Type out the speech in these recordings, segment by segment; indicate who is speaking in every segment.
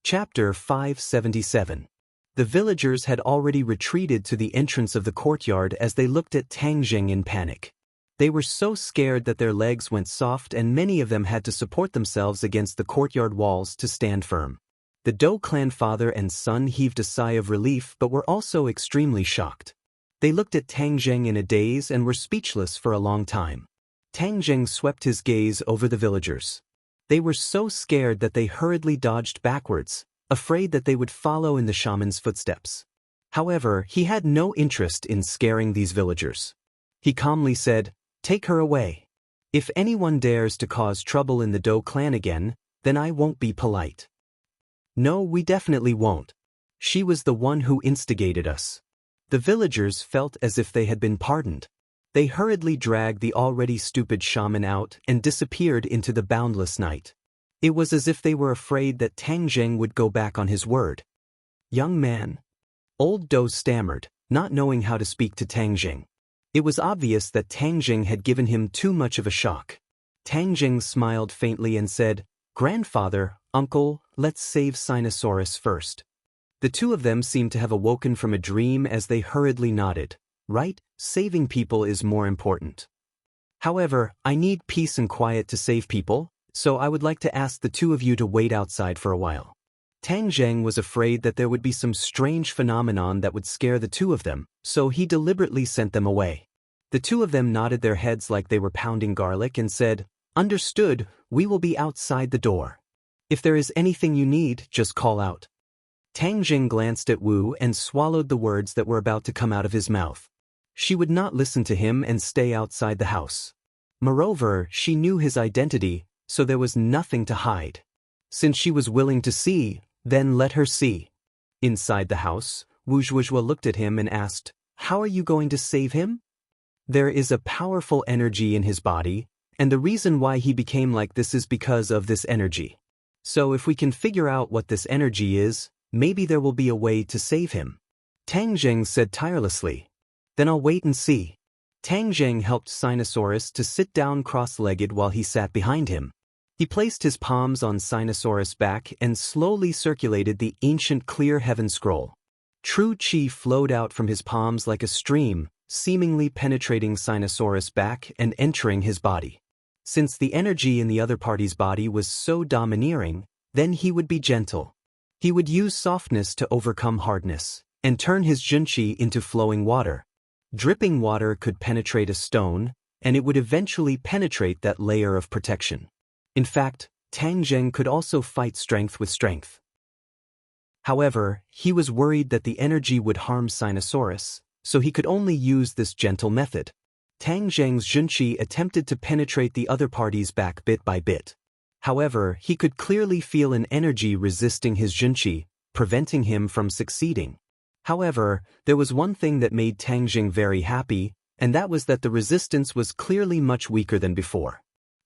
Speaker 1: Chapter 577. The villagers had already retreated to the entrance of the courtyard as they looked at Tang Jing in panic. They were so scared that their legs went soft and many of them had to support themselves against the courtyard walls to stand firm. The Dou clan father and son heaved a sigh of relief but were also extremely shocked. They looked at Tang Jing in a daze and were speechless for a long time. Tang Jing swept his gaze over the villagers. They were so scared that they hurriedly dodged backwards, afraid that they would follow in the shaman's footsteps. However, he had no interest in scaring these villagers. He calmly said, "Take her away. If anyone dares to cause trouble in the Dou clan again, then I won't be polite." "No, we definitely won't. She was the one who instigated us." The villagers felt as if they had been pardoned. They hurriedly dragged the already stupid shaman out and disappeared into the boundless night. It was as if they were afraid that Tang Jing would go back on his word. "Young man." Old Dou stammered, not knowing how to speak to Tang Jing. It was obvious that Tang Jing had given him too much of a shock. Tang Jing smiled faintly and said, "Grandfather, uncle, let's save Sinosaurus first." The two of them seemed to have awoken from a dream as they hurriedly nodded. "Right, saving people is more important. However, I need peace and quiet to save people, so I would like to ask the two of you to wait outside for a while." Tang Jing was afraid that there would be some strange phenomenon that would scare the two of them, so he deliberately sent them away. The two of them nodded their heads like they were pounding garlic and said, "Understood, we will be outside the door. If there is anything you need, just call out." Tang Jing glanced at Wu and swallowed the words that were about to come out of his mouth. She would not listen to him and stay outside the house. Moreover, she knew his identity, so there was nothing to hide. Since she was willing to see, then let her see. Inside the house, Wu Zhuozhuo looked at him and asked, "How are you going to save him?" "There is a powerful energy in his body, and the reason why he became like this is because of this energy. So if we can figure out what this energy is, maybe there will be a way to save him." Tang Jing said tirelessly. "Then I'll wait and see." Tang Jing helped Sinosaurus to sit down cross-legged while he sat behind him. He placed his palms on Sinosaurus' back and slowly circulated the ancient clear heaven scroll. True Qi flowed out from his palms like a stream, seemingly penetrating Sinosaurus' back and entering his body. Since the energy in the other party's body was so domineering, then he would be gentle. He would use softness to overcome hardness, and turn his junqi into flowing water. Dripping water could penetrate a stone, and it would eventually penetrate that layer of protection. In fact, Tang Jing could also fight strength with strength. However, he was worried that the energy would harm Sinosaurus, so he could only use this gentle method. Tang Jing's junqi attempted to penetrate the other party's back bit by bit. However, he could clearly feel an energy resisting his junqi, preventing him from succeeding. However, there was one thing that made Tang Jing very happy, and that was that the resistance was clearly much weaker than before.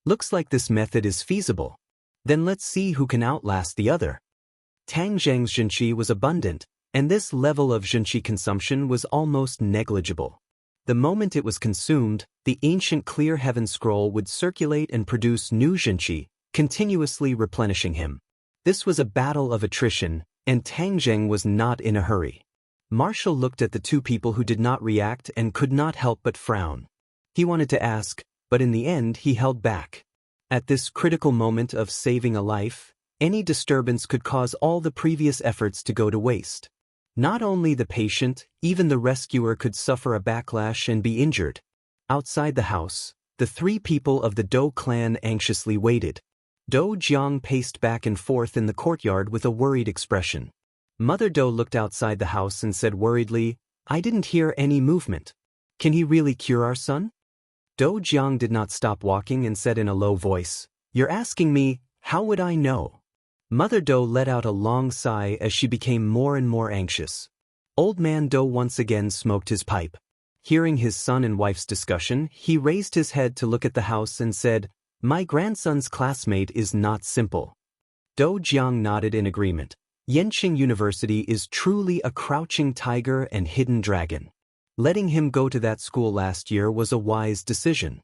Speaker 1: Looks like this method is feasible. Then let's see who can outlast the other. Tang Jing's junqi was abundant, and this level of junqi consumption was almost negligible. The moment it was consumed, the ancient clear heaven scroll would circulate and produce new junqi, continuously replenishing him. This was a battle of attrition, and Tang Jing was not in a hurry. Marshall looked at the two people who did not react and could not help but frown. He wanted to ask, but in the end he held back. At this critical moment of saving a life, any disturbance could cause all the previous efforts to go to waste. Not only the patient, even the rescuer could suffer a backlash and be injured. Outside the house, the three people of the Dou clan anxiously waited. Dou Jiang paced back and forth in the courtyard with a worried expression. Mother Dou looked outside the house and said worriedly, "I didn't hear any movement. Can he really cure our son?" Dou Jiang did not stop walking and said in a low voice, "You're asking me, how would I know?" Mother Dou let out a long sigh as she became more and more anxious. Old man Dou once again smoked his pipe. Hearing his son and wife's discussion, he raised his head to look at the house and said, "My grandson's classmate is not simple." Dou Jiang nodded in agreement. Yenqing University is truly a crouching tiger and hidden dragon. Letting him go to that school last year was a wise decision.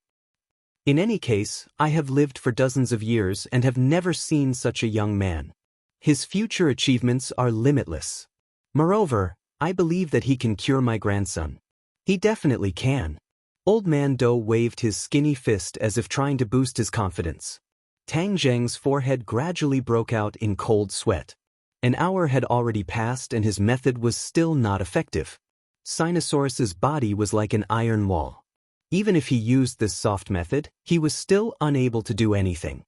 Speaker 1: In any case, I have lived for dozens of years and have never seen such a young man. His future achievements are limitless. Moreover, I believe that he can cure my grandson. He definitely can. Old Man Doe waved his skinny fist as if trying to boost his confidence. Tang Zheng's forehead gradually broke out in cold sweat. An hour had already passed and his method was still not effective. Sinosaurus's body was like an iron wall. Even if he used this soft method, he was still unable to do anything.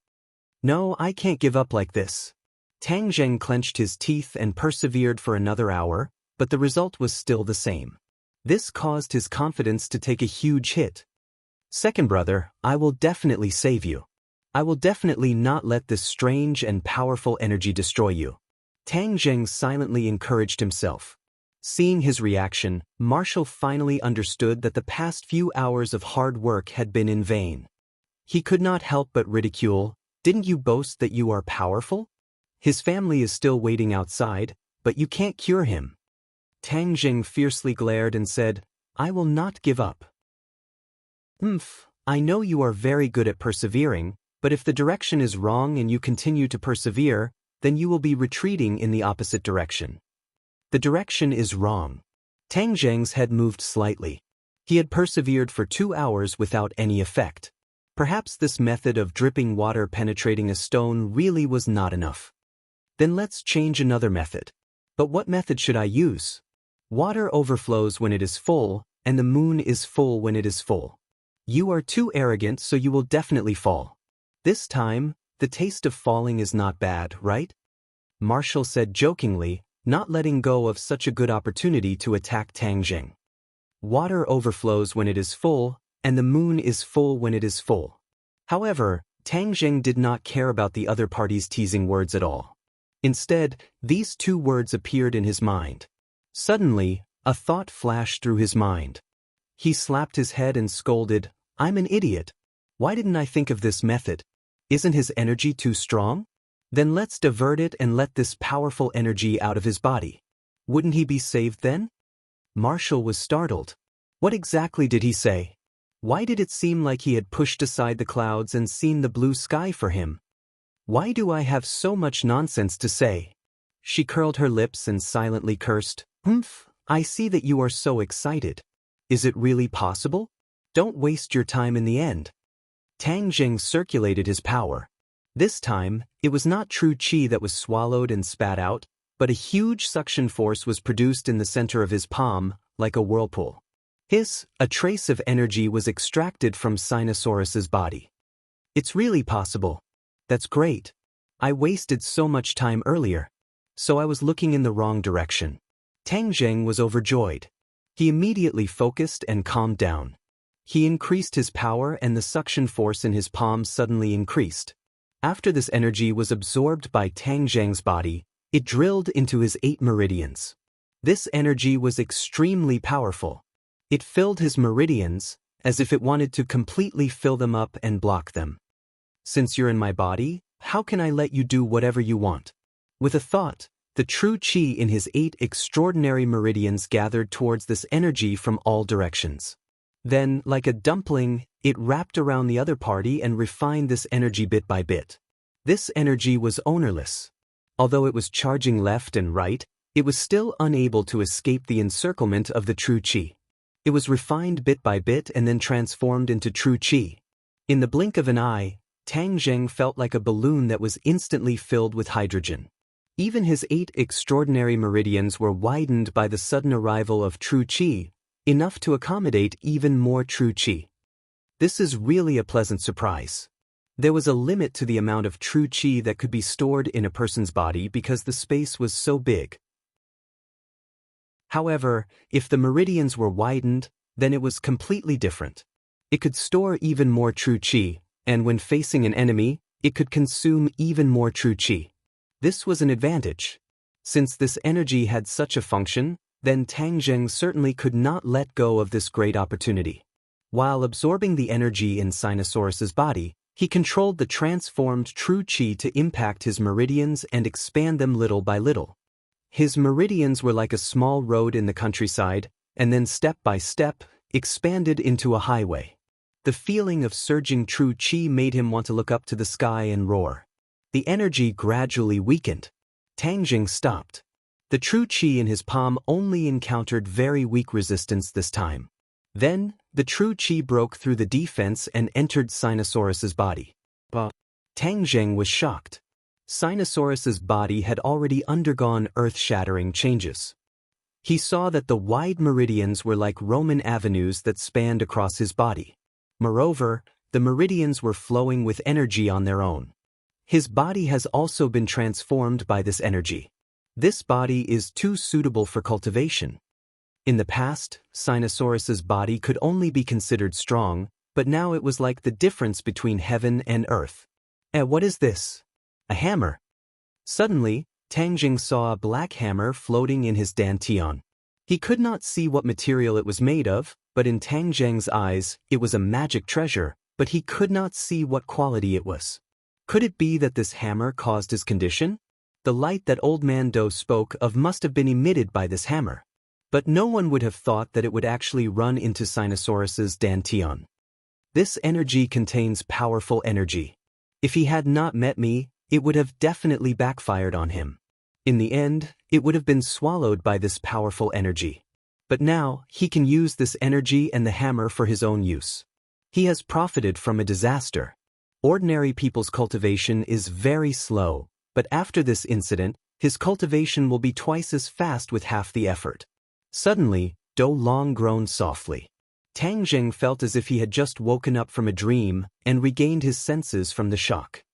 Speaker 1: No, I can't give up like this. Tang Zheng clenched his teeth and persevered for another hour, but the result was still the same. This caused his confidence to take a huge hit. Second brother, I will definitely save you. I will definitely not let this strange and powerful energy destroy you. Tang Zheng silently encouraged himself. Seeing his reaction, Marshall finally understood that the past few hours of hard work had been in vain. He could not help but ridicule, "Didn't you boast that you are powerful? His family is still waiting outside, but you can't cure him." Tang Zheng fiercely glared and said, "I will not give up." I know you are very good at persevering, but if the direction is wrong and you continue to persevere, then you will be retreating in the opposite direction. The direction is wrong. Tang Zheng's head moved slightly. He had persevered for 2 hours without any effect. Perhaps this method of dripping water penetrating a stone really was not enough. Then let's change another method. But what method should I use? Water overflows when it is full, and the moon is full when it is full. You are too arrogant, so you will definitely fall. This time, the taste of falling is not bad, right? Marshall said jokingly, not letting go of such a good opportunity to attack Tang Zheng. Water overflows when it is full, and the moon is full when it is full. However, Tang Zheng did not care about the other party's teasing words at all. Instead, these 2 words appeared in his mind. Suddenly, a thought flashed through his mind. He slapped his head and scolded, "I'm an idiot. Why didn't I think of this method? Isn't his energy too strong? Then let's divert it and let this powerful energy out of his body. Wouldn't he be saved then?" Marshall was startled. What exactly did he say? Why did it seem like he had pushed aside the clouds and seen the blue sky for him? Why do I have so much nonsense to say? She curled her lips and silently cursed. I see that you are so excited. Is it really possible? Don't waste your time in the end." Tang Zheng circulated his power. This time, it was not true qi that was swallowed and spat out, but a huge suction force was produced in the center of his palm, like a whirlpool. A trace of energy was extracted from Sinosaurus's body. It's really possible. That's great. I wasted so much time earlier. So I was looking in the wrong direction. Tang Zheng was overjoyed. He immediately focused and calmed down. He increased his power and the suction force in his palm suddenly increased. After this energy was absorbed by Tang Zheng's body, it drilled into his 8 meridians. This energy was extremely powerful. It filled his meridians, as if it wanted to completely fill them up and block them. Since you're in my body, how can I let you do whatever you want? With a thought, the true qi in his 8 extraordinary meridians gathered towards this energy from all directions. Then, like a dumpling, it wrapped around the other party and refined this energy bit by bit. This energy was ownerless. Although it was charging left and right, it was still unable to escape the encirclement of the true qi. It was refined bit by bit and then transformed into true qi. In the blink of an eye, Tang Zheng felt like a balloon that was instantly filled with hydrogen. Even his 8 extraordinary meridians were widened by the sudden arrival of true qi, enough to accommodate even more true qi. This is really a pleasant surprise. There was a limit to the amount of true qi that could be stored in a person's body because the space was so big. However, if the meridians were widened, then it was completely different. It could store even more true qi, and when facing an enemy, it could consume even more true qi. This was an advantage. Since this energy had such a function, then Tang Zheng certainly could not let go of this great opportunity. While absorbing the energy in Sinosaurus's body, he controlled the transformed true qi to impact his meridians and expand them little by little. His meridians were like a small road in the countryside, and then step by step, expanded into a highway. The feeling of surging true qi made him want to look up to the sky and roar. The energy gradually weakened. Tang Jing stopped. The true qi in his palm only encountered very weak resistance this time. Then, the true qi broke through the defense and entered Sinosaurus's body. Tang Jing was shocked. Sinosaurus's body had already undergone earth-shattering changes. He saw that the wide meridians were like Roman avenues that spanned across his body. Moreover, the meridians were flowing with energy on their own. His body has also been transformed by this energy. This body is too suitable for cultivation. In the past, Sinosaurus's body could only be considered strong, but now it was like the difference between heaven and earth. What is this? A hammer. Suddenly, Tang Jing saw a black hammer floating in his dantian. He could not see what material it was made of, but in Tang Jing's eyes, it was a magic treasure, but he could not see what quality it was. Could it be that this hammer caused his condition? The light that Old Man Do spoke of must have been emitted by this hammer. But no one would have thought that it would actually run into Sinosaurus's dantian. This energy contains powerful energy. If he had not met me, it would have definitely backfired on him. In the end, it would have been swallowed by this powerful energy. But now, he can use this energy and the hammer for his own use. He has profited from a disaster. Ordinary people's cultivation is very slow, but after this incident, his cultivation will be twice as fast with half the effort. Suddenly, Do Long groaned softly. Tang Jing felt as if he had just woken up from a dream and regained his senses from the shock.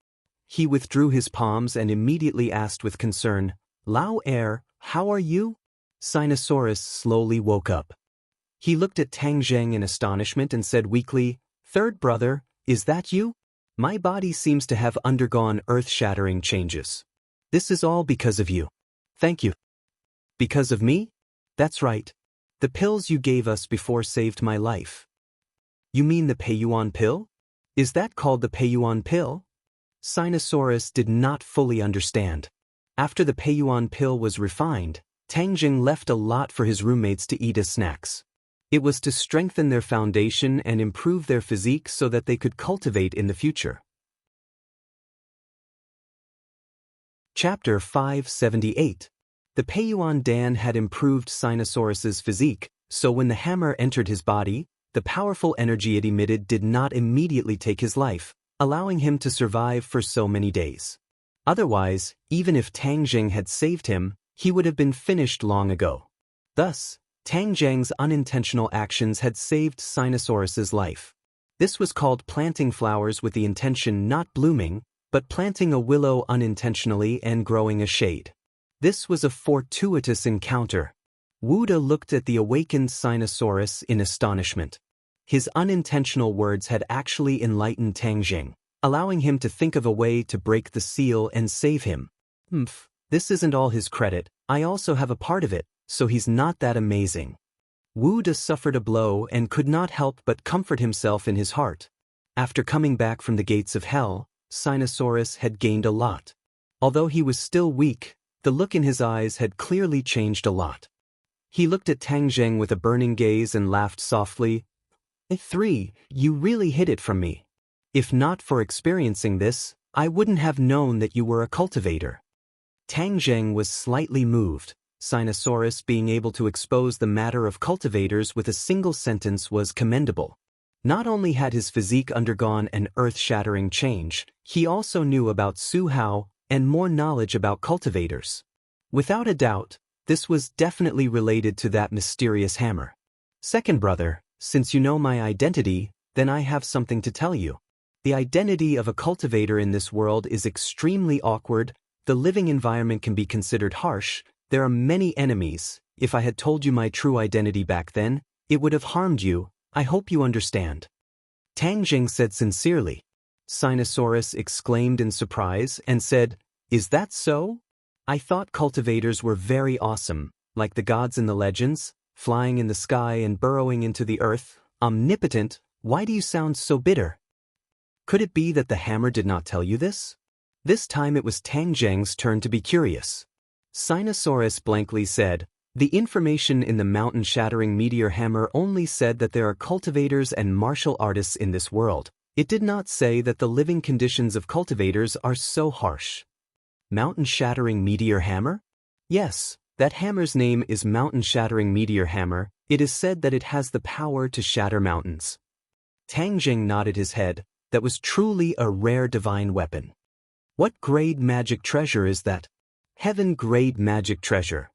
Speaker 1: He withdrew his palms and immediately asked with concern, "Lao Er, how are you?" Sinosaurus slowly woke up. He looked at Tang Jing in astonishment and said weakly, "Third brother, is that you? My body seems to have undergone earth-shattering changes. This is all because of you. Thank you." "Because of me?" "That's right. The pills you gave us before saved my life." "You mean the Peiyuan pill? Is that called the Peiyuan pill?" Sinosaurus did not fully understand. After the Peiyuan pill was refined, Tang Jing left a lot for his roommates to eat as snacks. It was to strengthen their foundation and improve their physique so that they could cultivate in the future. Chapter 578. The Peiyuan Dan had improved Sinosaurus's physique, so when the hammer entered his body, the powerful energy it emitted did not immediately take his life, allowing him to survive for so many days. Otherwise, even if Tang Jing had saved him, he would have been finished long ago. Thus, Tang Jing's unintentional actions had saved Sinosaurus's life. This was called planting flowers with the intention not blooming, but planting a willow unintentionally and growing a shade. This was a fortuitous encounter. Wuda looked at the awakened Sinosaurus in astonishment. His unintentional words had actually enlightened Tang Jing, allowing him to think of a way to break the seal and save him. This isn't all his credit, I also have a part of it, so he's not that amazing. Wuda suffered a blow and could not help but comfort himself in his heart. After coming back from the gates of hell, Sinosaurus had gained a lot. Although he was still weak, the look in his eyes had clearly changed a lot. He looked at Tang Jing with a burning gaze and laughed softly. 3, you really hid it from me. If not for experiencing this, I wouldn't have known that you were a cultivator. Tang Jing was slightly moved. Sinosaurus being able to expose the matter of cultivators with a single sentence was commendable. Not only had his physique undergone an earth-shattering change, he also knew about Su Hao and more knowledge about cultivators. Without a doubt, this was definitely related to that mysterious hammer. Second brother, since you know my identity, then I have something to tell you. The identity of a cultivator in this world is extremely awkward. The living environment can be considered harsh. There are many enemies. If I had told you my true identity back then, it would have harmed you. I hope you understand. Tang Jing said sincerely. Sinosaurus exclaimed in surprise and said, "Is that so? I thought cultivators were very awesome, like the gods in the legends, flying in the sky and burrowing into the earth, omnipotent. Why do you sound so bitter?" Could it be that the hammer did not tell you this? This time it was Tang Jing's turn to be curious. Sinosaurus blankly said, "The information in the mountain-shattering meteor hammer only said that there are cultivators and martial artists in this world. It did not say that the living conditions of cultivators are so harsh." Mountain-shattering meteor hammer? Yes, that hammer's name is mountain-shattering meteor hammer. It is said that it has the power to shatter mountains. Tang Jing nodded his head. That was truly a rare divine weapon. What grade magic treasure is that? Heaven-grade magic treasure.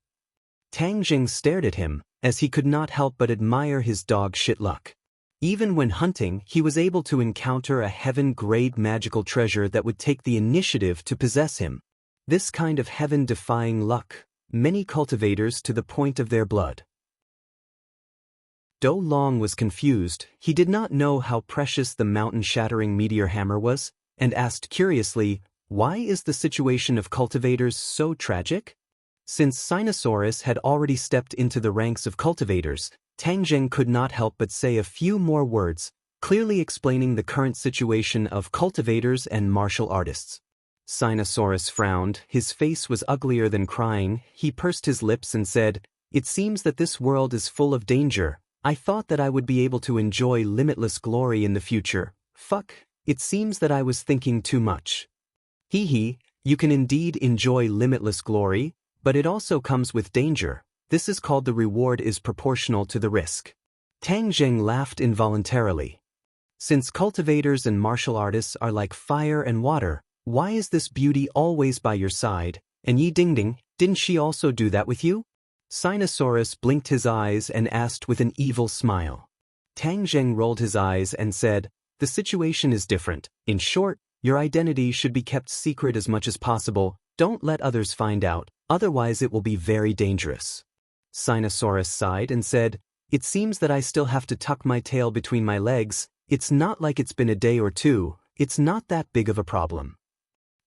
Speaker 1: Tang Jing stared at him, as he could not help but admire his dog shit luck. Even when hunting, he was able to encounter a heaven-grade magical treasure that would take the initiative to possess him. This kind of heaven-defying luck, many cultivators to the point of their blood. Do Long was confused. He did not know how precious the mountain-shattering meteor hammer was, and asked curiously, why is the situation of cultivators so tragic? Since Sinosaurus had already stepped into the ranks of cultivators, Tang Jing could not help but say a few more words, clearly explaining the current situation of cultivators and martial artists. Sinosaurus frowned. His face was uglier than crying. He pursed his lips and said, "It seems that this world is full of danger. I thought that I would be able to enjoy limitless glory in the future. Fuck, it seems that I was thinking too much." Hee, you can indeed enjoy limitless glory, but it also comes with danger. This is called the reward is proportional to the risk. Tang Jing laughed involuntarily. Since cultivators and martial artists are like fire and water, why is this beauty always by your side? And Yi Dingding, didn't she also do that with you? Sinosaurus blinked his eyes and asked with an evil smile. Tang Jing rolled his eyes and said, "The situation is different. In short, your identity should be kept secret as much as possible. Don't let others find out, otherwise it will be very dangerous." Sinosaurus sighed and said, "It seems that I still have to tuck my tail between my legs. It's not like it's been a day or two. It's not that big of a problem.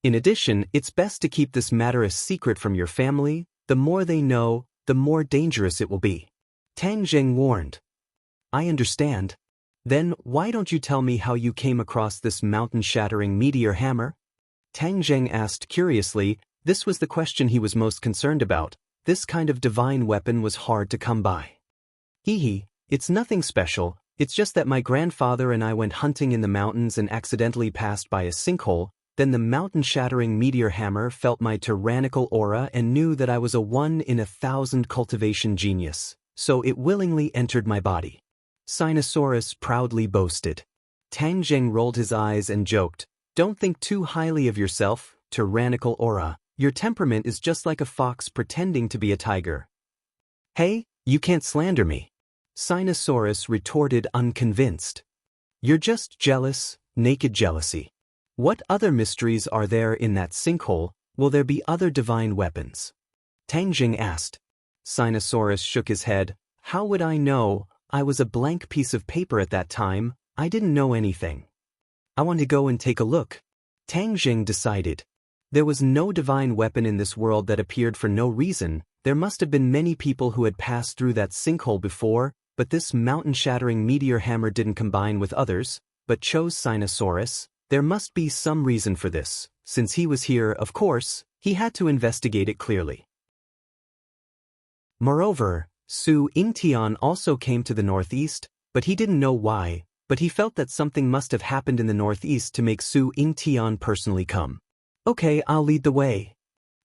Speaker 1: In addition, it's best to keep this matter a secret from your family. The more they know, the more dangerous it will be." Tang Jing warned. "I understand. Then why don't you tell me how you came across this mountain-shattering meteor hammer?" Tang Jing asked curiously. This was the question he was most concerned about. This kind of divine weapon was hard to come by. Hee, it's nothing special. It's just that my grandfather and I went hunting in the mountains and accidentally passed by a sinkhole. Then the mountain-shattering meteor hammer felt my tyrannical aura and knew that I was a 1 in 1,000 cultivation genius, so it willingly entered my body. Sinosaurus proudly boasted. Tang Jing rolled his eyes and joked, "Don't think too highly of yourself, tyrannical aura. Your temperament is just like a fox pretending to be a tiger." "Hey, you can't slander me," Sinosaurus retorted unconvinced. "You're just jealous, naked jealousy. What other mysteries are there in that sinkhole? Will there be other divine weapons?" Tang Jing asked. Sinosaurus shook his head. "How would I know? I was a blank piece of paper at that time. I didn't know anything. I want to go and take a look." Tang Jing decided. There was no divine weapon in this world that appeared for no reason. There must have been many people who had passed through that sinkhole before, but this mountain-shattering meteor hammer didn't combine with others, but chose Sinosaurus. There must be some reason for this. Since he was here, of course, he had to investigate it clearly. Moreover, Su Yingtian also came to the northeast, but he didn't know why, but he felt that something must have happened in the northeast to make Su Yingtian personally come. "Okay, I'll lead the way,"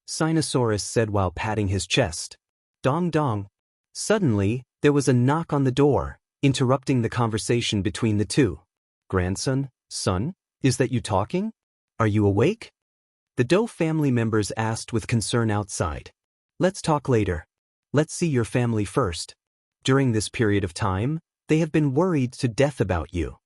Speaker 1: Sinosaurus said while patting his chest. Dong dong. Suddenly, there was a knock on the door, interrupting the conversation between the two. "Grandson, son, is that you talking? Are you awake?" The Doe family members asked with concern outside. "Let's talk later. Let's see your family first. During this period of time, they have been worried to death about you."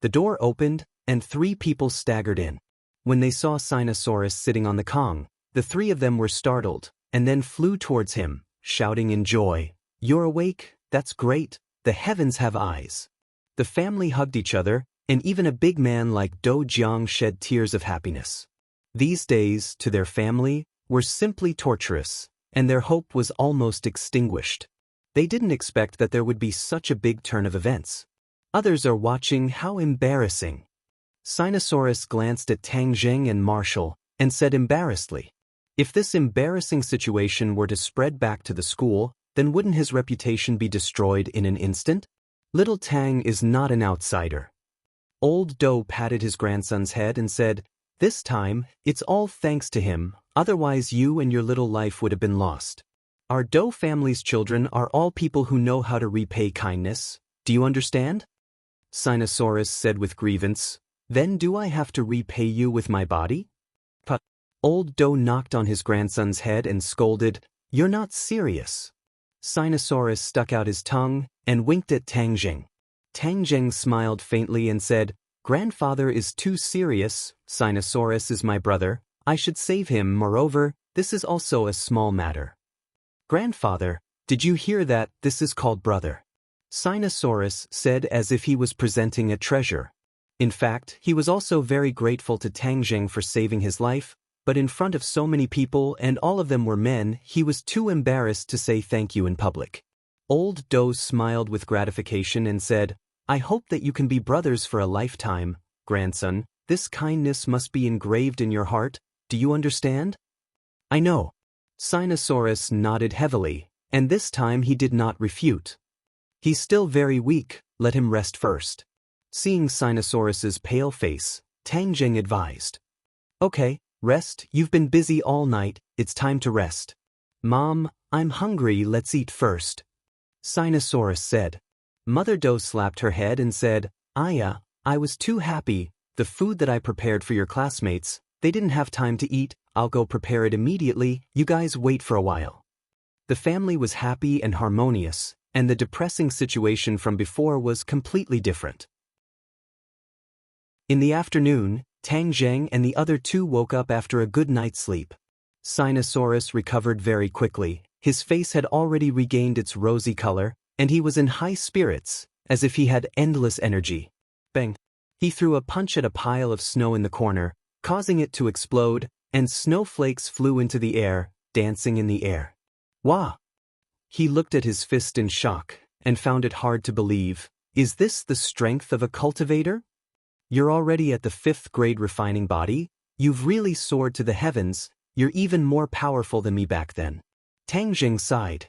Speaker 1: The door opened, and 3 people staggered in. When they saw Sinosaurus sitting on the Kong, the 3 of them were startled, and then flew towards him, shouting in joy, "You're awake? That's great. The heavens have eyes." The family hugged each other, and even a big man like Do Jiang shed tears of happiness. These days, to their family, were simply torturous, and their hope was almost extinguished. They didn't expect that there would be such a big turn of events. Others are watching. How embarrassing. Sinosaurus glanced at Tang Jing and Marshall, and said embarrassedly, "If this embarrassing situation were to spread back to the school, then wouldn't his reputation be destroyed in an instant? Little Tang is not an outsider." Old Do patted his grandson's head and said, This time, it's all thanks to him, otherwise you and your little life would have been lost. Our Doe family's children are all people who know how to repay kindness. Do you understand? Sinosaurus said with grievance. Then do I have to repay you with my body? But Old Doe knocked on his grandson's head and scolded, You're not serious. Sinosaurus stuck out his tongue and winked at Tangjing. Tangjing smiled faintly and said, Grandfather is too serious, Sinosaurus is my brother, I should save him. Moreover, this is also a small matter. Grandfather, did you hear that? This is called brother. Sinosaurus said as if he was presenting a treasure. In fact, he was also very grateful to Tangjing for saving his life, but in front of so many people and all of them were men, he was too embarrassed to say thank you in public. Old Doe smiled with gratification and said, I hope that you can be brothers for a lifetime, grandson. This kindness must be engraved in your heart. Do you understand? I know. Sinosaurus nodded heavily, and this time he did not refute. He's still very weak, let him rest first. Seeing Sinosaurus's pale face, Tangjing advised. Okay, rest, you've been busy all night, it's time to rest. Mom, I'm hungry, let's eat first. Sinosaurus said. Mother Doe slapped her head and said, Aya, I was too happy, the food that I prepared for your classmates, they didn't have time to eat, I'll go prepare it immediately, you guys wait for a while. The family was happy and harmonious, and the depressing situation from before was completely different. In the afternoon, Tangjing and the other two woke up after a good night's sleep. Sinosaurus recovered very quickly, his face had already regained its rosy color, and he was in high spirits, as if he had endless energy. Bang! He threw a punch at a pile of snow in the corner, causing it to explode, and snowflakes flew into the air, dancing in the air. Wah! He looked at his fist in shock, and found it hard to believe. Is this the strength of a cultivator? You're already at the 5th grade refining body, you've really soared to the heavens, you're even more powerful than me back then. Tangjing sighed.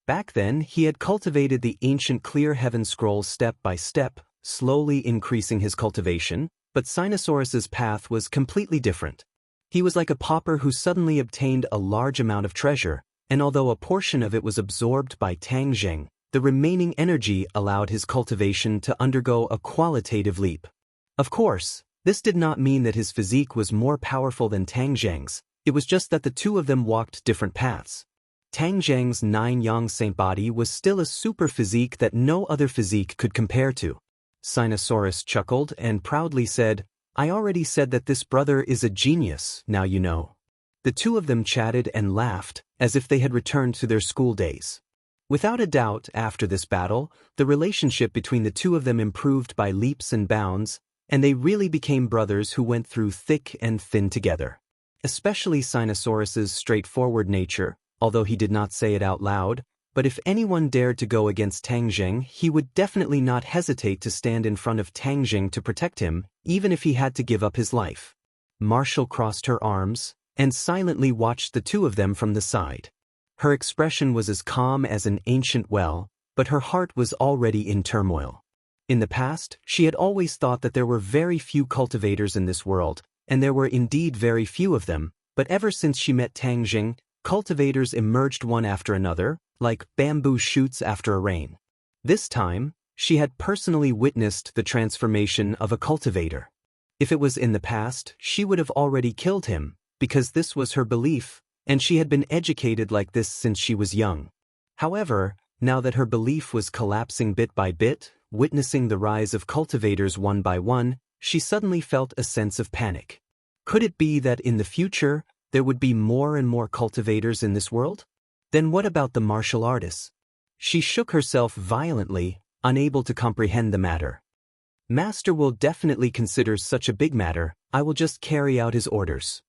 Speaker 1: Back then, he had cultivated the ancient clear heaven scroll step by step, slowly increasing his cultivation, but Sinosaurus's path was completely different. He was like a pauper who suddenly obtained a large amount of treasure, and although a portion of it was absorbed by Tangjing, the remaining energy allowed his cultivation to undergo a qualitative leap. Of course, this did not mean that his physique was more powerful than Tangjing's, it was just that the two of them walked different paths. Tangjing's 9-yang saint body was still a super physique that no other physique could compare to. Sinosaurus chuckled and proudly said, I already said that this brother is a genius, now you know. The two of them chatted and laughed, as if they had returned to their school days. Without a doubt, after this battle, the relationship between the two of them improved by leaps and bounds, and they really became brothers who went through thick and thin together. Especially Sinosaurus's straightforward nature, although he did not say it out loud, but if anyone dared to go against Tangjing, he would definitely not hesitate to stand in front of Tangjing to protect him, even if he had to give up his life. Marshall crossed her arms and silently watched the two of them from the side. Her expression was as calm as an ancient well, but her heart was already in turmoil. In the past, she had always thought that there were very few cultivators in this world, and there were indeed very few of them, but ever since she met Tangjing, cultivators emerged one after another, like bamboo shoots after a rain. This time, she had personally witnessed the transformation of a cultivator. If it was in the past, she would have already killed him, because this was her belief, and she had been educated like this since she was young. However, now that her belief was collapsing bit by bit, witnessing the rise of cultivators one by one, she suddenly felt a sense of panic. Could it be that in the future, there would be more and more cultivators in this world? Then what about the martial artists? She shook herself violently, unable to comprehend the matter. Master will definitely consider such a big matter, I will just carry out his orders.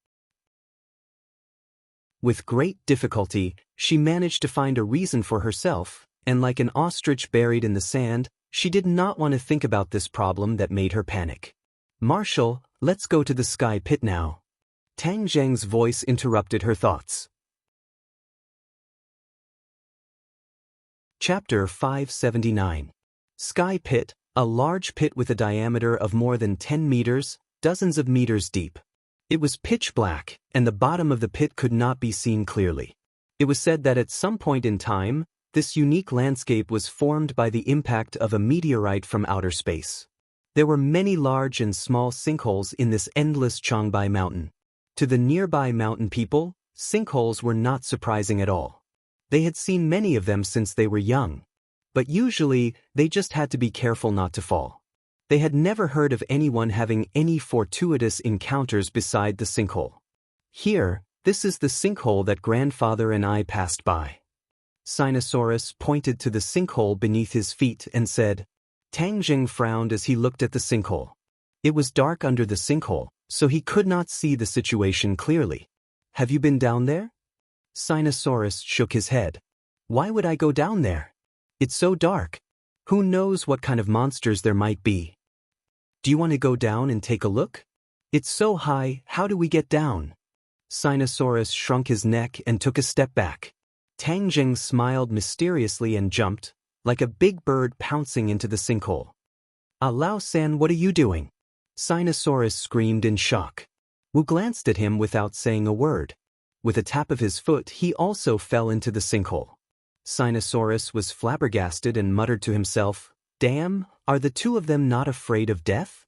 Speaker 1: With great difficulty, she managed to find a reason for herself, and like an ostrich buried in the sand, she did not want to think about this problem that made her panic. Marshall, let's go to the sky pit now. Tangjing's voice interrupted her thoughts. Chapter 579. Sky Pit, a large pit with a diameter of more than 10 meters, dozens of meters deep. It was pitch black, and the bottom of the pit could not be seen clearly. It was said that at some point in time, this unique landscape was formed by the impact of a meteorite from outer space. There were many large and small sinkholes in this endless Changbai mountain. To the nearby mountain people, sinkholes were not surprising at all. They had seen many of them since they were young. But usually, they just had to be careful not to fall. They had never heard of anyone having any fortuitous encounters beside the sinkhole. Here, this is the sinkhole that grandfather and I passed by. Sinosaurus pointed to the sinkhole beneath his feet and said. Tang Jing frowned as he looked at the sinkhole. It was dark under the sinkhole, so he could not see the situation clearly. Have you been down there? Sinosaurus shook his head. Why would I go down there? It's so dark. Who knows what kind of monsters there might be? Do you want to go down and take a look? It's so high, how do we get down? Sinosaurus shrunk his neck and took a step back. Tang Jing smiled mysteriously and jumped, like a big bird pouncing into the sinkhole. Lao-san, what are you doing? Sinosaurus screamed in shock. Wu glanced at him without saying a word. With a tap of his foot, he also fell into the sinkhole. Sinosaurus was flabbergasted and muttered to himself, Damn, are the two of them not afraid of death?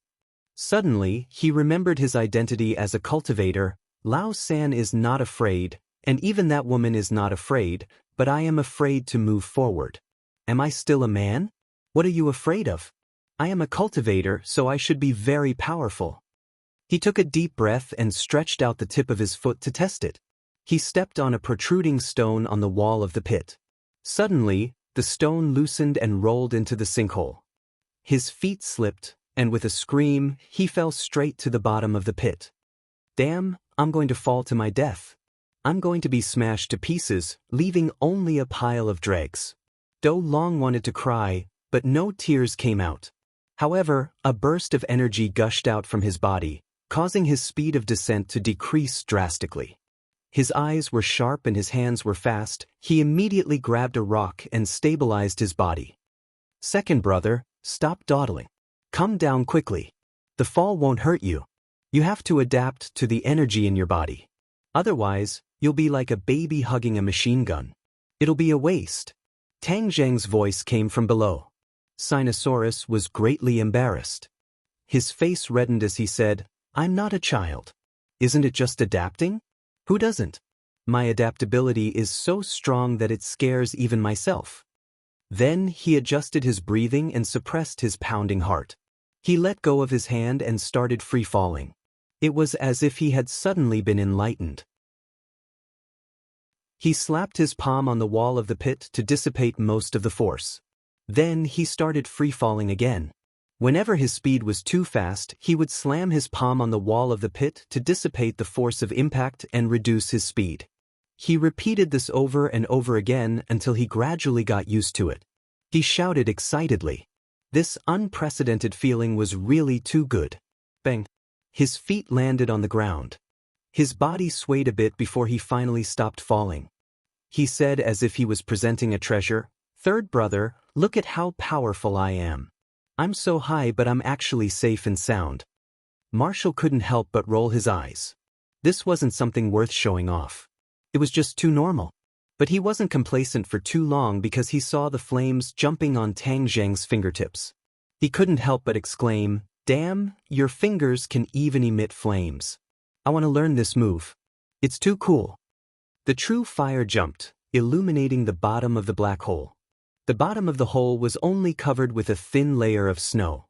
Speaker 1: Suddenly, he remembered his identity as a cultivator. Lao-san is not afraid, and even that woman is not afraid, but I am afraid to move forward. Am I still a man? What are you afraid of? I am a cultivator, so I should be very powerful. He took a deep breath and stretched out the tip of his foot to test it. He stepped on a protruding stone on the wall of the pit. Suddenly, the stone loosened and rolled into the sinkhole. His feet slipped, and with a scream, he fell straight to the bottom of the pit. Damn, I'm going to fall to my death. I'm going to be smashed to pieces, leaving only a pile of dregs. Do Long wanted to cry, but no tears came out. However, a burst of energy gushed out from his body, causing his speed of descent to decrease drastically. His eyes were sharp and his hands were fast. He immediately grabbed a rock and stabilized his body. Second brother, stop dawdling. Come down quickly. The fall won't hurt you. You have to adapt to the energy in your body. Otherwise, you'll be like a baby hugging a machine gun. It'll be a waste. Tang Zheng's voice came from below. Sinosaurus was greatly embarrassed. His face reddened as he said, I'm not a child. Isn't it just adapting? Who doesn't? My adaptability is so strong that it scares even myself. Then he adjusted his breathing and suppressed his pounding heart. He let go of his hand and started free falling. It was as if he had suddenly been enlightened. He slapped his palm on the wall of the pit to dissipate most of the force. Then he started free falling again. Whenever his speed was too fast, he would slam his palm on the wall of the pit to dissipate the force of impact and reduce his speed. He repeated this over and over again until he gradually got used to it. He shouted excitedly. This unprecedented feeling was really too good. Bang! His feet landed on the ground. His body swayed a bit before he finally stopped falling. He said as if he was presenting a treasure, Third brother, look at how powerful I am. I'm so high but I'm actually safe and sound. Marshall couldn't help but roll his eyes. This wasn't something worth showing off. It was just too normal. But he wasn't complacent for too long because he saw the flames jumping on Tang Zheng's fingertips. He couldn't help but exclaim, Damn, your fingers can even emit flames. I want to learn this move. It's too cool. The true fire jumped, illuminating the bottom of the black hole. The bottom of the hole was only covered with a thin layer of snow.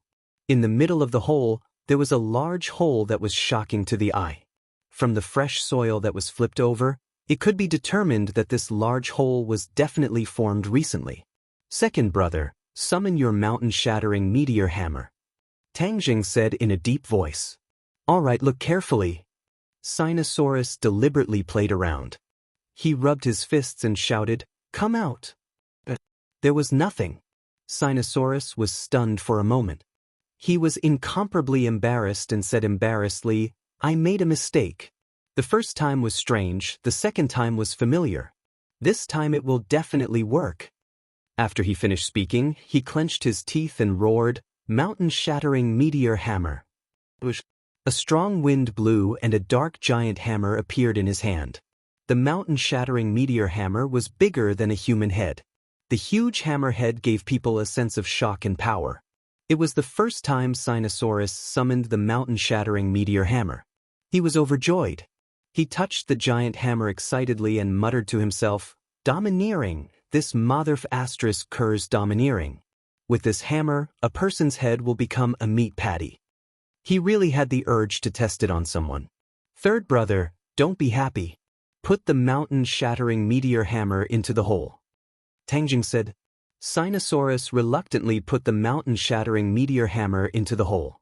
Speaker 1: In the middle of the hole, there was a large hole that was shocking to the eye. From the fresh soil that was flipped over, it could be determined that this large hole was definitely formed recently. Second brother, summon your mountain-shattering meteor hammer. Tang Jing said in a deep voice. All right, look carefully. Sinosaurus deliberately played around. He rubbed his fists and shouted, Come out. But there was nothing. Sinosaurus was stunned for a moment. He was incomparably embarrassed and said embarrassedly, I made a mistake. The first time was strange, the second time was familiar. This time it will definitely work. After he finished speaking, he clenched his teeth and roared, Mountain-shattering meteor hammer. A strong wind blew and a dark giant hammer appeared in his hand. The mountain-shattering meteor hammer was bigger than a human head. The huge hammer head gave people a sense of shock and power. It was the first time Sinosaurus summoned the mountain-shattering meteor hammer. He was overjoyed. He touched the giant hammer excitedly and muttered to himself, "Domineering, this motherf asterisk curs domineering. With this hammer, a person's head will become a meat patty." He really had the urge to test it on someone. "Third brother, don't be happy. Put the mountain-shattering meteor hammer into the hole." Tangjing said. Sinosaurus reluctantly put the mountain-shattering meteor hammer into the hole.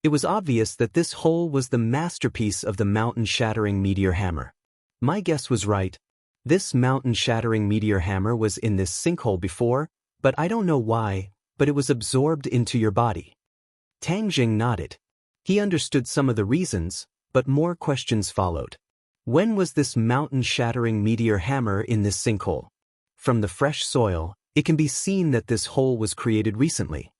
Speaker 1: It was obvious that this hole was the masterpiece of the mountain-shattering meteor hammer. My guess was right. This mountain-shattering meteor hammer was in this sinkhole before, but I don't know why, but it was absorbed into your body. Tangjing nodded. He understood some of the reasons, but more questions followed. When was this mountain-shattering meteor hammer in this sinkhole? From the fresh soil, it can be seen that this hole was created recently.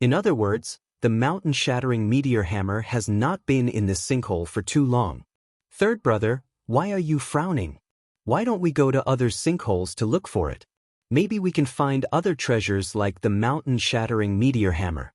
Speaker 1: In other words, the mountain-shattering meteor hammer has not been in this sinkhole for too long. Third brother, why are you frowning? Why don't we go to other sinkholes to look for it? Maybe we can find other treasures like the mountain-shattering meteor hammer.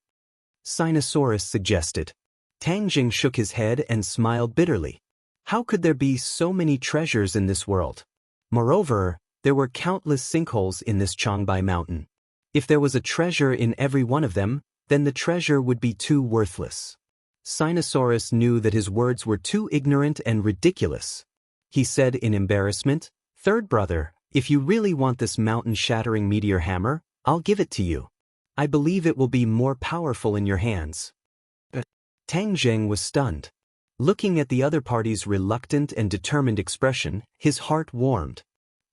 Speaker 1: Sinosaurus suggested. Tangjing shook his head and smiled bitterly. How could there be so many treasures in this world? Moreover, there were countless sinkholes in this Changbai mountain. If there was a treasure in every one of them, then the treasure would be too worthless. Sinosaurus knew that his words were too ignorant and ridiculous. He said in embarrassment, "Third brother, if you really want this mountain-shattering meteor hammer, I'll give it to you. I believe it will be more powerful in your hands." Tangjing was stunned. Looking at the other party's reluctant and determined expression, his heart warmed.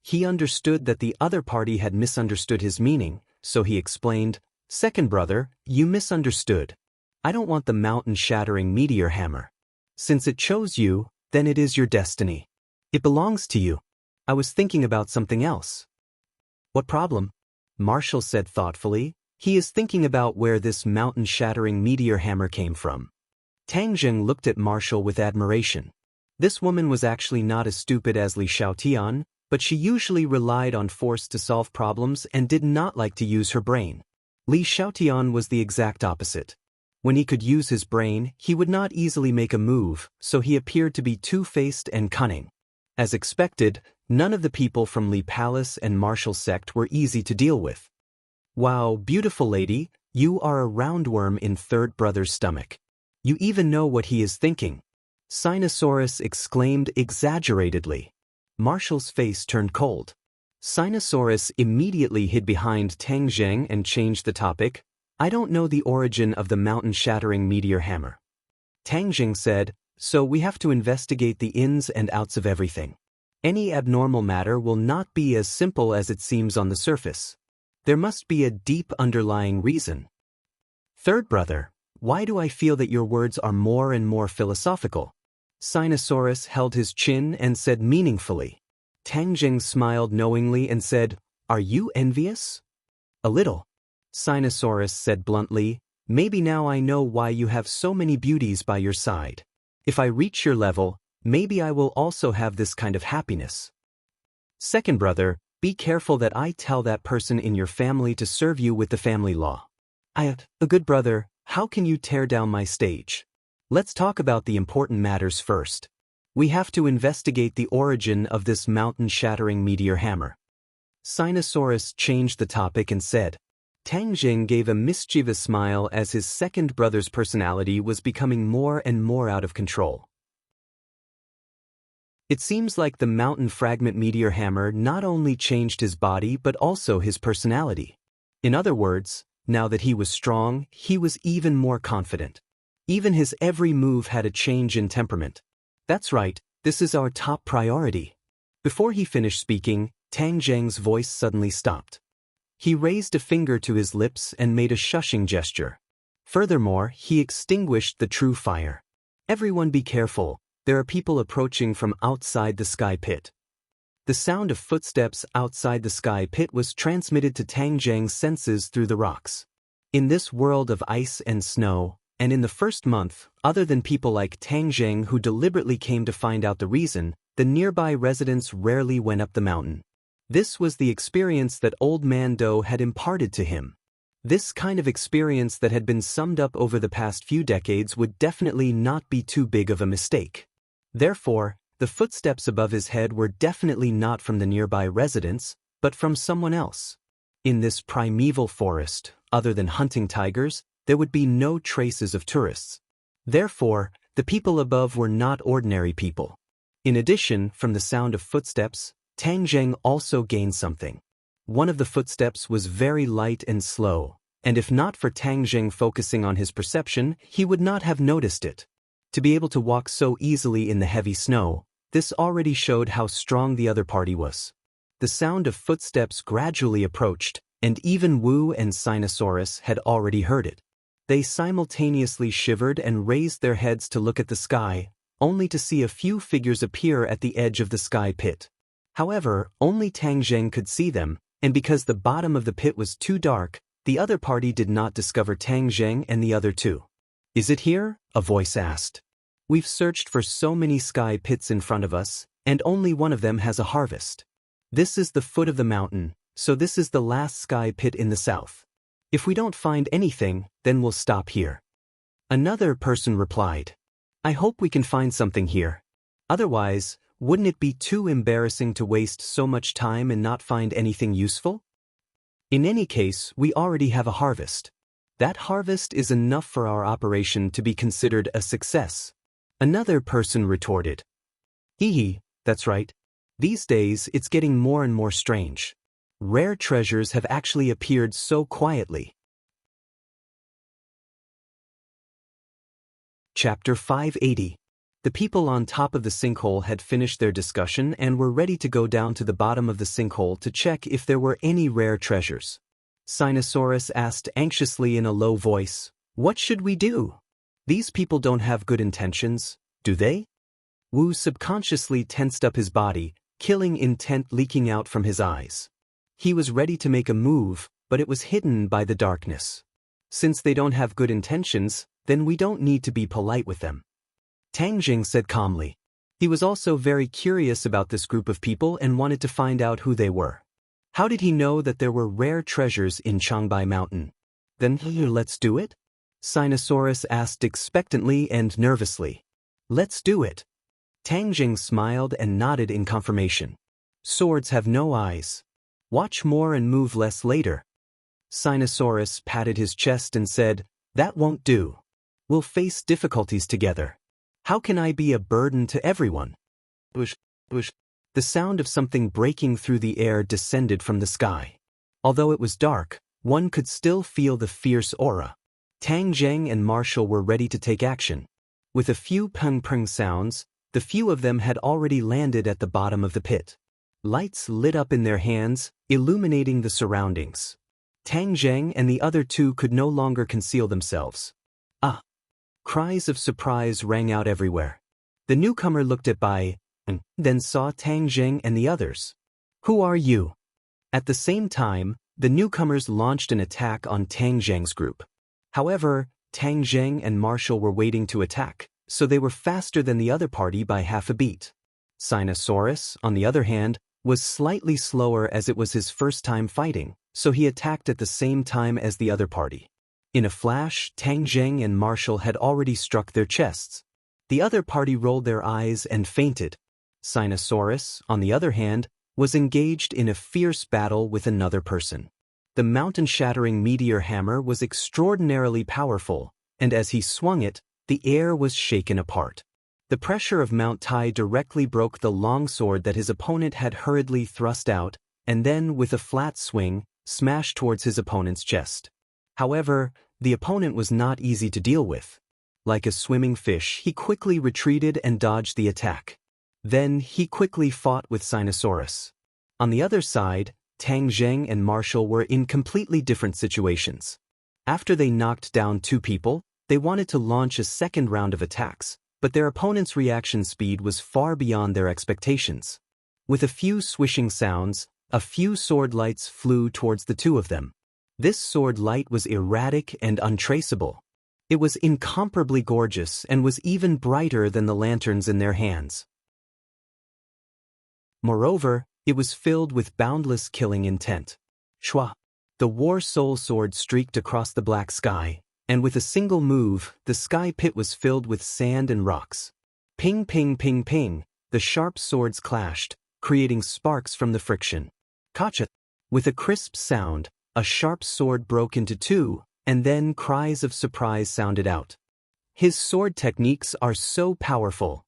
Speaker 1: He understood that the other party had misunderstood his meaning, so he explained, "Second brother, you misunderstood. I don't want the mountain-shattering meteor hammer. Since it chose you, then it is your destiny. It belongs to you. I was thinking about something else." "What problem?" Marshall said thoughtfully. "He is thinking about where this mountain-shattering meteor hammer came from." Tangjing looked at Marshall with admiration. This woman was actually not as stupid as Li Xiaotian, but she usually relied on force to solve problems and did not like to use her brain. Li Xiaotian was the exact opposite. When he could use his brain, he would not easily make a move, so he appeared to be two-faced and cunning. As expected, none of the people from Li Palace and Marshall sect were easy to deal with. "Wow, beautiful lady, you are a roundworm in third brother's stomach. You even know what he is thinking," Sinosaurus exclaimed exaggeratedly. Marshall's face turned cold. Sinosaurus immediately hid behind Tangjing and changed the topic. "I don't know the origin of the mountain-shattering meteor hammer." Tangjing said, "So we have to investigate the ins and outs of everything. Any abnormal matter will not be as simple as it seems on the surface. There must be a deep underlying reason." "Third brother, why do I feel that your words are more and more philosophical?" Sinosaurus held his chin and said meaningfully. Tangjing smiled knowingly and said, "Are you envious?" "A little." Sinosaurus said bluntly, "Maybe now I know why you have so many beauties by your side. If I reach your level, maybe I will also have this kind of happiness." "Second brother, be careful that I tell that person in your family to serve you with the family law." "A good brother, how can you tear down my stage? Let's talk about the important matters first. We have to investigate the origin of this mountain-shattering meteor hammer." Sinosaurus changed the topic and said. Tangjing gave a mischievous smile as his second brother's personality was becoming more and more out of control. It seems like the mountain fragment meteor hammer not only changed his body but also his personality. In other words, now that he was strong, he was even more confident. Even his every move had a change in temperament. "That's right, this is our top priority." Before he finished speaking, Tangjing's voice suddenly stopped. He raised a finger to his lips and made a shushing gesture. Furthermore, he extinguished the true fire. "Everyone be careful, there are people approaching from outside the sky pit." The sound of footsteps outside the sky pit was transmitted to Tangjing's senses through the rocks. In this world of ice and snow, And in the first month, other than people like Tang Zheng who deliberately came to find out the reason, the nearby residents rarely went up the mountain. This was the experience that Old Man Doe had imparted to him. This kind of experience that had been summed up over the past few decades would definitely not be too big of a mistake. Therefore, the footsteps above his head were definitely not from the nearby residents, but from someone else. In this primeval forest, other than hunting tigers, there would be no traces of tourists. Therefore, the people above were not ordinary people. In addition, from the sound of footsteps, Tang Zheng also gained something. One of the footsteps was very light and slow, and if not for Tang Zheng focusing on his perception, he would not have noticed it. To be able to walk so easily in the heavy snow, this already showed how strong the other party was. The sound of footsteps gradually approached, and even Wu and Sinosaurus had already heard it. They simultaneously shivered and raised their heads to look at the sky, only to see a few figures appear at the edge of the sky pit. However, only Tang Zheng could see them, and because the bottom of the pit was too dark, the other party did not discover Tang Zheng and the other two. "Is it here?" a voice asked. "We've searched for so many sky pits in front of us, and only one of them has a harvest. This is the foot of the mountain, so this is the last sky pit in the south. If we don't find anything, then we'll stop here." Another person replied, "I hope we can find something here. Otherwise, wouldn't it be too embarrassing to waste so much time and not find anything useful? In any case, we already have a harvest. That harvest is enough for our operation to be considered a success." Another person retorted, "Hee, that's right. These days, it's getting more and more strange. Rare treasures have actually appeared so quietly." Chapter 580. The people on top of the sinkhole had finished their discussion and were ready to go down to the bottom of the sinkhole to check if there were any rare treasures. Sinosaurus asked anxiously in a low voice, "What should we do? These people don't have good intentions, do they?" Wu subconsciously tensed up his body, killing intent leaking out from his eyes. He was ready to make a move, but it was hidden by the darkness. "Since they don't have good intentions, then we don't need to be polite with them," Tang Zheng said calmly. He was also very curious about this group of people and wanted to find out who they were. How did he know that there were rare treasures in Changbai Mountain? "Then let's do it?" Sinosaurus asked expectantly and nervously. "Let's do it." Tang Zheng smiled and nodded in confirmation. "Swords have no eyes. Watch more and move less later." Sinosaurus patted his chest and said, "That won't do. We'll face difficulties together. How can I be a burden to everyone?" Bush, bush. The sound of something breaking through the air descended from the sky. Although it was dark, one could still feel the fierce aura. Tang Zheng and Marshall were ready to take action. With a few pung-pung sounds, the few of them had already landed at the bottom of the pit. Lights lit up in their hands, illuminating the surroundings. Tang Zheng and the other two could no longer conceal themselves. "Ah!" Cries of surprise rang out everywhere. The newcomer looked at Bai, and then saw Tang Zheng and the others. "Who are you?" At the same time, the newcomers launched an attack on Tang Zheng's group. However, Tang Zheng and Marshall were waiting to attack, so they were faster than the other party by half a beat. Sinosaurus, on the other hand, was slightly slower as it was his first time fighting, so he attacked at the same time as the other party. In a flash, Tang Zheng and Marshall had already struck their chests. The other party rolled their eyes and fainted. Sinosaurus, on the other hand, was engaged in a fierce battle with another person. The mountain-shattering meteor hammer was extraordinarily powerful, and as he swung it, the air was shaken apart. The pressure of Mount Tai directly broke the longsword that his opponent had hurriedly thrust out, and then, with a flat swing, smashed towards his opponent's chest. However, the opponent was not easy to deal with. Like a swimming fish, he quickly retreated and dodged the attack. Then, he quickly fought with Sinosaurus. On the other side, Tang Zheng and Marshall were in completely different situations. After they knocked down two people, they wanted to launch a second round of attacks, but their opponent's reaction speed was far beyond their expectations. With a few swishing sounds, a few sword lights flew towards the two of them. This sword light was erratic and untraceable. It was incomparably gorgeous and was even brighter than the lanterns in their hands. Moreover, it was filled with boundless killing intent. Shwa! The war soul sword streaked across the black sky, and with a single move, the sky pit was filled with sand and rocks. Ping ping ping ping, the sharp swords clashed, creating sparks from the friction. Kacha! With a crisp sound, a sharp sword broke into two, and then cries of surprise sounded out. His sword techniques are so powerful.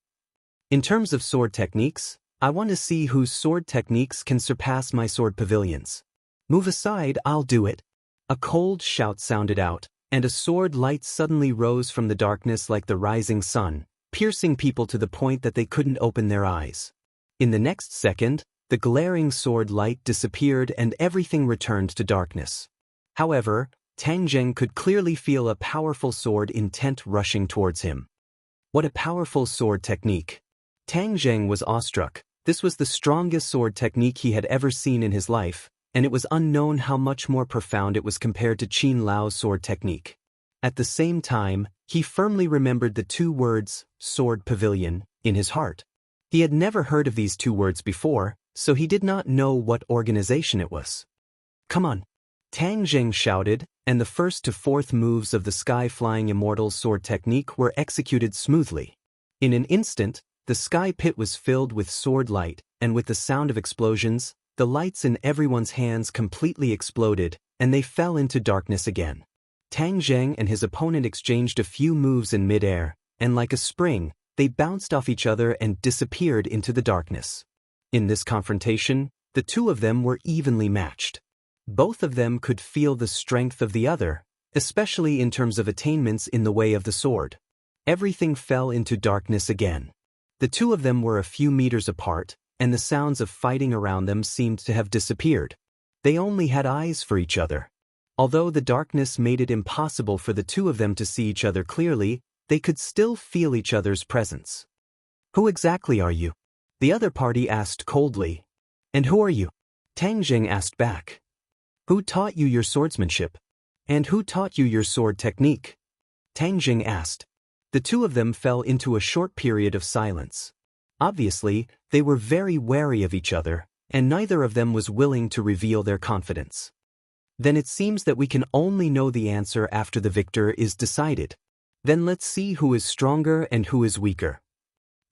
Speaker 1: In terms of sword techniques, I want to see whose sword techniques can surpass my sword pavilions. Move aside, I'll do it. A cold shout sounded out, and a sword light suddenly rose from the darkness like the rising sun, piercing people to the point that they couldn't open their eyes. In the next second, the glaring sword light disappeared and everything returned to darkness. However, Tang Zheng could clearly feel a powerful sword intent rushing towards him. What a powerful sword technique! Tang Zheng was awestruck. This was the strongest sword technique he had ever seen in his life, and it was unknown how much more profound it was compared to Qin Lao's sword technique. At the same time, he firmly remembered the two words, sword pavilion, in his heart. He had never heard of these two words before, so he did not know what organization it was. Come on! Tang Zheng shouted, and the first to fourth moves of the sky-flying immortal sword technique were executed smoothly. In an instant, the sky pit was filled with sword light, and with the sound of explosions, the lights in everyone's hands completely exploded, and they fell into darkness again. Tang Zheng and his opponent exchanged a few moves in mid-air, and like a spring, they bounced off each other and disappeared into the darkness. In this confrontation, the two of them were evenly matched. Both of them could feel the strength of the other, especially in terms of attainments in the way of the sword. Everything fell into darkness again. The two of them were a few meters apart, and the sounds of fighting around them seemed to have disappeared. They only had eyes for each other. Although the darkness made it impossible for the two of them to see each other clearly, they could still feel each other's presence. Who exactly are you? The other party asked coldly. And who are you? Tang Zheng asked back. Who taught you your swordsmanship? And who taught you your sword technique? Tang Zheng asked. The two of them fell into a short period of silence. Obviously, they were very wary of each other, and neither of them was willing to reveal their confidence. Then it seems that we can only know the answer after the victor is decided. Then let's see who is stronger and who is weaker.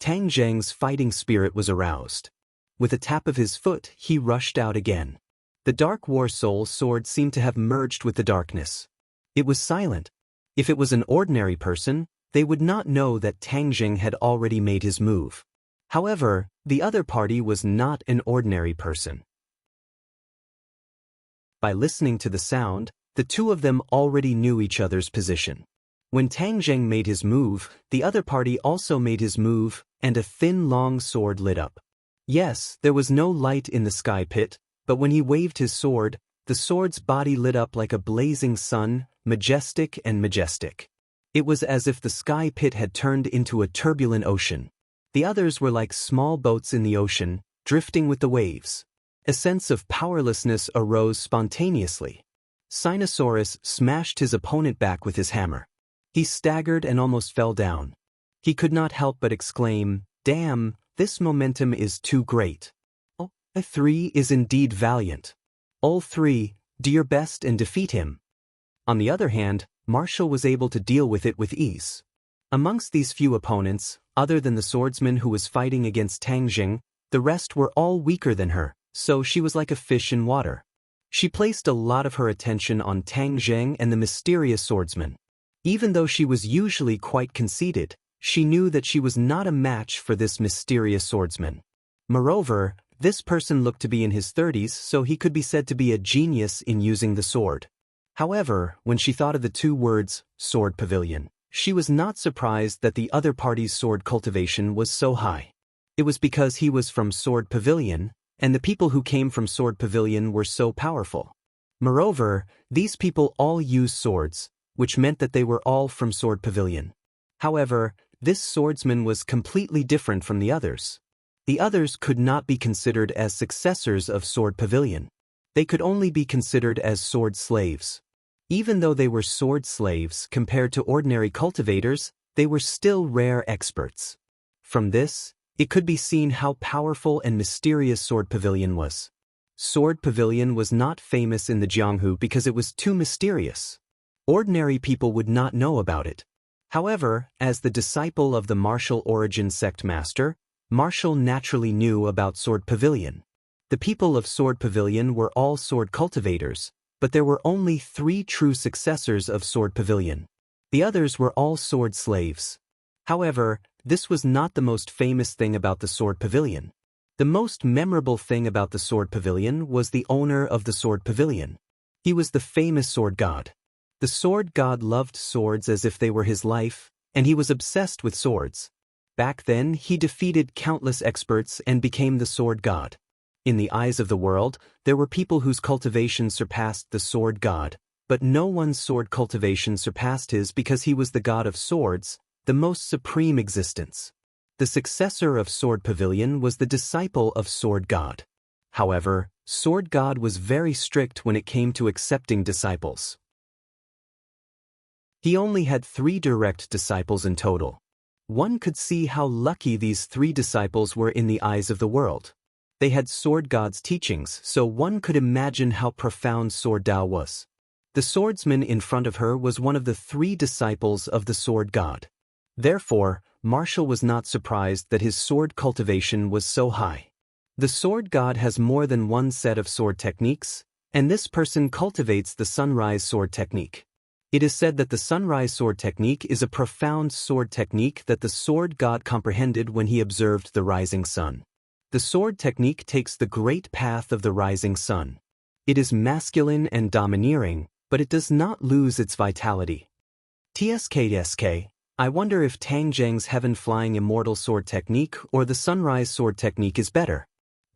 Speaker 1: Tang Zheng's fighting spirit was aroused. With a tap of his foot, he rushed out again. The Dark War Soul sword seemed to have merged with the darkness. It was silent. If it was an ordinary person, they would not know that Tang Zheng had already made his move. However, the other party was not an ordinary person. By listening to the sound, the two of them already knew each other's position. When Tang Zheng made his move, the other party also made his move, and a thin long sword lit up. Yes, there was no light in the sky pit, but when he waved his sword, the sword's body lit up like a blazing sun, majestic and majestic. It was as if the sky pit had turned into a turbulent ocean. The others were like small boats in the ocean, drifting with the waves. A sense of powerlessness arose spontaneously. Sinosaurus smashed his opponent back with his hammer. He staggered and almost fell down. He could not help but exclaim, "Damn, this momentum is too great. Oh, 3 is indeed valiant. All 3, do your best and defeat him." On the other hand, Marshall was able to deal with it with ease. Amongst these few opponents, other than the swordsman who was fighting against Tang Zheng, the rest were all weaker than her, so she was like a fish in water. She placed a lot of her attention on Tang Zheng and the mysterious swordsman. Even though she was usually quite conceited, she knew that she was not a match for this mysterious swordsman. Moreover, this person looked to be in his 30s, so he could be said to be a genius in using the sword. However, when she thought of the two words, sword pavilion, she was not surprised that the other party's sword cultivation was so high. It was because he was from Sword Pavilion, and the people who came from Sword Pavilion were so powerful. Moreover, these people all used swords, which meant that they were all from Sword Pavilion. However, this swordsman was completely different from the others. The others could not be considered as successors of Sword Pavilion. They could only be considered as sword slaves. Even though they were sword slaves compared to ordinary cultivators, they were still rare experts. From this, it could be seen how powerful and mysterious Sword Pavilion was. Sword Pavilion was not famous in the Jianghu because it was too mysterious. Ordinary people would not know about it. However, as the disciple of the martial origin sect master, Marshall naturally knew about Sword Pavilion. The people of Sword Pavilion were all sword cultivators, but there were only 3 true successors of Sword Pavilion. The others were all sword slaves. However, this was not the most famous thing about the Sword Pavilion. The most memorable thing about the Sword Pavilion was the owner of the Sword Pavilion. He was the famous sword god. The sword god loved swords as if they were his life, and he was obsessed with swords. Back then, he defeated countless experts and became the sword god. In the eyes of the world, there were people whose cultivation surpassed the sword god, but no one's sword cultivation surpassed his because he was the god of swords, the most supreme existence. The successor of Sword Pavilion was the disciple of Sword God. However, Sword God was very strict when it came to accepting disciples. He only had 3 direct disciples in total. One could see how lucky these 3 disciples were in the eyes of the world. They had Sword God's teachings, so one could imagine how profound Sword Dao was. The swordsman in front of her was one of the 3 disciples of the Sword God. Therefore, Marshall was not surprised that his sword cultivation was so high. The sword god has more than one set of sword techniques, and this person cultivates the sunrise sword technique. It is said that the sunrise sword technique is a profound sword technique that the sword god comprehended when he observed the rising sun. The sword technique takes the great path of the rising sun. It is masculine and domineering, but it does not lose its vitality. TSK. I wonder if Tang Zheng's heaven-flying immortal sword technique or the sunrise sword technique is better.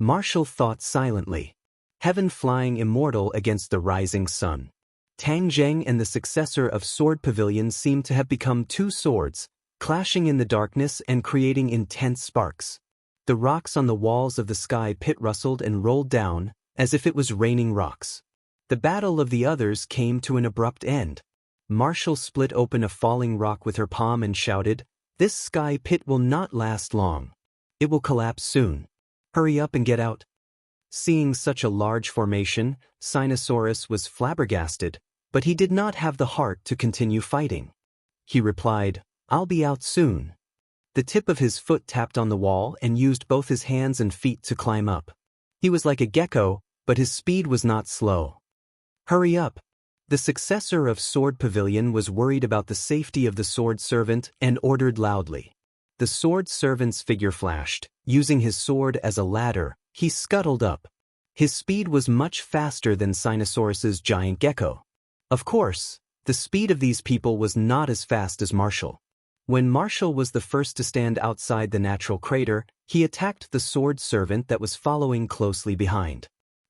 Speaker 1: Marshall thought silently. Heaven-flying immortal against the rising sun. Tang Zheng and the successor of Sword Pavilion seemed to have become 2 swords, clashing in the darkness and creating intense sparks. The rocks on the walls of the sky pit rustled and rolled down, as if it was raining rocks. The battle of the others came to an abrupt end. Marshall split open a falling rock with her palm and shouted, "This sky pit will not last long. It will collapse soon. Hurry up and get out." Seeing such a large formation, Sinosaurus was flabbergasted, but he did not have the heart to continue fighting. He replied, "I'll be out soon." The tip of his foot tapped on the wall and used both his hands and feet to climb up. He was like a gecko, but his speed was not slow. "Hurry up." The successor of Sword Pavilion was worried about the safety of the sword servant and ordered loudly. The sword servant's figure flashed. Using his sword as a ladder, he scuttled up. His speed was much faster than Sinosaurus's giant gecko. Of course, the speed of these people was not as fast as Marshall. When Marshall was the first to stand outside the natural crater, he attacked the sword servant that was following closely behind.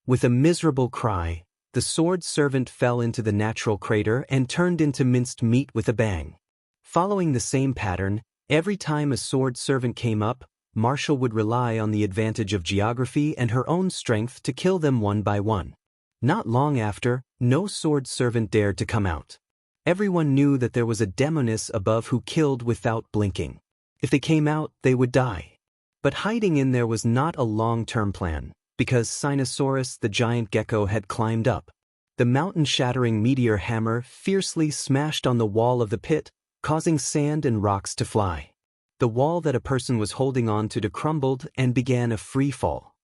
Speaker 1: With a miserable cry, the sword servant fell into the natural crater and turned into minced meat with a bang. Following the same pattern, every time a sword servant came up, Marshall would rely on the advantage of geography and her own strength to kill them one by one. Not long after, no sword servant dared to come out. Everyone knew that there was a demoness above who killed without blinking. If they came out, they would die. But hiding in there was not a long-term plan, because Sinosaurus the giant gecko had climbed up. The mountain-shattering meteor hammer fiercely smashed on the wall of the pit, causing sand and rocks to fly. The wall that a person was holding on to crumbled and began a free fall.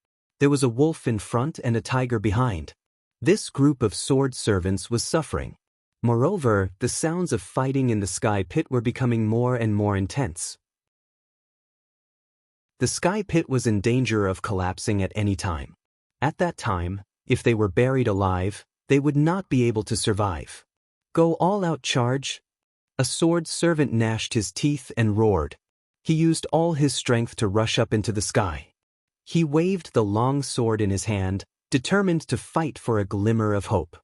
Speaker 1: There was a wolf in front and a tiger behind. This group of sword servants was suffering. Moreover, the sounds of fighting in the sky pit were becoming more and more intense. The sky pit was in danger of collapsing at any time. At that time, if they were buried alive, they would not be able to survive. "Go all-out charge!" A sword servant gnashed his teeth and roared. He used all his strength to rush up into the sky. He waved the long sword in his hand, determined to fight for a glimmer of hope.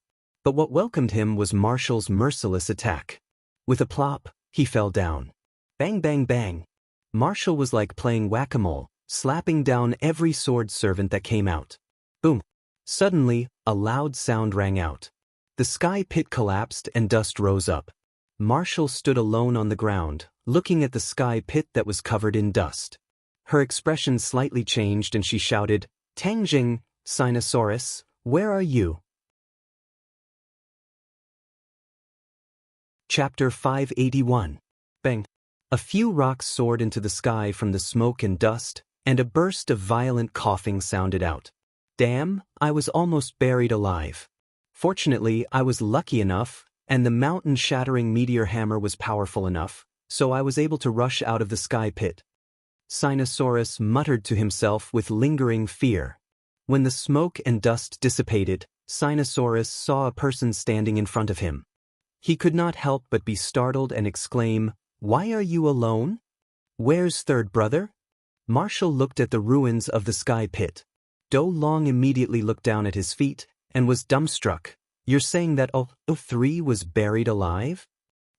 Speaker 1: But what welcomed him was Marshall's merciless attack. With a plop, he fell down. Bang bang bang. Marshall was like playing whack-a-mole, slapping down every sword servant that came out. Boom. Suddenly, a loud sound rang out. The sky pit collapsed and dust rose up. Marshall stood alone on the ground, looking at the sky pit that was covered in dust. Her expression slightly changed and she shouted, "Tangjing, Sinosaurus, where are you?" Chapter 581. Bang! A few rocks soared into the sky from the smoke and dust, and a burst of violent coughing sounded out. Damn, I was almost buried alive. Fortunately, I was lucky enough, and the mountain-shattering meteor hammer was powerful enough, so I was able to rush out of the sky pit. Sinosaurus muttered to himself with lingering fear. When the smoke and dust dissipated, Sinosaurus saw a person standing in front of him. He could not help but be startled and exclaim, "Why are you alone? Where's third brother?" Marshall looked at the ruins of the sky pit. Do Long immediately looked down at his feet and was dumbstruck. "You're saying that O3 was buried alive?"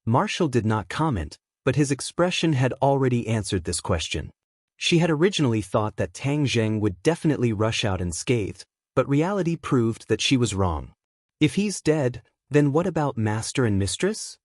Speaker 1: Marshall did not comment, but his expression had already answered this question. She had originally thought that Tang Zheng would definitely rush out unscathed, but reality proved that she was wrong. If he's dead, then what about Master and Mistress?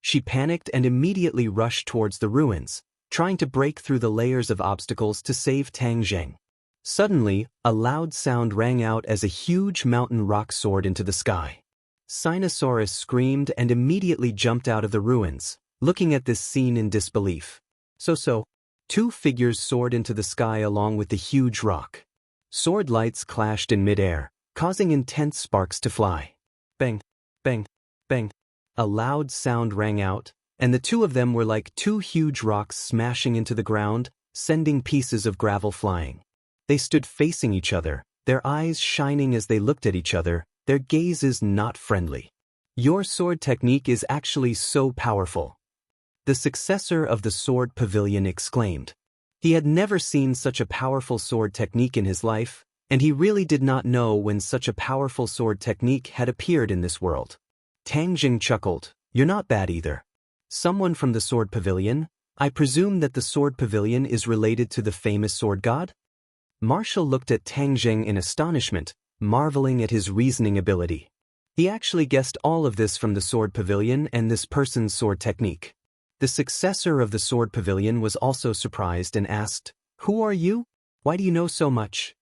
Speaker 1: She panicked and immediately rushed towards the ruins, trying to break through the layers of obstacles to save Tang Zheng. Suddenly, a loud sound rang out as a huge mountain rock soared into the sky. Sinosaurus screamed and immediately jumped out of the ruins, looking at this scene in disbelief. So, two figures soared into the sky along with the huge rock. Sword lights clashed in midair, causing intense sparks to fly. Bang, bang, bang. A loud sound rang out, and the two of them were like two huge rocks smashing into the ground, sending pieces of gravel flying. They stood facing each other, their eyes shining as they looked at each other, their gazes not friendly. "Your sword technique is actually so powerful," the successor of the sword pavilion exclaimed. He had never seen such a powerful sword technique in his life, and he really did not know when such a powerful sword technique had appeared in this world. Tang Jing chuckled, "You're not bad either." "Someone from the sword pavilion? I presume that the sword pavilion is related to the famous sword god?" Marshall looked at Tang Jing in astonishment, marveling at his reasoning ability. He actually guessed all of this from the sword pavilion and this person's sword technique. The successor of the sword pavilion was also surprised and asked, "Who are you? Why do you know so much?"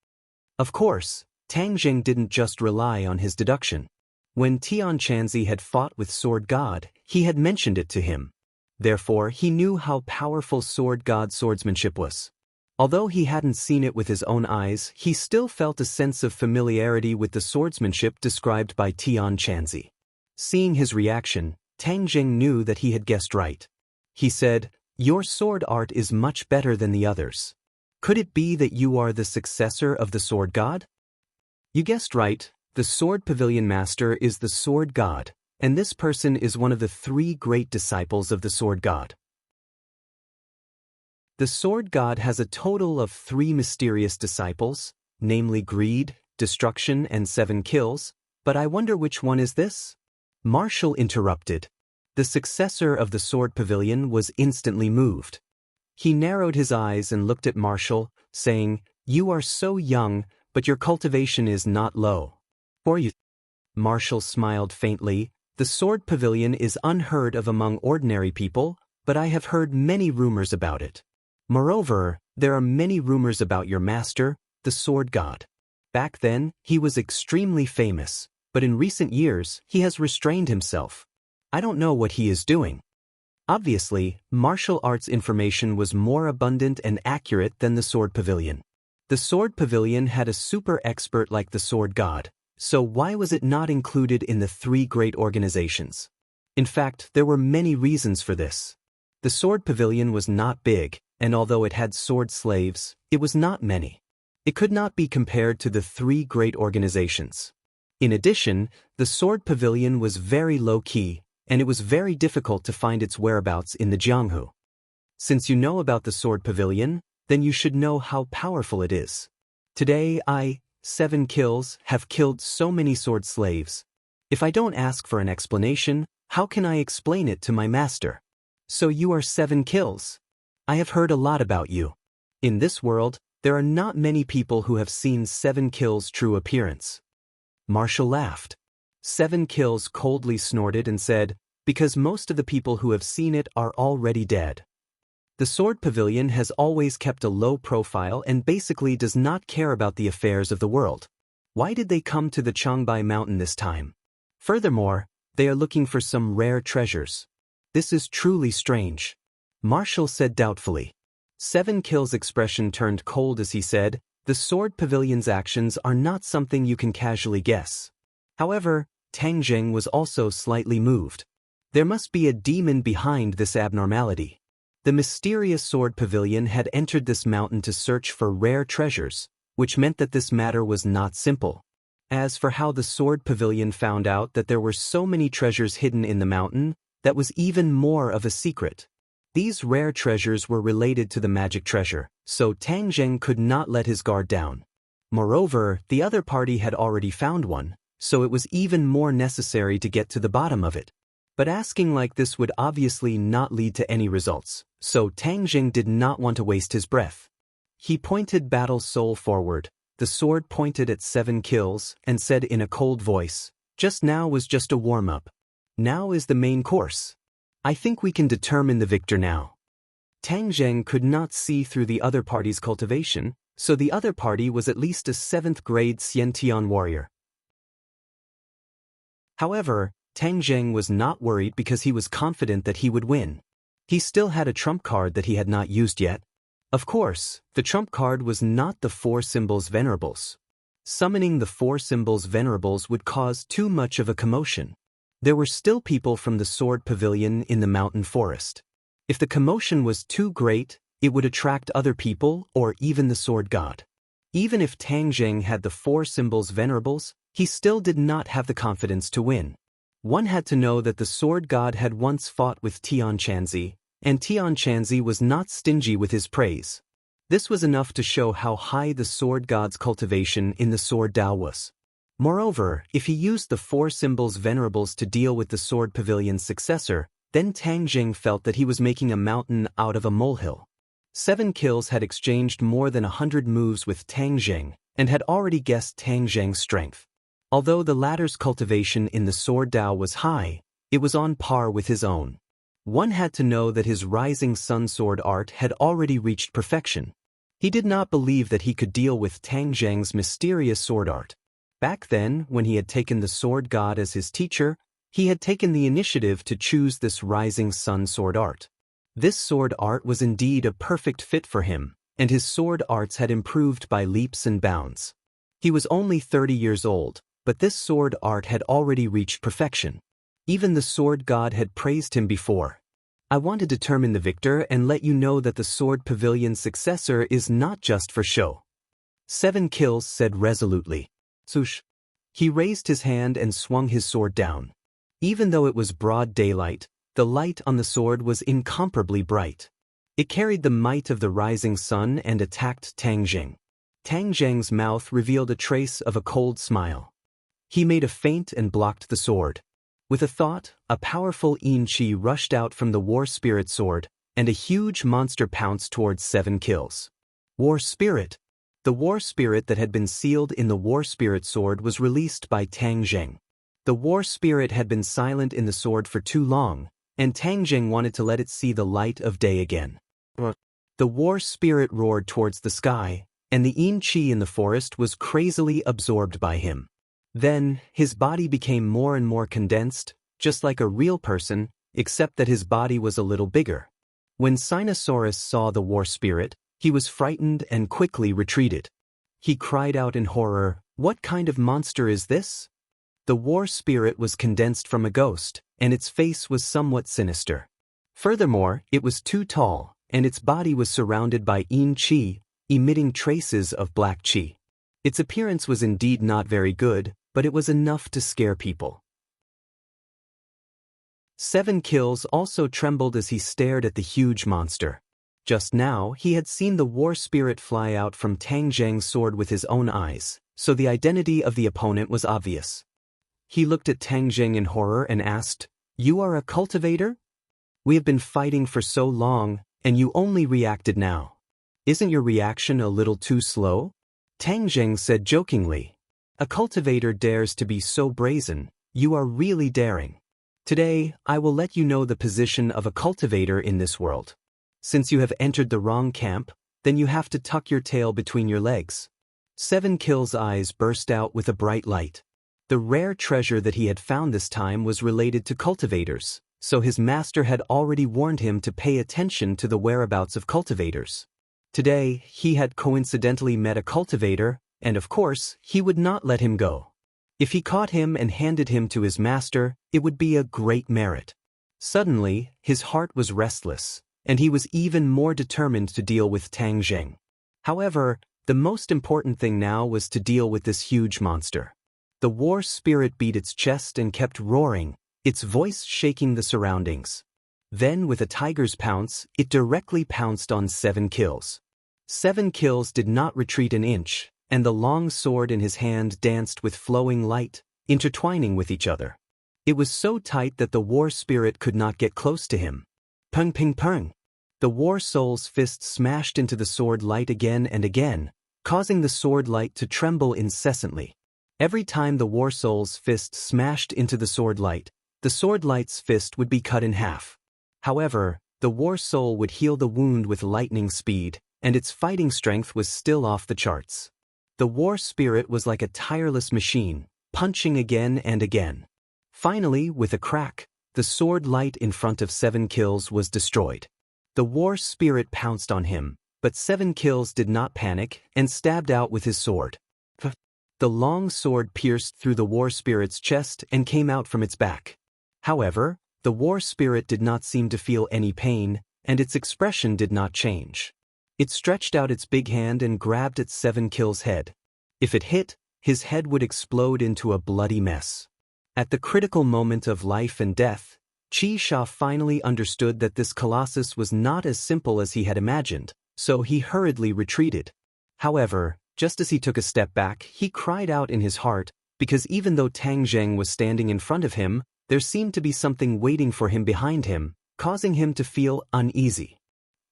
Speaker 1: Of course, Tang Jing didn't just rely on his deduction. When Tian Chanzi had fought with Sword God, he had mentioned it to him. Therefore, he knew how powerful Sword God swordsmanship was. Although he hadn't seen it with his own eyes, he still felt a sense of familiarity with the swordsmanship described by Tian Chanzi. Seeing his reaction, Tang Jing knew that he had guessed right. He said, "Your sword art is much better than the others. Could it be that you are the successor of the sword god?" "You guessed right. The sword pavilion master is the sword god, and this person is one of the three great disciples of the sword god." The sword god has a total of 3 mysterious disciples, namely greed, destruction, and 7 kills, but I wonder which one is this? Marshall interrupted. The successor of the sword pavilion was instantly moved. He narrowed his eyes and looked at Marshall, saying, "You are so young, but your cultivation is not low. For you." Marshall smiled faintly. "The sword pavilion is unheard of among ordinary people, but I have heard many rumors about it. Moreover, there are many rumors about your master, the sword god. Back then, he was extremely famous, but in recent years, he has restrained himself. I don't know what he is doing." Obviously, martial arts information was more abundant and accurate than the sword pavilion. The sword pavilion had a super expert like the sword god, so why was it not included in the 3 great organizations? In fact, there were many reasons for this. The sword pavilion was not big, and although it had sword slaves, it was not many. It could not be compared to the 3 great organizations. In addition, the sword pavilion was very low-key, and it was very difficult to find its whereabouts in the Jianghu. Since you know about the sword pavilion, then you should know how powerful it is. Today 7 kills, have killed so many sword slaves. If I don't ask for an explanation, how can I explain it to my master? So you are 7 kills. I have heard a lot about you. In this world, there are not many people who have seen 7 kills true appearance. Marshall laughed. 7 Kills coldly snorted and said, "Because most of the people who have seen it are already dead." The Sword Pavilion has always kept a low profile and basically does not care about the affairs of the world. Why did they come to the Changbai Mountain this time? Furthermore, they are looking for some rare treasures. This is truly strange. Marshall said doubtfully. 7 Kills' expression turned cold as he said, "The Sword Pavilion's actions are not something you can casually guess." However, Tang Jing was also slightly moved. There must be a demon behind this abnormality. The mysterious Sword Pavilion had entered this mountain to search for rare treasures, which meant that this matter was not simple. As for how the Sword Pavilion found out that there were so many treasures hidden in the mountain, that was even more of a secret. These rare treasures were related to the magic treasure, so Tang Jing could not let his guard down. Moreover, the other party had already found one, so it was even more necessary to get to the bottom of it. But asking like this would obviously not lead to any results, so Tang Jing did not want to waste his breath. He pointed Battle Soul forward, the sword pointed at 7 Kills, and said in a cold voice, "Just now was just a warm-up. Now is the main course. I think we can determine the victor now." Tang Jing could not see through the other party's cultivation, so the other party was at least a 7th grade Xiantian warrior. However, Tang Jing was not worried because he was confident that he would win. He still had a trump card that he had not used yet. Of course, the trump card was not the 4 symbols venerables. Summoning the 4 symbols venerables would cause too much of a commotion. There were still people from the Sword Pavilion in the mountain forest. If the commotion was too great, it would attract other people or even the sword god. Even if Tang Jing had the 4 symbols venerables, he still did not have the confidence to win. One had to know that the sword god had once fought with Tian Chanzi, and Tian Chanzi was not stingy with his praise. This was enough to show how high the sword god's cultivation in the sword Dao was. Moreover, if he used the 4 symbols venerables to deal with the Sword Pavilion's successor, then Tang Jing felt that he was making a mountain out of a molehill. 7 Kills had exchanged more than 100 moves with Tang Jing, and had already guessed Tang Jing's strength. Although the latter's cultivation in the sword Dao was high, it was on par with his own. One had to know that his Rising Sun sword art had already reached perfection. He did not believe that he could deal with Tang Jing's mysterious sword art. Back then, when he had taken the sword god as his teacher, he had taken the initiative to choose this Rising Sun sword art. This sword art was indeed a perfect fit for him, and his sword arts had improved by leaps and bounds. He was only 30 years old, but this sword art had already reached perfection. Even the sword god had praised him before. "I want to determine the victor and let you know that the Sword Pavilion's successor is not just for show." 7 Kills said resolutely. "Sush." He raised his hand and swung his sword down. Even though it was broad daylight, the light on the sword was incomparably bright. It carried the might of the rising sun and attacked Tang Jing. Tang Jing's mouth revealed a trace of a cold smile. He made a feint and blocked the sword. With a thought, a powerful Yin Qi rushed out from the War Spirit sword, and a huge monster pounced towards 7 Kills. War Spirit. The War Spirit that had been sealed in the War Spirit sword was released by Tang Jing. The War Spirit had been silent in the sword for too long, and Tang Jing wanted to let it see the light of day again. The War Spirit roared towards the sky, and the Yin Qi in the forest was crazily absorbed by him. Then, his body became more and more condensed, just like a real person, except that his body was a little bigger. When Sinosaurus saw the War Spirit, he was frightened and quickly retreated. He cried out in horror, "What kind of monster is this?" The War Spirit was condensed from a ghost, and its face was somewhat sinister. Furthermore, it was too tall, and its body was surrounded by Yin Qi, emitting traces of black Qi. Its appearance was indeed not very good, but it was enough to scare people. 7 Kills also trembled as he stared at the huge monster. Just now, he had seen the War Spirit fly out from Tang Jing's sword with his own eyes, so the identity of the opponent was obvious. He looked at Tang Jing in horror and asked, "You are a cultivator? We have been fighting for so long, and you only reacted now. Isn't your reaction a little too slow?" Tang Jing said jokingly, "A cultivator dares to be so brazen. You are really daring. Today, I will let you know the position of a cultivator in this world. Since you have entered the wrong camp, then you have to tuck your tail between your legs. 7 Kill's eyes burst out with a bright light. The rare treasure that he had found this time was related to cultivators, so his master had already warned him to pay attention to the whereabouts of cultivators. Today, he had coincidentally met a cultivator, and of course, he would not let him go. If he caught him and handed him to his master, it would be a great merit. Suddenly, his heart was restless, and he was even more determined to deal with Tang Zheng. However, the most important thing now was to deal with this huge monster. The war spirit beat its chest and kept roaring, its voice shaking the surroundings. Then, with a tiger's pounce, it directly pounced on 7 Kills. 7 Kills did not retreat an inch, and the long sword in his hand danced with flowing light, intertwining with each other. It was so tight that the war spirit could not get close to him. Pung ping pung. The war soul's fist smashed into the sword light again and again, causing the sword light to tremble incessantly. Every time the war soul's fist smashed into the sword light's fist would be cut in half. However, the war soul would heal the wound with lightning speed, and its fighting strength was still off the charts. The war spirit was like a tireless machine, punching again and again. Finally, with a crack, the sword light in front of 7 Kills was destroyed. The war spirit pounced on him, but 7 Kills did not panic and stabbed out with his sword. The long sword pierced through the war spirit's chest and came out from its back. However, the war spirit did not seem to feel any pain, and its expression did not change. It stretched out its big hand and grabbed at 7 Kills' head. If it hit, his head would explode into a bloody mess. At the critical moment of life and death, Qi Sha finally understood that this colossus was not as simple as he had imagined, so he hurriedly retreated. However, just as he took a step back, he cried out in his heart, because even though Tang Zheng was standing in front of him, there seemed to be something waiting for him behind him, causing him to feel uneasy.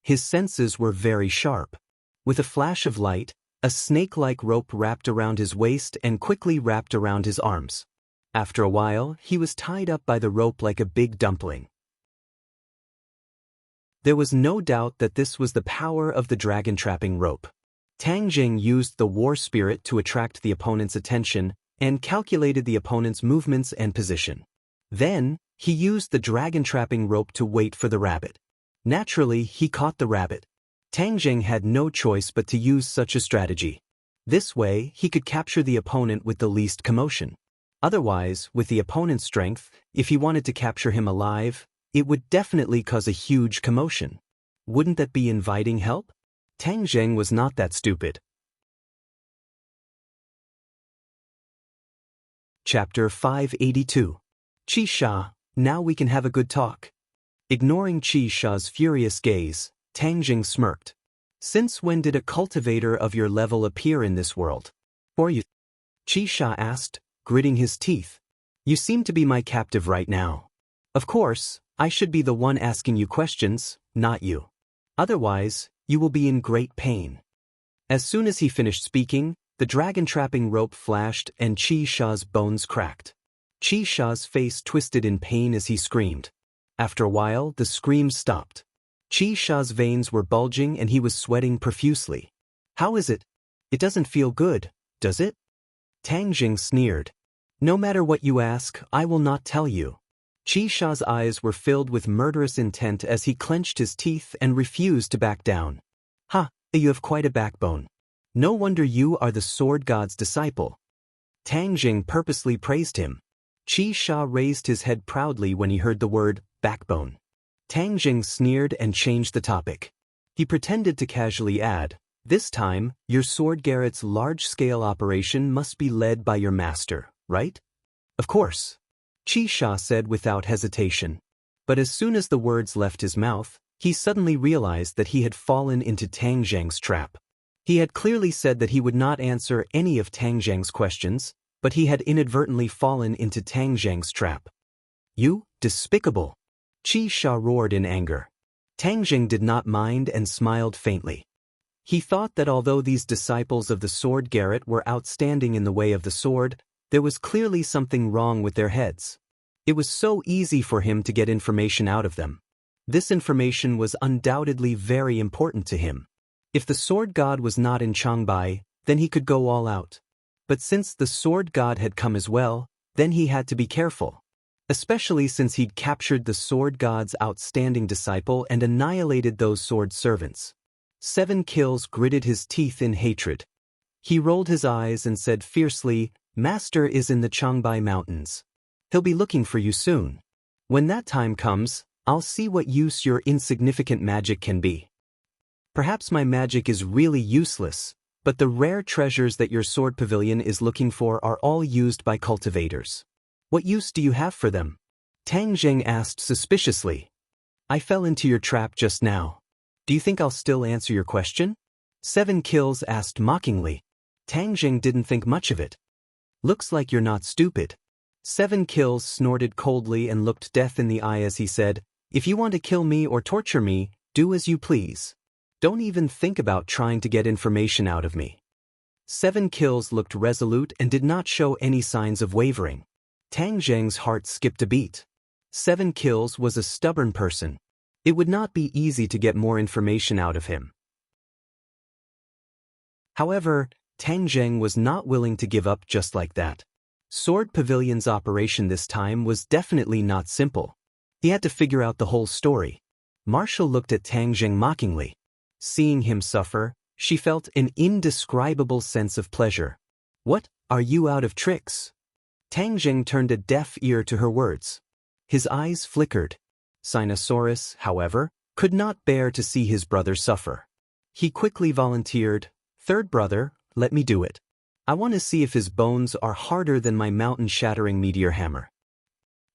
Speaker 1: His senses were very sharp. With a flash of light, a snake-like rope wrapped around his waist and quickly wrapped around his arms. After a while, he was tied up by the rope like a big dumpling. There was no doubt that this was the power of the dragon-trapping rope. Tang Zheng used the war spirit to attract the opponent's attention and calculated the opponent's movements and position. Then, he used the dragon-trapping rope to wait for the rabbit. Naturally, he caught the rabbit. Tang Zheng had no choice but to use such a strategy. This way, he could capture the opponent with the least commotion. Otherwise, with the opponent's strength, if he wanted to capture him alive, it would definitely cause a huge commotion. Wouldn't that be inviting help? Tang Zheng was not that stupid. Chapter 582. Qi Sha, now we can have a good talk. Ignoring Qi Sha's furious gaze, Tang Zheng smirked. Since when did a cultivator of your level appear in this world? For you? Qi Sha asked, gritting his teeth. You seem to be my captive right now. Of course, I should be the one asking you questions, not you. Otherwise, you will be in great pain. As soon as he finished speaking, the dragon-trapping rope flashed and Qi Sha's bones cracked. Qi Sha's face twisted in pain as he screamed. After a while, the screams stopped. Qi Sha's veins were bulging and he was sweating profusely. How is it? It doesn't feel good, does it? Tang Zheng sneered. No matter what you ask, I will not tell you. Qi Sha's eyes were filled with murderous intent as he clenched his teeth and refused to back down. Ha, you have quite a backbone. No wonder you are the sword god's disciple. Tang Zheng purposely praised him. Qi Sha raised his head proudly when he heard the word backbone. Tang Zheng sneered and changed the topic. He pretended to casually add, this time, your sword garret's large-scale operation must be led by your master, right? Of course. Qi Sha said without hesitation. But as soon as the words left his mouth, he suddenly realized that he had fallen into Tang Zheng's trap. He had clearly said that he would not answer any of Tang Zheng's questions, but he had inadvertently fallen into Tang Zheng's trap. You, despicable! Qi Sha roared in anger. Tang Zheng did not mind and smiled faintly. He thought that although these disciples of the sword garret were outstanding in the way of the sword, There was clearly something wrong with their heads. It was so easy for him to get information out of them. This information was undoubtedly very important to him. If the sword god was not in Changbai, then he could go all out. But since the sword god had come as well, then he had to be careful. Especially since he'd captured the sword god's outstanding disciple and annihilated those sword servants. 7 Kills gritted his teeth in hatred. He rolled his eyes and said fiercely, "Master is in the Changbai Mountains. He'll be looking for you soon. When that time comes, I'll see what use your insignificant magic can be. Perhaps my magic is really useless, but the rare treasures that your sword pavilion is looking for are all used by cultivators. What use do you have for them?" Tang Zheng asked suspiciously. "I fell into your trap just now. Do you think I'll still answer your question?" 7 Kills asked mockingly. Tang Zheng didn't think much of it. "Looks like you're not stupid." 7 Kills snorted coldly and looked death in the eye as he said, "If you want to kill me or torture me, do as you please. Don't even think about trying to get information out of me." 7 Kills looked resolute and did not show any signs of wavering. Tang Zheng's heart skipped a beat. 7 Kills was a stubborn person. It would not be easy to get more information out of him. However, Tang Zheng was not willing to give up just like that. Sword Pavilion's operation this time was definitely not simple. He had to figure out the whole story. Marshall looked at Tang Zheng mockingly. Seeing him suffer, she felt an indescribable sense of pleasure. "What, are you out of tricks?" Tang Zheng turned a deaf ear to her words. His eyes flickered. Sinosaurus, however, could not bear to see his brother suffer. He quickly volunteered, "Third brother, let me do it. I want to see if his bones are harder than my mountain-shattering meteor hammer."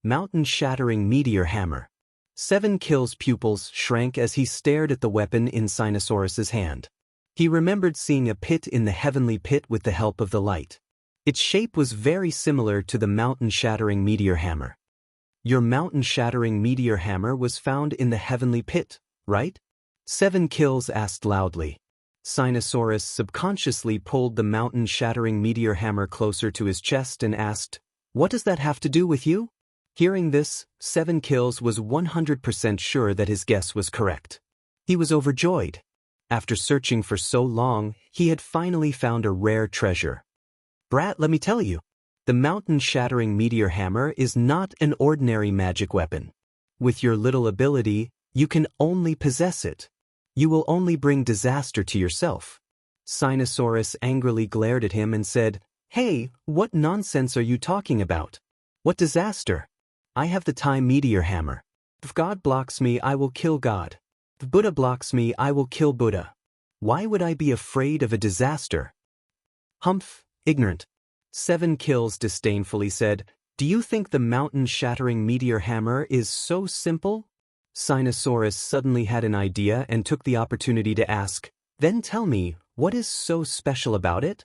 Speaker 1: Mountain-shattering meteor hammer. 7 Kills' pupils shrank as he stared at the weapon in Sinosaurus's hand. He remembered seeing a pit in the heavenly pit with the help of the light. Its shape was very similar to the mountain-shattering meteor hammer. "Your mountain-shattering meteor hammer was found in the heavenly pit, right?" 7 Kills asked loudly. Sinosaurus subconsciously pulled the mountain-shattering meteor hammer closer to his chest and asked, "What does that have to do with you?" Hearing this, 7 Kills was 100% sure that his guess was correct. He was overjoyed. After searching for so long, he had finally found a rare treasure. "Brat, let me tell you. The mountain-shattering meteor hammer is not an ordinary magic weapon. With your little ability, you can only possess it. You will only bring disaster to yourself." Sinosaurus angrily glared at him and said, "Hey, what nonsense are you talking about? What disaster? I have the time meteor hammer. If God blocks me, I will kill God. If Buddha blocks me, I will kill Buddha. Why would I be afraid of a disaster?" "Humph, ignorant." 7 Kills disdainfully said, "Do you think the mountain-shattering meteor hammer is so simple?" Sinosaurus suddenly had an idea and took the opportunity to ask, "Then tell me, what is so special about it?"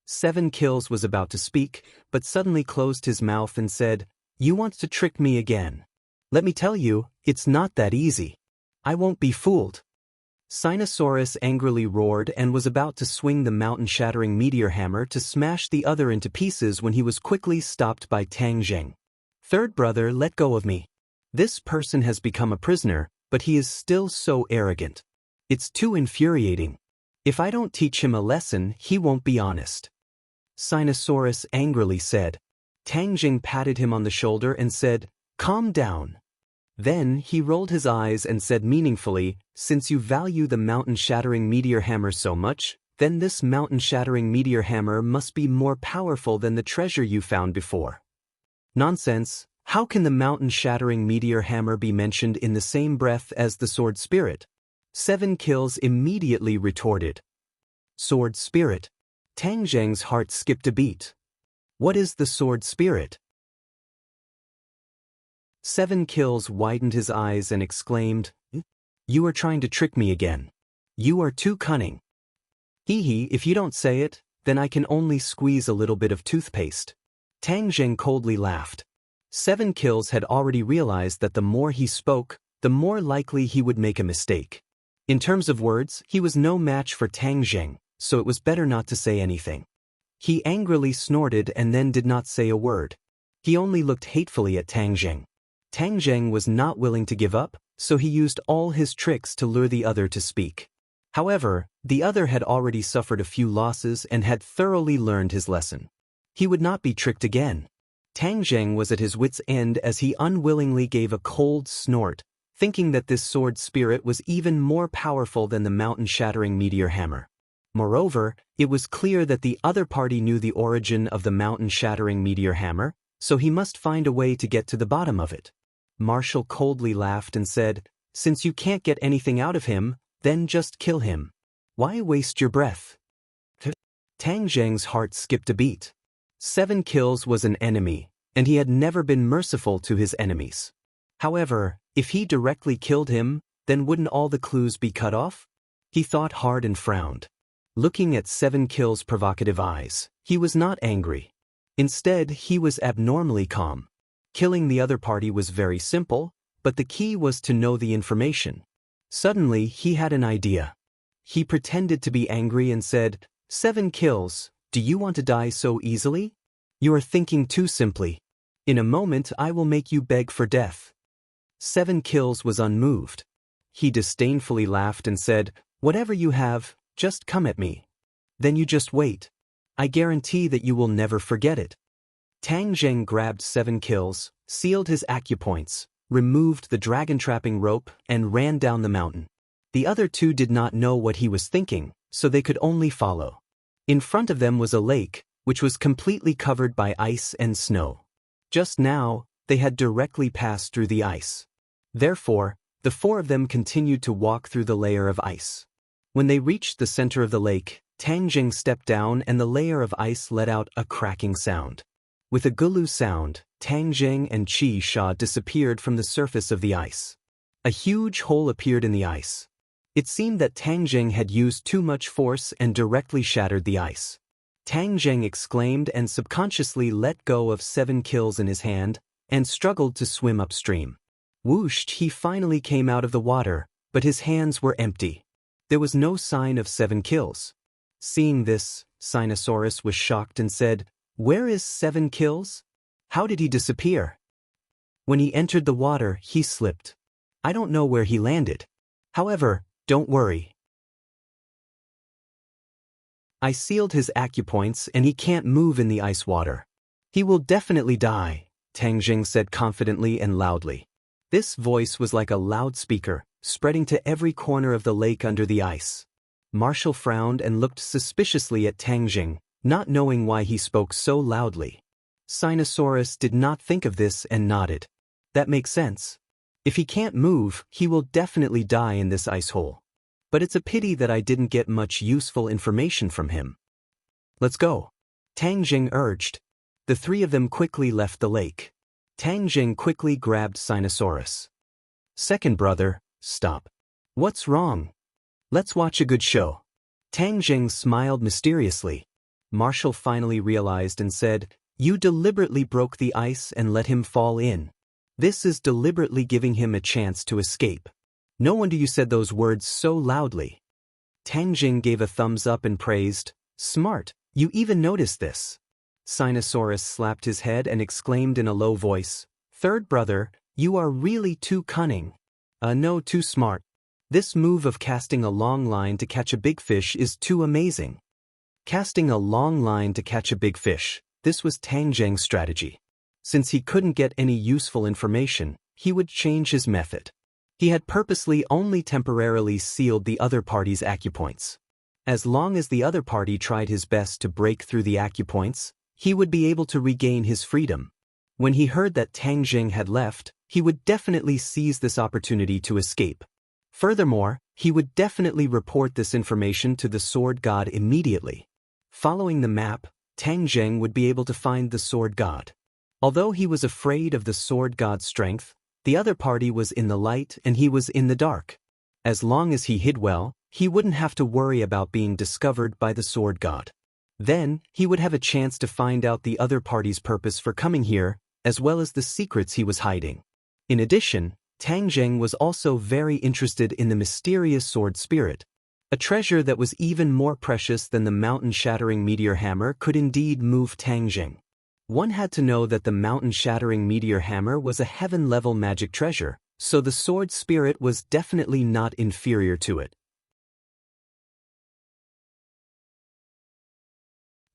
Speaker 1: 7 Kills was about to speak, but suddenly closed his mouth and said, "You want to trick me again. Let me tell you, it's not that easy. I won't be fooled." Sinosaurus angrily roared and was about to swing the mountain-shattering meteor hammer to smash the other into pieces when he was quickly stopped by Tang Zheng. "Third brother, let go of me. This person has become a prisoner, but he is still so arrogant. It's too infuriating. If I don't teach him a lesson, he won't be honest." Sinosaurus angrily said. Tang Zheng patted him on the shoulder and said, "Calm down." Then he rolled his eyes and said meaningfully, "Since you value the mountain-shattering meteor hammer so much, then this mountain-shattering meteor hammer must be more powerful than the treasure you found before." "Nonsense. How can the mountain-shattering meteor hammer be mentioned in the same breath as the sword spirit?" 7 Kills immediately retorted. "Sword spirit?" Tang Zheng's heart skipped a beat. "What is the sword spirit?" 7 Kills widened his eyes and exclaimed, "You are trying to trick me again. You are too cunning. Hee, if you don't say it, then I can only squeeze a little bit of toothpaste." Tang Zheng coldly laughed. 7 Kills had already realized that the more he spoke, the more likely he would make a mistake. In terms of words, he was no match for Tang Zheng, so it was better not to say anything. He angrily snorted and then did not say a word. He only looked hatefully at Tang Zheng. Tang Zheng was not willing to give up, so he used all his tricks to lure the other to speak. However, the other had already suffered a few losses and had thoroughly learned his lesson. He would not be tricked again. Tang Zheng was at his wits' end as he unwillingly gave a cold snort, thinking that this sword spirit was even more powerful than the mountain-shattering meteor hammer. Moreover, it was clear that the other party knew the origin of the mountain-shattering meteor hammer, so he must find a way to get to the bottom of it. Marshall coldly laughed and said, "Since you can't get anything out of him, then just kill him. Why waste your breath?" Tang Zheng's heart skipped a beat. 7 kills was an enemy, and he had never been merciful to his enemies. However, if he directly killed him, then wouldn't all the clues be cut off? He thought hard and frowned. Looking at 7 kills' provocative eyes, he was not angry. Instead, he was abnormally calm. Killing the other party was very simple, but the key was to know the information. Suddenly, he had an idea. He pretended to be angry and said, "7 kills, do you want to die so easily? You are thinking too simply. In a moment I will make you beg for death." 7 kills was unmoved. He disdainfully laughed and said, "Whatever you have, just come at me. Then you just wait. I guarantee that you will never forget it." Tang Zheng grabbed 7 kills, sealed his acupoints, removed the dragon-trapping rope, and ran down the mountain. The other 2 did not know what he was thinking, so they could only follow. In front of them was a lake, which was completely covered by ice and snow. Just now, they had directly passed through the ice. Therefore, the 4 of them continued to walk through the layer of ice. When they reached the center of the lake, Tang Zheng stepped down and the layer of ice let out a cracking sound. With a gulu sound, Tang Zheng and Qi Sha disappeared from the surface of the ice. A huge hole appeared in the ice. It seemed that Tang Zheng had used too much force and directly shattered the ice. Tang Zheng exclaimed and subconsciously let go of 7 kills in his hand and struggled to swim upstream. Whooshed, he finally came out of the water, but his hands were empty. There was no sign of 7 kills. Seeing this, Sinosaurus was shocked and said, "Where is 7 kills? How did he disappear?" "When he entered the water, he slipped. I don't know where he landed. However, don't worry. I sealed his acupoints and he can't move in the ice water. He will definitely die," Tang Zheng said confidently and loudly. This voice was like a loudspeaker, spreading to every corner of the lake under the ice. Marshall frowned and looked suspiciously at Tang Zheng, not knowing why he spoke so loudly. Sinosaurus did not think of this and nodded. "That makes sense. If he can't move, he will definitely die in this ice hole. But it's a pity that I didn't get much useful information from him. Let's go," Tang Zheng urged. The 3 of them quickly left the lake. Tang Zheng quickly grabbed Sinosaurus. "Second brother, stop. What's wrong? Let's watch a good show." Tang Zheng smiled mysteriously. Marshall finally realized and said, "You deliberately broke the ice and let him fall in. This is deliberately giving him a chance to escape. No wonder you said those words so loudly." Tang Zheng gave a thumbs up and praised, "Smart, you even noticed this." Sinosaurus slapped his head and exclaimed in a low voice, "Third brother, you are really too cunning. No, too smart. This move of casting a long line to catch a big fish is too amazing." Casting a long line to catch a big fish, this was Tang Zheng's strategy. Since he couldn't get any useful information, he would change his method. He had purposely only temporarily sealed the other party's acupoints. As long as the other party tried his best to break through the acupoints, he would be able to regain his freedom. When he heard that Tang Zheng had left, he would definitely seize this opportunity to escape. Furthermore, he would definitely report this information to the Sword God immediately. Following the map, Tang Zheng would be able to find the Sword God. Although he was afraid of the Sword God's strength, the other party was in the light and he was in the dark. As long as he hid well, he wouldn't have to worry about being discovered by the Sword God. Then, he would have a chance to find out the other party's purpose for coming here, as well as the secrets he was hiding. In addition, Tang Zheng was also very interested in the mysterious sword spirit. A treasure that was even more precious than the mountain-shattering meteor hammer could indeed move Tang Jing. One had to know that the mountain-shattering meteor hammer was a heaven-level magic treasure, so the sword spirit was definitely not inferior to it.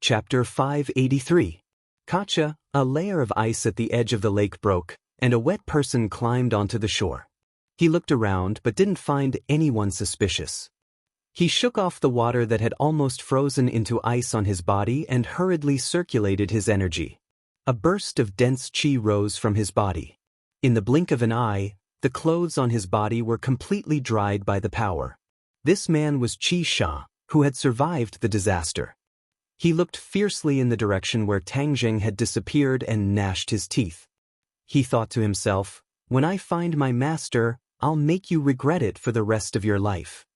Speaker 1: Chapter 583. Kacha, a layer of ice at the edge of the lake broke, and a wet person climbed onto the shore. He looked around but didn't find anyone suspicious. He shook off the water that had almost frozen into ice on his body and hurriedly circulated his energy. A burst of dense qi rose from his body. In the blink of an eye, the clothes on his body were completely dried by the power. This man was Qi Sha, who had survived the disaster. He looked fiercely in the direction where Tang Jing had disappeared and gnashed his teeth. He thought to himself, "When I find my master, I'll make you regret it for the rest of your life."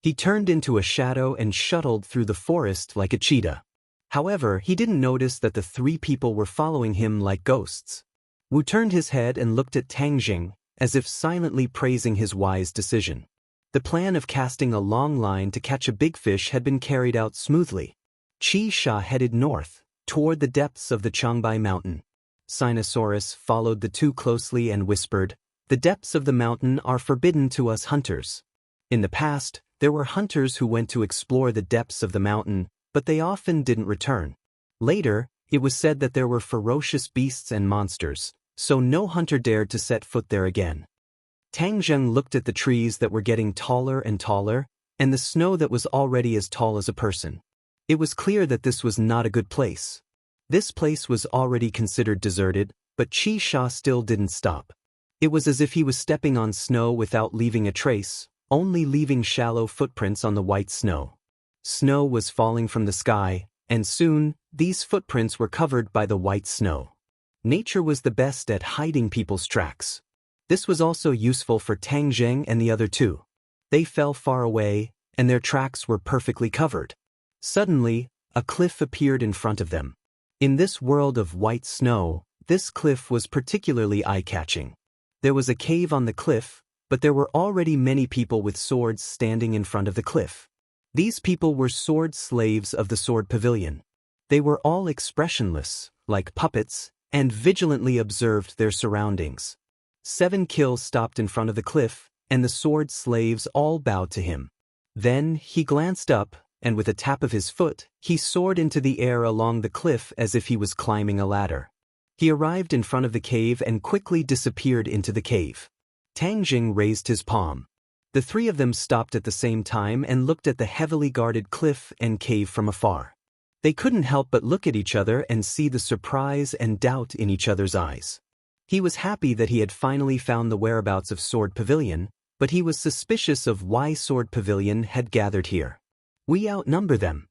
Speaker 1: He turned into a shadow and shuttled through the forest like a cheetah. However, he didn't notice that the three people were following him like ghosts. Wu turned his head and looked at Tang Jing, as if silently praising his wise decision. The plan of casting a long line to catch a big fish had been carried out smoothly. Qi Sha headed north, toward the depths of the Changbai Mountain. Sinosaurus followed the two closely and whispered, "The depths of the mountain are forbidden to us hunters." In the past, there were hunters who went to explore the depths of the mountain, but they often didn't return. Later, it was said that there were ferocious beasts and monsters, so no hunter dared to set foot there again. Tang Jing looked at the trees that were getting taller and taller, and the snow that was already as tall as a person. It was clear that this was not a good place. This place was already considered deserted, but Qi Sha still didn't stop. It was as if he was stepping on snow without leaving a trace, only leaving shallow footprints on the white snow. Snow was falling from the sky, and soon, these footprints were covered by the white snow. Nature was the best at hiding people's tracks. This was also useful for Tang Jing and the other two. They fell far away, and their tracks were perfectly covered. Suddenly, a cliff appeared in front of them. In this world of white snow, this cliff was particularly eye-catching. There was a cave on the cliff, but there were already many people with swords standing in front of the cliff. These people were sword slaves of the sword pavilion. They were all expressionless, like puppets, and vigilantly observed their surroundings. 7 kills stopped in front of the cliff, and the sword slaves all bowed to him. Then he glanced up, and with a tap of his foot, he soared into the air along the cliff as if he was climbing a ladder. He arrived in front of the cave and quickly disappeared into the cave. Tang Jing raised his palm. The three of them stopped at the same time and looked at the heavily guarded cliff and cave from afar. They couldn't help but look at each other and see the surprise and doubt in each other's eyes. He was happy that he had finally found the whereabouts of Sword Pavilion, but he was suspicious of why Sword Pavilion had gathered here. "We outnumber them.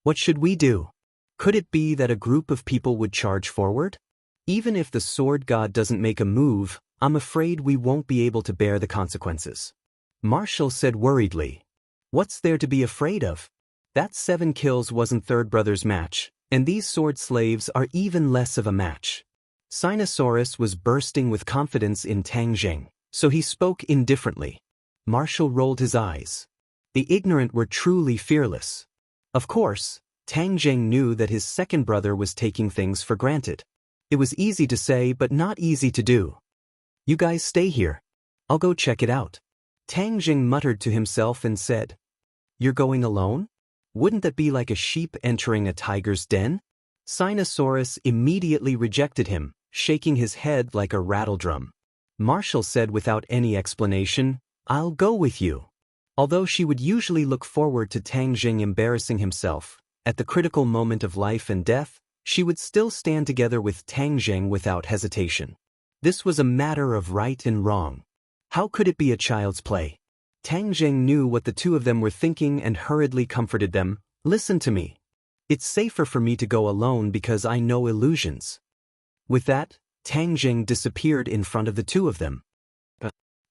Speaker 1: What should we do? Could it be that a group of people would charge forward? Even if the sword god doesn't make a move, I'm afraid we won't be able to bear the consequences." Marshall said worriedly. "What's there to be afraid of? That 7 kills wasn't Third Brother's match, and these sword slaves are even less of a match." Sinosaurus was bursting with confidence in Tang Jing, so he spoke indifferently. Marshall rolled his eyes. The ignorant were truly fearless. Of course, Tang Jing knew that his second brother was taking things for granted. It was easy to say but not easy to do. "You guys stay here. I'll go check it out." Tang Jing muttered to himself and said, "You're going alone? Wouldn't that be like a sheep entering a tiger's den?" Sinosaurus immediately rejected him, shaking his head like a rattledrum. Marshall said without any explanation, "I'll go with you." Although she would usually look forward to Tang Jing embarrassing himself, at the critical moment of life and death, she would still stand together with Tang Jing without hesitation. This was a matter of right and wrong. How could it be a child's play? Tang Jing knew what the two of them were thinking and hurriedly comforted them. "Listen to me. It's safer for me to go alone because I know illusions." With that, Tang Jing disappeared in front of the two of them.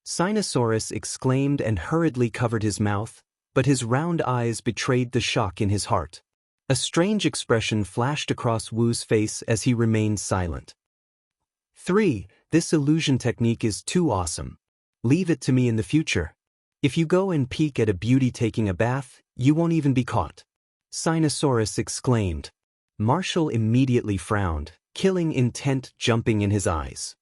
Speaker 1: Sinosaurus exclaimed and hurriedly covered his mouth, but his round eyes betrayed the shock in his heart. A strange expression flashed across Wu's face as he remained silent. 3. This illusion technique is too awesome. Leave it to me in the future. If you go and peek at a beauty taking a bath, you won't even be caught. Sinosaurus exclaimed. Marshall immediately frowned, killing intent jumping in his eyes.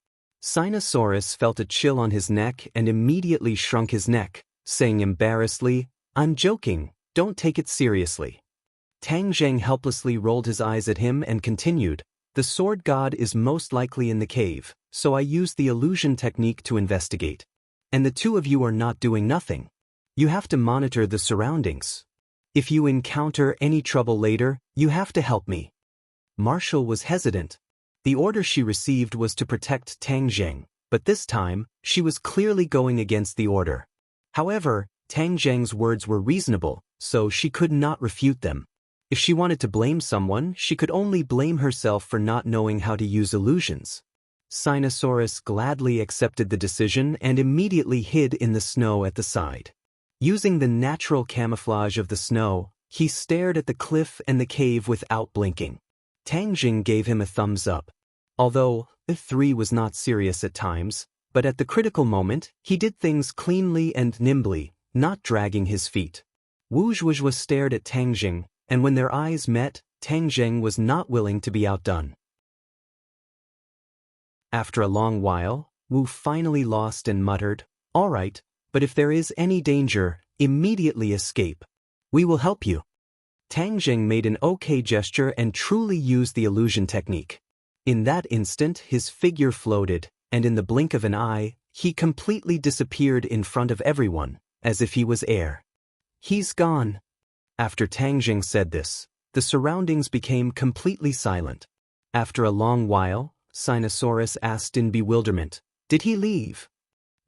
Speaker 1: Sinosaurus felt a chill on his neck and immediately shrunk his neck, saying embarrassedly, "I'm joking, don't take it seriously." Tang Zheng helplessly rolled his eyes at him and continued, "The sword god is most likely in the cave, so I used the illusion technique to investigate. And the two of you are not doing nothing. You have to monitor the surroundings. If you encounter any trouble later, you have to help me." Marshall was hesitant. The order she received was to protect Tang Zheng, but this time, she was clearly going against the order. However, Tang Zheng's words were reasonable, so she could not refute them. If she wanted to blame someone, she could only blame herself for not knowing how to use illusions. Sinosaurus gladly accepted the decision and immediately hid in the snow at the side. Using the natural camouflage of the snow, he stared at the cliff and the cave without blinking. Tang Zheng gave him a thumbs up. Although, the was not serious at times, but at the critical moment, he did things cleanly and nimbly, not dragging his feet. Wu Zhuozhuo stared at Tang Zheng, and when their eyes met, Tang Zheng was not willing to be outdone. After a long while, Wu finally lost and muttered, "All right, but if there is any danger, immediately escape. We will help you." Tang Zheng made an okay gesture and truly used the illusion technique. In that instant, his figure floated, and in the blink of an eye, he completely disappeared in front of everyone, as if he was air. "He's gone." After Tang Zheng said this, the surroundings became completely silent. After a long while, Sinosaurus asked in bewilderment, "Did he leave?"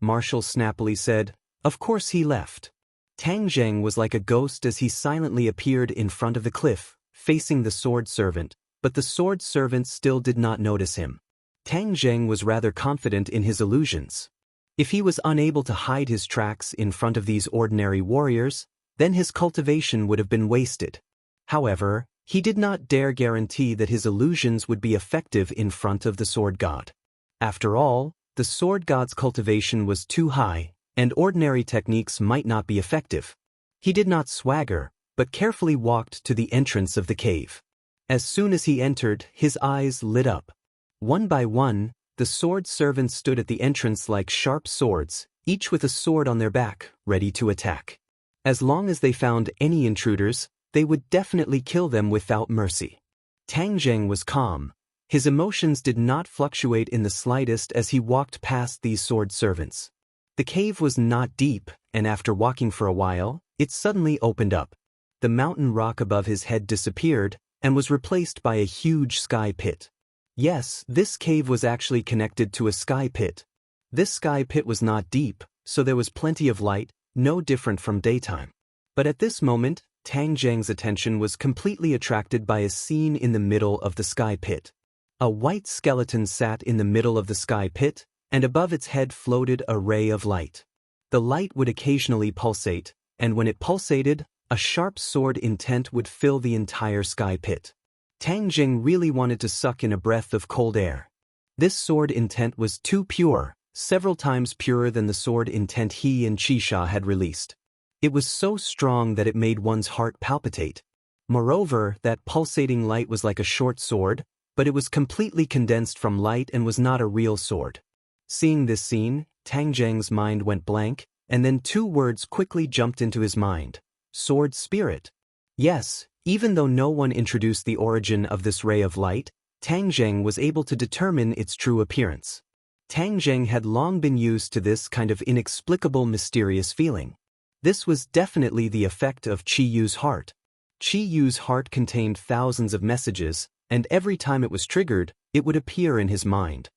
Speaker 1: Marshall snappily said, "Of course he left." Tang Zheng was like a ghost as he silently appeared in front of the cliff, facing the sword servant, but the sword servant still did not notice him. Tang Zheng was rather confident in his illusions. If he was unable to hide his tracks in front of these ordinary warriors, then his cultivation would have been wasted. However, he did not dare guarantee that his illusions would be effective in front of the sword god. After all, the sword god's cultivation was too high, and ordinary techniques might not be effective. He did not swagger, but carefully walked to the entrance of the cave. As soon as he entered, his eyes lit up. One by one, the sword servants stood at the entrance like sharp swords, each with a sword on their back, ready to attack. As long as they found any intruders, they would definitely kill them without mercy. Tang Zheng was calm. His emotions did not fluctuate in the slightest as he walked past these sword servants. The cave was not deep, and after walking for a while, it suddenly opened up. The mountain rock above his head disappeared, and was replaced by a huge sky pit. Yes, this cave was actually connected to a sky pit. This sky pit was not deep, so there was plenty of light, no different from daytime. But at this moment, Tang Zheng's attention was completely attracted by a scene in the middle of the sky pit. A white skeleton sat in the middle of the sky pit, and above its head floated a ray of light. The light would occasionally pulsate, and when it pulsated, a sharp sword intent would fill the entire sky pit. Tang Zheng really wanted to suck in a breath of cold air. This sword intent was too pure, several times purer than the sword intent he and Qisha had released. It was so strong that it made one's heart palpitate. Moreover, that pulsating light was like a short sword, but it was completely condensed from light and was not a real sword. Seeing this scene, Tang Zheng's mind went blank, and then two words quickly jumped into his mind. Sword spirit. Yes, even though no one introduced the origin of this ray of light, Tang Zheng was able to determine its true appearance. Tang Zheng had long been used to this kind of inexplicable mysterious feeling. This was definitely the effect of Qi Yu's heart. Qi Yu's heart contained thousands of messages, and every time it was triggered, it would appear in his mind.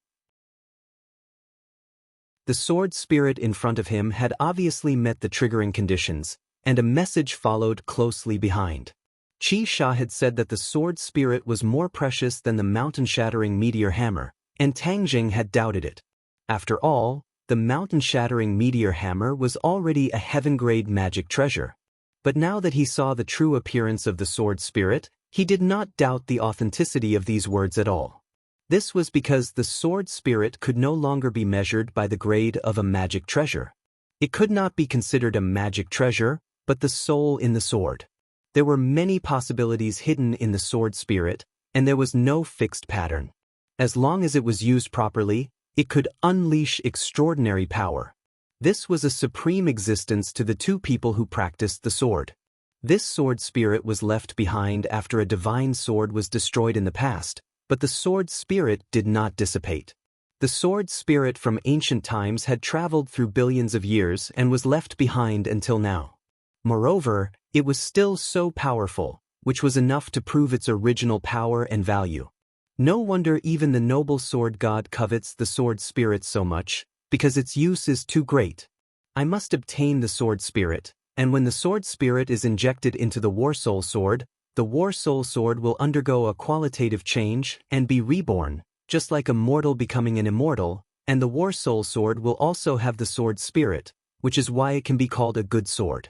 Speaker 1: The sword spirit in front of him had obviously met the triggering conditions, and a message followed closely behind. Qisha had said that the sword spirit was more precious than the mountain-shattering meteor hammer, and Tang Zheng had doubted it. After all, the mountain-shattering meteor hammer was already a heaven-grade magic treasure. But now that he saw the true appearance of the sword spirit, he did not doubt the authenticity of these words at all. This was because the sword spirit could no longer be measured by the grade of a magic treasure. It could not be considered a magic treasure, but the soul in the sword. There were many possibilities hidden in the sword spirit, and there was no fixed pattern. As long as it was used properly, it could unleash extraordinary power. This was a supreme existence to the two people who practiced the sword. This sword spirit was left behind after a divine sword was destroyed in the past, but the sword spirit did not dissipate. The sword spirit from ancient times had traveled through billions of years and was left behind until now. Moreover, it was still so powerful, which was enough to prove its original power and value. No wonder even the noble sword god covets the sword spirit so much, because its use is too great. I must obtain the sword spirit, and when the sword spirit is injected into the war soul sword, the war soul sword will undergo a qualitative change and be reborn, just like a mortal becoming an immortal, and the war soul sword will also have the sword spirit, which is why it can be called a good sword.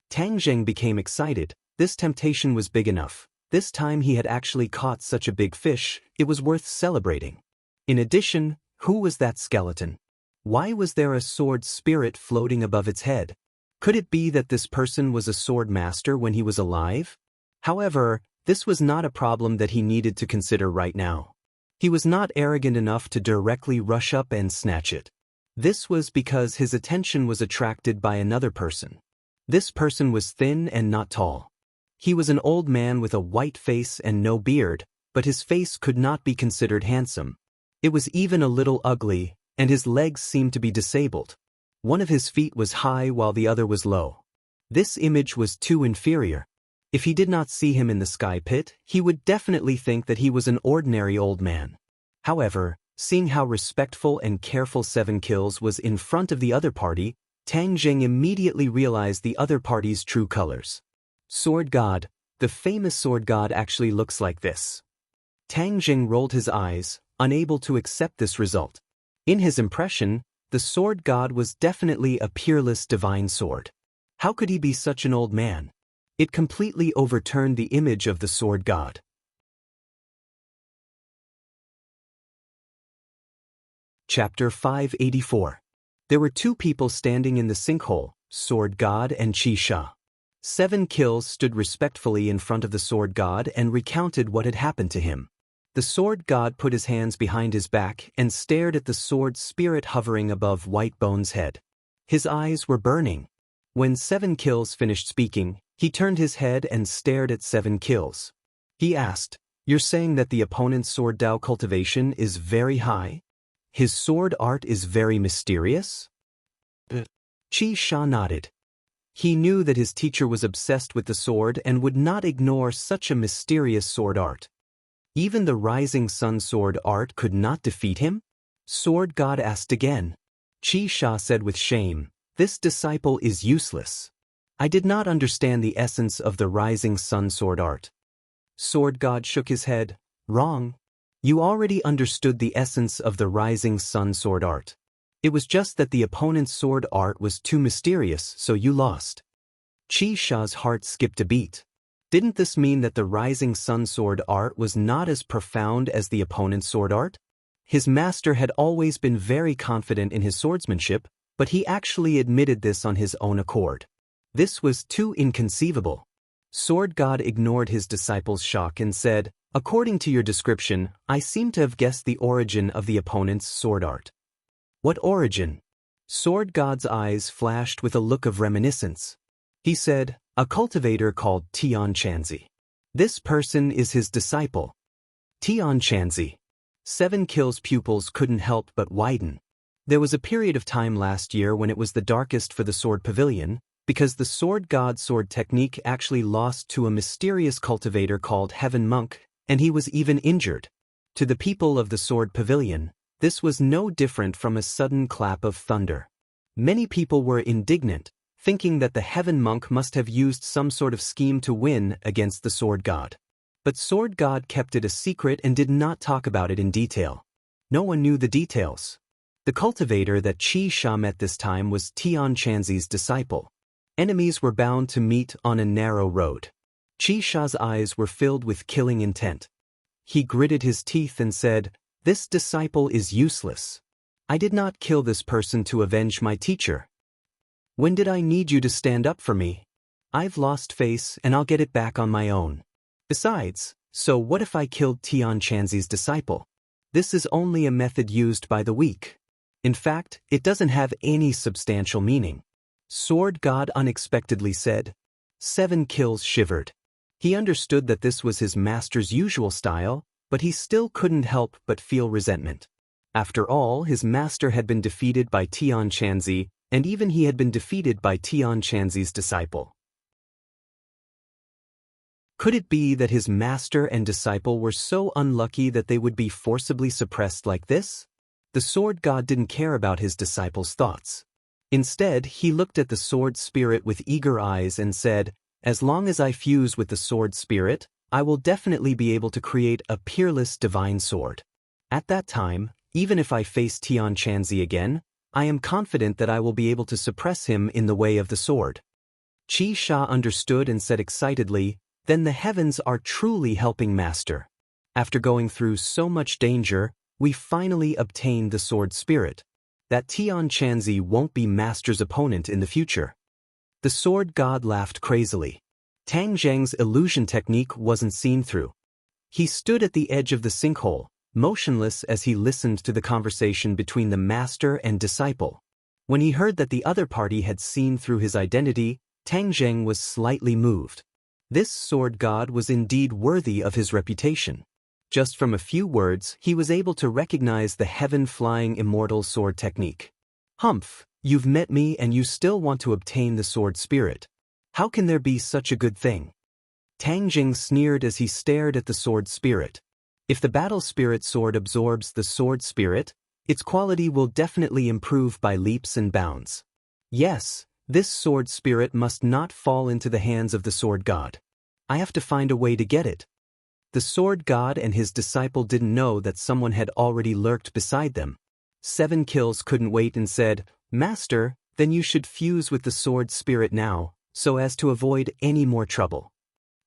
Speaker 1: Tang Zheng became excited. This temptation was big enough. This time he had actually caught such a big fish, it was worth celebrating. In addition, who was that skeleton? Why was there a sword spirit floating above its head? Could it be that this person was a sword master when he was alive? However, this was not a problem that he needed to consider right now. He was not arrogant enough to directly rush up and snatch it. This was because his attention was attracted by another person. This person was thin and not tall. He was an old man with a white face and no beard, but his face could not be considered handsome. It was even a little ugly, and his legs seemed to be disabled. One of his feet was high while the other was low. This image was too inferior. If he did not see him in the sky pit, he would definitely think that he was an ordinary old man. However, seeing how respectful and careful Seven Kills was in front of the other party, Tang Zheng immediately realized the other party's true colors. Sword God, the famous sword god actually looks like this. Tang Zheng rolled his eyes, unable to accept this result. In his impression, the sword god was definitely a peerless divine sword. How could he be such an old man? It completely overturned the image of the sword god. Chapter 584. There were two people standing in the sinkhole, Sword God and Qi Sha. Seven Kills stood respectfully in front of the sword god and recounted what had happened to him. The sword god put his hands behind his back and stared at the sword spirit hovering above White Bone's head. His eyes were burning. When Seven Kills finished speaking, he turned his head and stared at Seven Kills. He asked, "You're saying that the opponent's sword Dao cultivation is very high? His sword art is very mysterious?" Qi Sha nodded. He knew that his teacher was obsessed with the sword and would not ignore such a mysterious sword art. Even the rising sun sword art could not defeat him? Sword God asked again. Qi Sha said with shame, "This disciple is useless. I did not understand the essence of the rising sun sword art." Sword God shook his head. "Wrong. You already understood the essence of the rising sun sword art. It was just that the opponent's sword art was too mysterious, so you lost." Qi Sha's heart skipped a beat. Didn't this mean that the rising sun sword art was not as profound as the opponent's sword art? His master had always been very confident in his swordsmanship, but he actually admitted this on his own accord. This was too inconceivable. Sword God ignored his disciple's shock and said, "According to your description, I seem to have guessed the origin of the opponent's sword art." "What origin?" Sword God's eyes flashed with a look of reminiscence. He said, "A cultivator called Tian Chanzi. This person is his disciple." Tian Chanzi. Seven Kills' pupils couldn't help but widen. There was a period of time last year when it was the darkest for the sword pavilion, because the sword god sword technique actually lost to a mysterious cultivator called Heaven Monk, and he was even injured. To the people of the sword pavilion, this was no different from a sudden clap of thunder. Many people were indignant, thinking that the Heaven Monk must have used some sort of scheme to win against the sword god. But sword god kept it a secret and did not talk about it in detail. No one knew the details. The cultivator that Qi Sha met this time was Tian Chanzi's disciple. Enemies were bound to meet on a narrow road. Qi Sha's eyes were filled with killing intent. He gritted his teeth and said, "This disciple is useless. I did not kill this person to avenge my teacher." When did I need you to stand up for me? I've lost face and I'll get it back on my own. Besides, so what if I killed Tian Chanzi's disciple? This is only a method used by the weak. In fact, it doesn't have any substantial meaning. Sword God unexpectedly said. 7 Kills shivered. He understood that this was his master's usual style, but he still couldn't help but feel resentment. After all, his master had been defeated by Tian Chanzi, and even he had been defeated by Tian Chanzi's disciple. Could it be that his master and disciple were so unlucky that they would be forcibly suppressed like this? The sword god didn't care about his disciple's thoughts. Instead, he looked at the sword spirit with eager eyes and said, "As long as I fuse with the sword spirit, I will definitely be able to create a peerless divine sword. At that time, even if I face Tian Chanzi again, I am confident that I will be able to suppress him in the way of the sword." Qi Sha understood and said excitedly, "Then the heavens are truly helping Master. After going through so much danger, we finally obtained the sword spirit. That Tian Chanzi won't be Master's opponent in the future." The sword god laughed crazily. Tang Zheng's illusion technique wasn't seen through. He stood at the edge of the sinkhole, motionless as he listened to the conversation between the master and disciple. When he heard that the other party had seen through his identity, Tang Zheng was slightly moved. This sword god was indeed worthy of his reputation. Just from a few words, he was able to recognize the heaven-flying immortal sword technique. "Humph, you've met me and you still want to obtain the sword spirit. How can there be such a good thing?" Tang Jing sneered as he stared at the sword spirit. If the battle spirit sword absorbs the sword spirit, its quality will definitely improve by leaps and bounds. Yes, this sword spirit must not fall into the hands of the sword god. I have to find a way to get it. The sword god and his disciple didn't know that someone had already lurked beside them. 7 Kills couldn't wait and said, "Master, then you should fuse with the sword spirit now, so as to avoid any more trouble."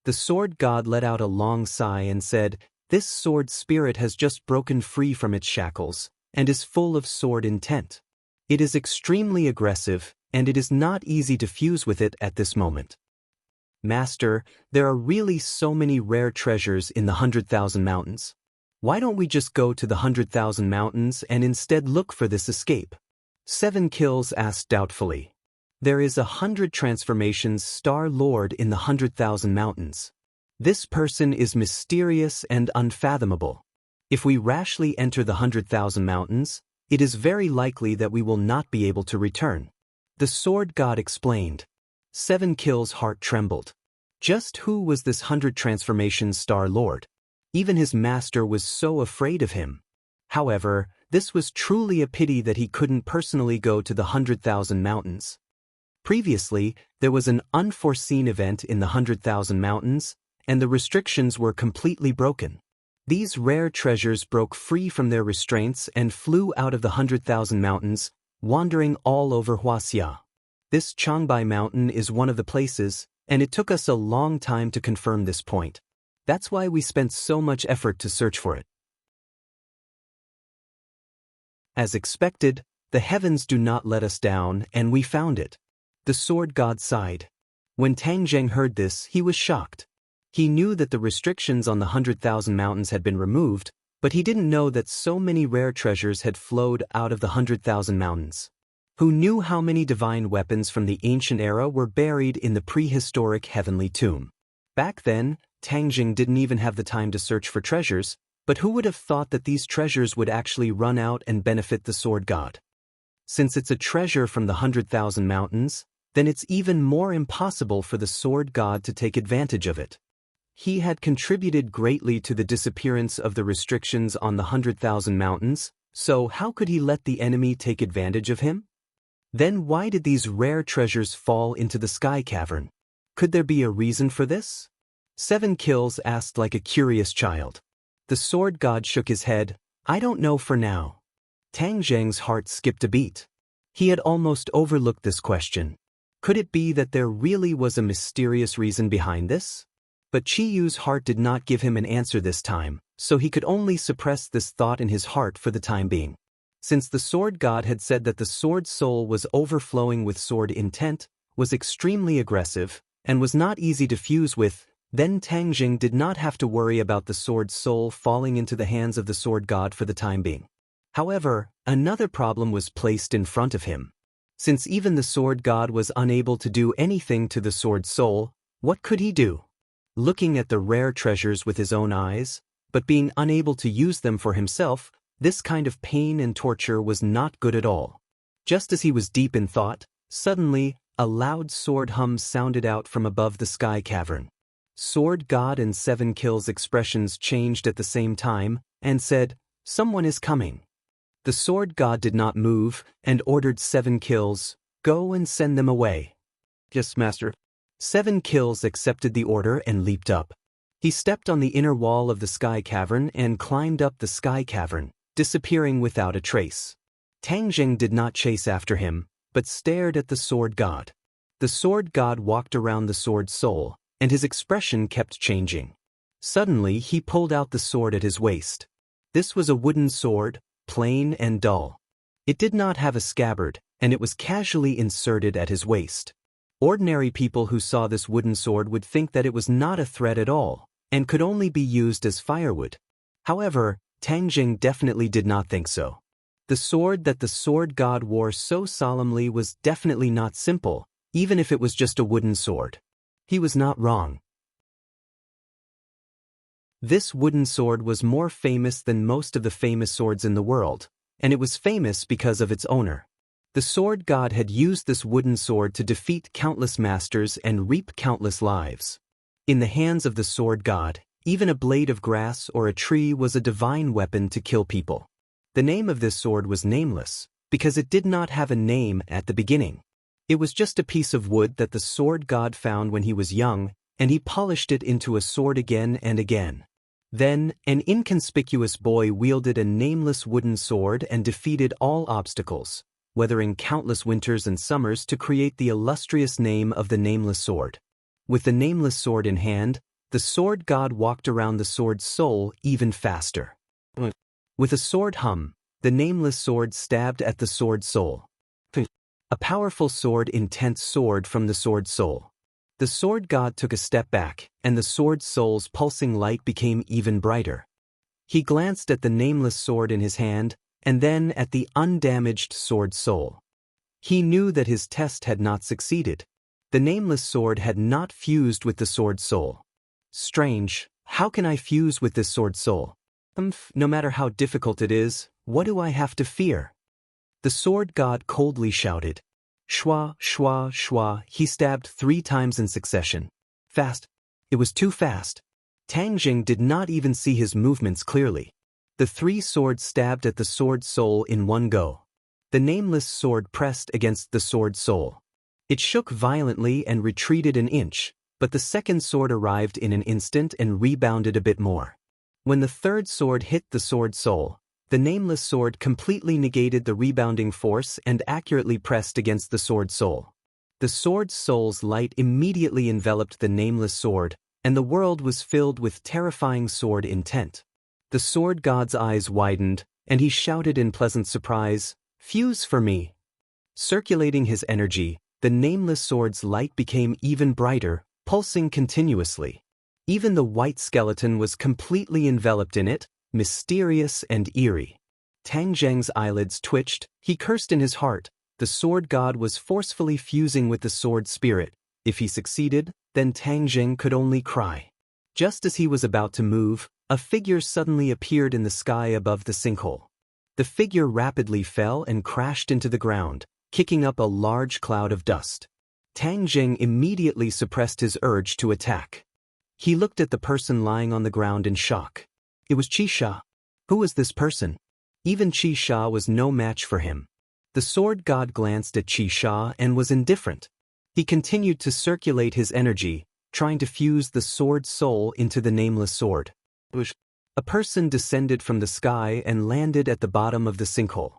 Speaker 1: The sword god let out a long sigh and said, "This sword spirit has just broken free from its shackles, and is full of sword intent. It is extremely aggressive, and it is not easy to fuse with it at this moment. Master, there are really so many rare treasures in the 100,000 mountains. Why don't we just go to the 100,000 mountains and instead look for this escape?" 7 Kills asked doubtfully. "There is 100 transformations Star Lord in the 100,000 mountains. This person is mysterious and unfathomable. If we rashly enter the 100,000 mountains, it is very likely that we will not be able to return." The sword god explained. 7 Kills' heart trembled. Just who was this 100 transformations Star Lord? Even his master was so afraid of him. However, this was truly a pity that he couldn't personally go to the 100,000 mountains. Previously, there was an unforeseen event in the 100,000 mountains, and the restrictions were completely broken. These rare treasures broke free from their restraints and flew out of the 100,000 mountains, wandering all over Huaxia. This Changbai mountain is one of the places, and it took us a long time to confirm this point. That's why we spent so much effort to search for it. As expected, the heavens do not let us down, and we found it. The sword god sighed. When Tang Zheng heard this, he was shocked. He knew that the restrictions on the 100,000 mountains had been removed, but he didn't know that so many rare treasures had flowed out of the 100,000 mountains. Who knew how many divine weapons from the ancient era were buried in the prehistoric heavenly tomb? Back then, Tang Jing didn't even have the time to search for treasures, but who would have thought that these treasures would actually run out and benefit the sword god? Since it's a treasure from the 100,000 mountains, then it's even more impossible for the sword god to take advantage of it. He had contributed greatly to the disappearance of the restrictions on the 100,000 mountains, so how could he let the enemy take advantage of him? Then why did these rare treasures fall into the sky cavern? Could there be a reason for this? 7 Kills asked like a curious child. The sword god shook his head. "I don't know for now." Tang Zheng's heart skipped a beat. He had almost overlooked this question. Could it be that there really was a mysterious reason behind this? But Qi Yu's heart did not give him an answer this time, so he could only suppress this thought in his heart for the time being. Since the sword god had said that the sword soul was overflowing with sword intent, was extremely aggressive, and was not easy to fuse with, then Tang Jing did not have to worry about the sword soul falling into the hands of the sword god for the time being. However, another problem was placed in front of him. Since even the sword god was unable to do anything to the sword soul, what could he do? Looking at the rare treasures with his own eyes, but being unable to use them for himself, this kind of pain and torture was not good at all. Just as he was deep in thought, suddenly, a loud sword hum sounded out from above the sky cavern. Sword God and 7 Kills' expressions changed at the same time, and said, "Someone is coming." The sword god did not move, and ordered 7 Kills, "Go and send them away." "Yes, master." 7 Kills accepted the order and leaped up. He stepped on the inner wall of the sky cavern and climbed up the sky cavern, disappearing without a trace. Tang Jing did not chase after him, but stared at the sword god. The sword god walked around the sword soul, and his expression kept changing. Suddenly he pulled out the sword at his waist. This was a wooden sword, plain and dull. It did not have a scabbard, and it was casually inserted at his waist. Ordinary people who saw this wooden sword would think that it was not a threat at all, and could only be used as firewood. However, Tang Jing definitely did not think so. The sword that the sword god wore so solemnly was definitely not simple, even if it was just a wooden sword. He was not wrong. This wooden sword was more famous than most of the famous swords in the world, and it was famous because of its owner. The sword god had used this wooden sword to defeat countless masters and reap countless lives. In the hands of the sword god, even a blade of grass or a tree was a divine weapon to kill people. The name of this sword was nameless, because it did not have a name at the beginning. It was just a piece of wood that the sword god found when he was young, and he polished it into a sword again and again. Then, an inconspicuous boy wielded a nameless wooden sword and defeated all obstacles, weathering countless winters and summers to create the illustrious name of the nameless sword. With the nameless sword in hand, the sword god walked around the sword soul even faster. With a sword hum, the nameless sword stabbed at the sword soul. A powerful sword, intense sword from the sword soul. The sword god took a step back, and the sword soul's pulsing light became even brighter. He glanced at the nameless sword in his hand, and then at the undamaged sword soul. He knew that his test had not succeeded. The nameless sword had not fused with the sword soul. Strange, how can I fuse with this sword soul? No matter how difficult it is, what do I have to fear? The sword god coldly shouted. Shwa, shwa, shwa, he stabbed 3 times in succession. Fast. It was too fast. Tang Jing did not even see his movements clearly. The 3 swords stabbed at the sword soul in one go. The nameless sword pressed against the sword soul. It shook violently and retreated an inch, but the second sword arrived in an instant and rebounded a bit more. When the third sword hit the sword soul, the nameless sword completely negated the rebounding force and accurately pressed against the sword soul. The sword soul's light immediately enveloped the nameless sword, and the world was filled with terrifying sword intent. The sword god's eyes widened, and he shouted in pleasant surprise, "Fuse for me." Circulating his energy, the nameless sword's light became even brighter, pulsing continuously. Even the white skeleton was completely enveloped in it, mysterious and eerie. Tang Jing's eyelids twitched, he cursed in his heart. The sword god was forcefully fusing with the sword spirit. If he succeeded, then Tang Jing could only cry. Just as he was about to move, a figure suddenly appeared in the sky above the sinkhole. The figure rapidly fell and crashed into the ground, kicking up a large cloud of dust. Tang Jing immediately suppressed his urge to attack. He looked at the person lying on the ground in shock. It was Qi Sha. Who was this person? Even Qi Sha was no match for him. The sword god glanced at Qi Sha and was indifferent. He continued to circulate his energy, trying to fuse the sword soul into the nameless sword. A person descended from the sky and landed at the bottom of the sinkhole.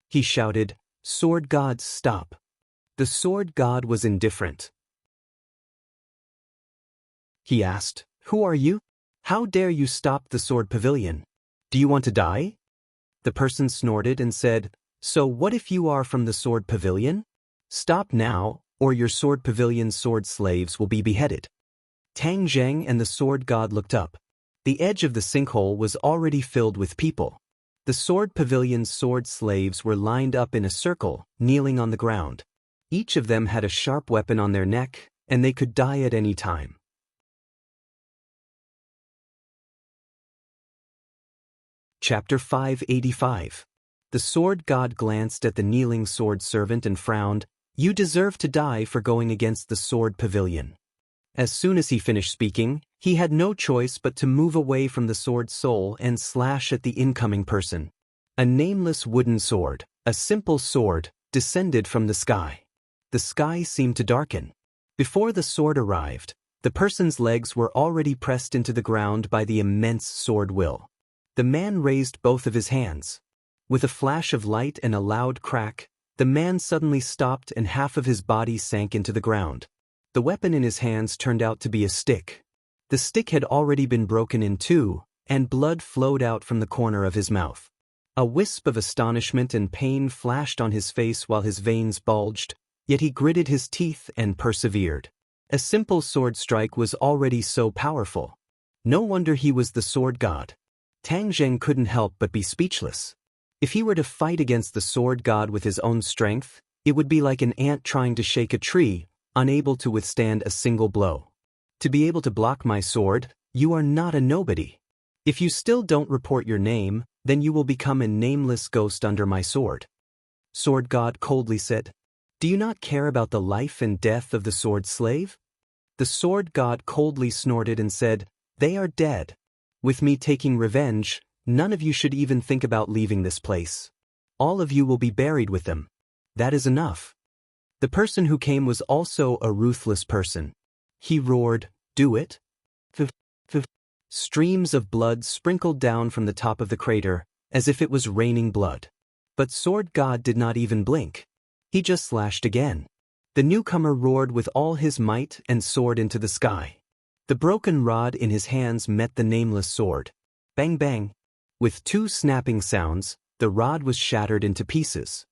Speaker 1: He shouted, "Sword god, stop." The sword god was indifferent. He asked, "Who are you? How dare you stop the sword pavilion? Do you want to die?" The person snorted and said, "So what if you are from the sword pavilion? Stop now, or your sword pavilion's sword slaves will be beheaded." Tang Zheng and the sword god looked up. The edge of the sinkhole was already filled with people. The sword pavilion's sword slaves were lined up in a circle, kneeling on the ground. Each of them had a sharp weapon on their neck, and they could die at any time. Chapter 585. The sword god glanced at the kneeling sword servant and frowned. "You deserve to die for going against the sword pavilion." As soon as he finished speaking, he had no choice but to move away from the sword soul and slash at the incoming person. A nameless wooden sword, a simple sword, descended from the sky. The sky seemed to darken. Before the sword arrived, the person's legs were already pressed into the ground by the immense sword will. The man raised both of his hands. With a flash of light and a loud crack, the man suddenly stopped and half of his body sank into the ground. The weapon in his hands turned out to be a stick. The stick had already been broken in two, and blood flowed out from the corner of his mouth. A wisp of astonishment and pain flashed on his face while his veins bulged, yet he gritted his teeth and persevered. A simple sword strike was already so powerful. No wonder he was the sword god. Tang Zheng couldn't help but be speechless. If he were to fight against the sword god with his own strength, it would be like an ant trying to shake a tree, unable to withstand a single blow. "To be able to block my sword, you are not a nobody. If you still don't report your name, then you will become a nameless ghost under my sword." Sword god coldly said, "Do you not care about the life and death of the sword slave?" The sword god coldly snorted and said, "They are dead. With me taking revenge, none of you should even think about leaving this place. All of you will be buried with them. That is enough." The person who came was also a ruthless person. He roared, "Do it." Streams of blood sprinkled down from the top of the crater, as if it was raining blood. But Sword God did not even blink. He just slashed again. The newcomer roared with all his might and soared into the sky. The broken rod in his hands met the nameless sword. Bang bang. With two snapping sounds, the rod was shattered into pieces.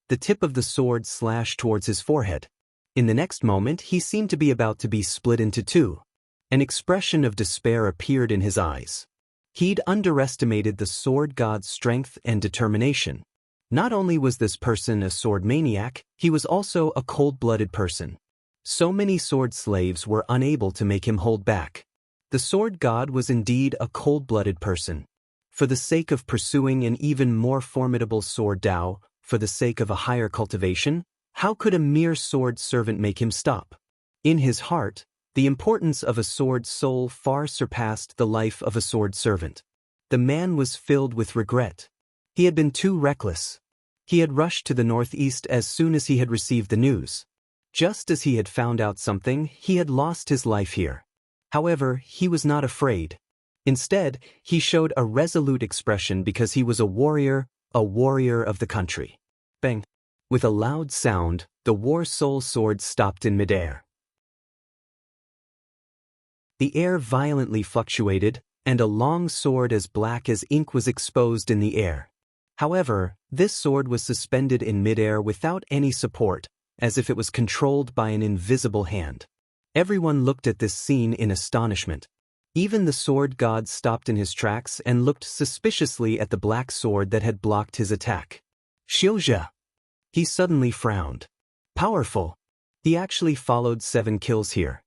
Speaker 1: The tip of the sword slashed towards his forehead. In the next moment, he seemed to be about to be split into two. An expression of despair appeared in his eyes. He'd underestimated the sword god's strength and determination. Not only was this person a sword maniac, he was also a cold-blooded person. So many sword slaves were unable to make him hold back. The sword god was indeed a cold-blooded person. For the sake of pursuing an even more formidable sword Tao, for the sake of a higher cultivation, how could a mere sword servant make him stop? In his heart, the importance of a sword soul far surpassed the life of a sword servant. The man was filled with regret. He had been too reckless. He had rushed to the northeast as soon as he had received the news. Just as he had found out something, he had lost his life here. However, he was not afraid. Instead, he showed a resolute expression because he was a warrior of the country. Bang! With a loud sound, the war soul sword stopped in midair. The air violently fluctuated, and a long sword as black as ink was exposed in the air. However, this sword was suspended in midair without any support, as if it was controlled by an invisible hand. Everyone looked at this scene in astonishment. Even the sword god stopped in his tracks and looked suspiciously at the black sword that had blocked his attack. Xiuzhe! He suddenly frowned. Powerful. He actually followed 7 kills here.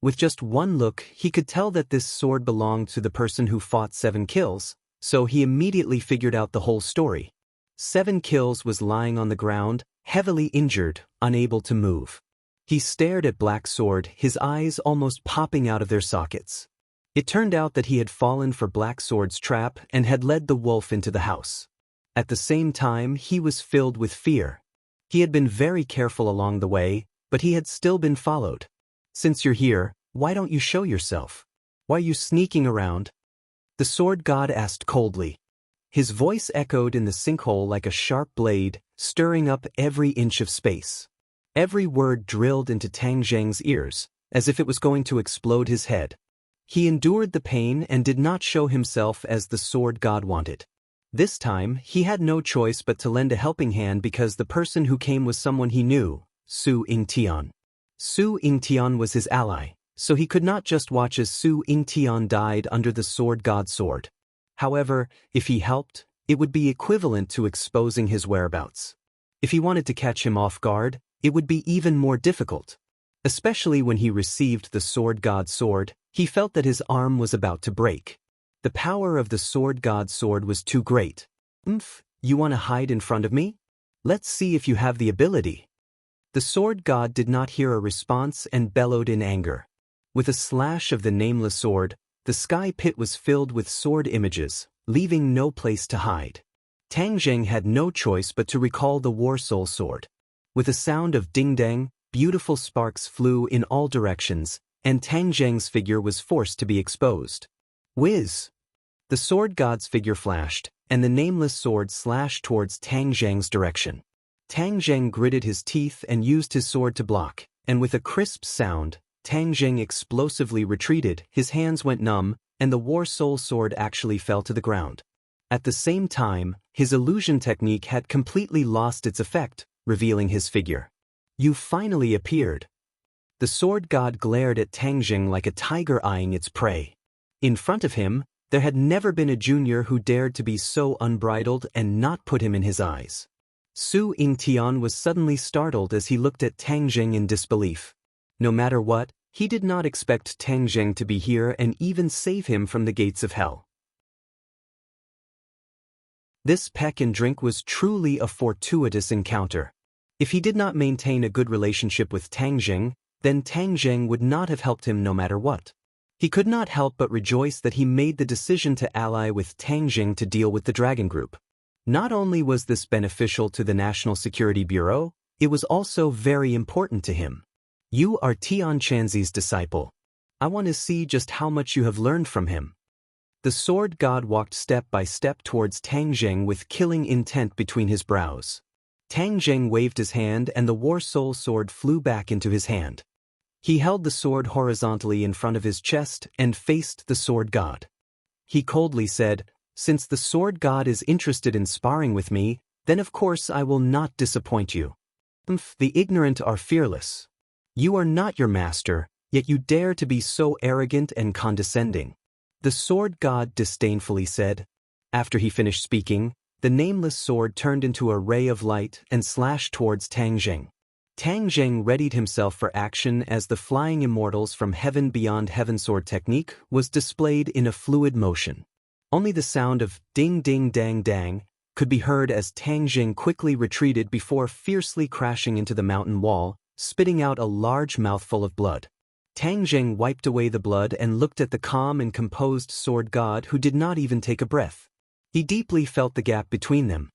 Speaker 1: With just one look, he could tell that this sword belonged to the person who fought 7 kills, so he immediately figured out the whole story. 7 kills was lying on the ground, heavily injured, unable to move. He stared at Black Sword, his eyes almost popping out of their sockets. It turned out that he had fallen for Black Sword's trap and had led the wolf into the house. At the same time, he was filled with fear. He had been very careful along the way, but he had still been followed. "Since you're here, why don't you show yourself? Why are you sneaking around?" The sword god asked coldly. His voice echoed in the sinkhole like a sharp blade, stirring up every inch of space. Every word drilled into Tang Zheng's ears, as if it was going to explode his head. He endured the pain and did not show himself as the sword god wanted. This time, he had no choice but to lend a helping hand because the person who came was someone he knew, Su Yingtian. Su Yingtian was his ally, so he could not just watch as Su Yingtian died under the sword god's sword. However, if he helped, it would be equivalent to exposing his whereabouts. If he wanted to catch him off guard, it would be even more difficult. Especially when he received the sword god's sword, he felt that his arm was about to break. The power of the sword god's sword was too great. You want to hide in front of me? Let's see if you have the ability. The sword god did not hear a response and bellowed in anger. With a slash of the nameless sword, the sky pit was filled with sword images, leaving no place to hide. Tang Zheng had no choice but to recall the War Soul sword. With a sound of ding-dang, beautiful sparks flew in all directions, and Tang Zheng's figure was forced to be exposed. Whiz! The sword god's figure flashed, and the nameless sword slashed towards Tang Zheng's direction. Tang Zheng gritted his teeth and used his sword to block, and with a crisp sound, Tang Zheng explosively retreated, his hands went numb, and the War Soul sword actually fell to the ground. At the same time, his illusion technique had completely lost its effect, revealing his figure. You finally appeared. The sword god glared at Tang Zheng like a tiger eyeing its prey. In front of him, there had never been a junior who dared to be so unbridled and not put him in his eyes. Su Yingtian was suddenly startled as he looked at Tang Zheng in disbelief. No matter what, he did not expect Tang Zheng to be here and even save him from the gates of hell. This peck and drink was truly a fortuitous encounter. If he did not maintain a good relationship with Tang Zheng, then Tang Zheng would not have helped him no matter what. He could not help but rejoice that he made the decision to ally with Tang Zheng to deal with the Dragon Group. Not only was this beneficial to the National Security Bureau, it was also very important to him. You are Tian Chanzi's disciple. I want to see just how much you have learned from him. The sword god walked step by step towards Tang Zheng with killing intent between his brows. Tang Zheng waved his hand and the War Soul sword flew back into his hand. He held the sword horizontally in front of his chest and faced the sword god. He coldly said, "Since the sword god is interested in sparring with me, then of course I will not disappoint you. The ignorant are fearless. You are not your master, yet you dare to be so arrogant and condescending." The sword god disdainfully said. After he finished speaking, the nameless sword turned into a ray of light and slashed towards Tang Zheng. Tang Zheng readied himself for action as the flying immortals from Heaven Beyond Heaven sword technique was displayed in a fluid motion. Only the sound of ding ding dang dang could be heard as Tang Zheng quickly retreated before fiercely crashing into the mountain wall, spitting out a large mouthful of blood. Tang Zheng wiped away the blood and looked at the calm and composed sword god who did not even take a breath. He deeply felt the gap between them.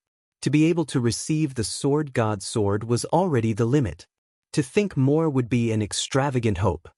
Speaker 1: To be able to receive the sword god's sword was already the limit. To think more would be an extravagant hope.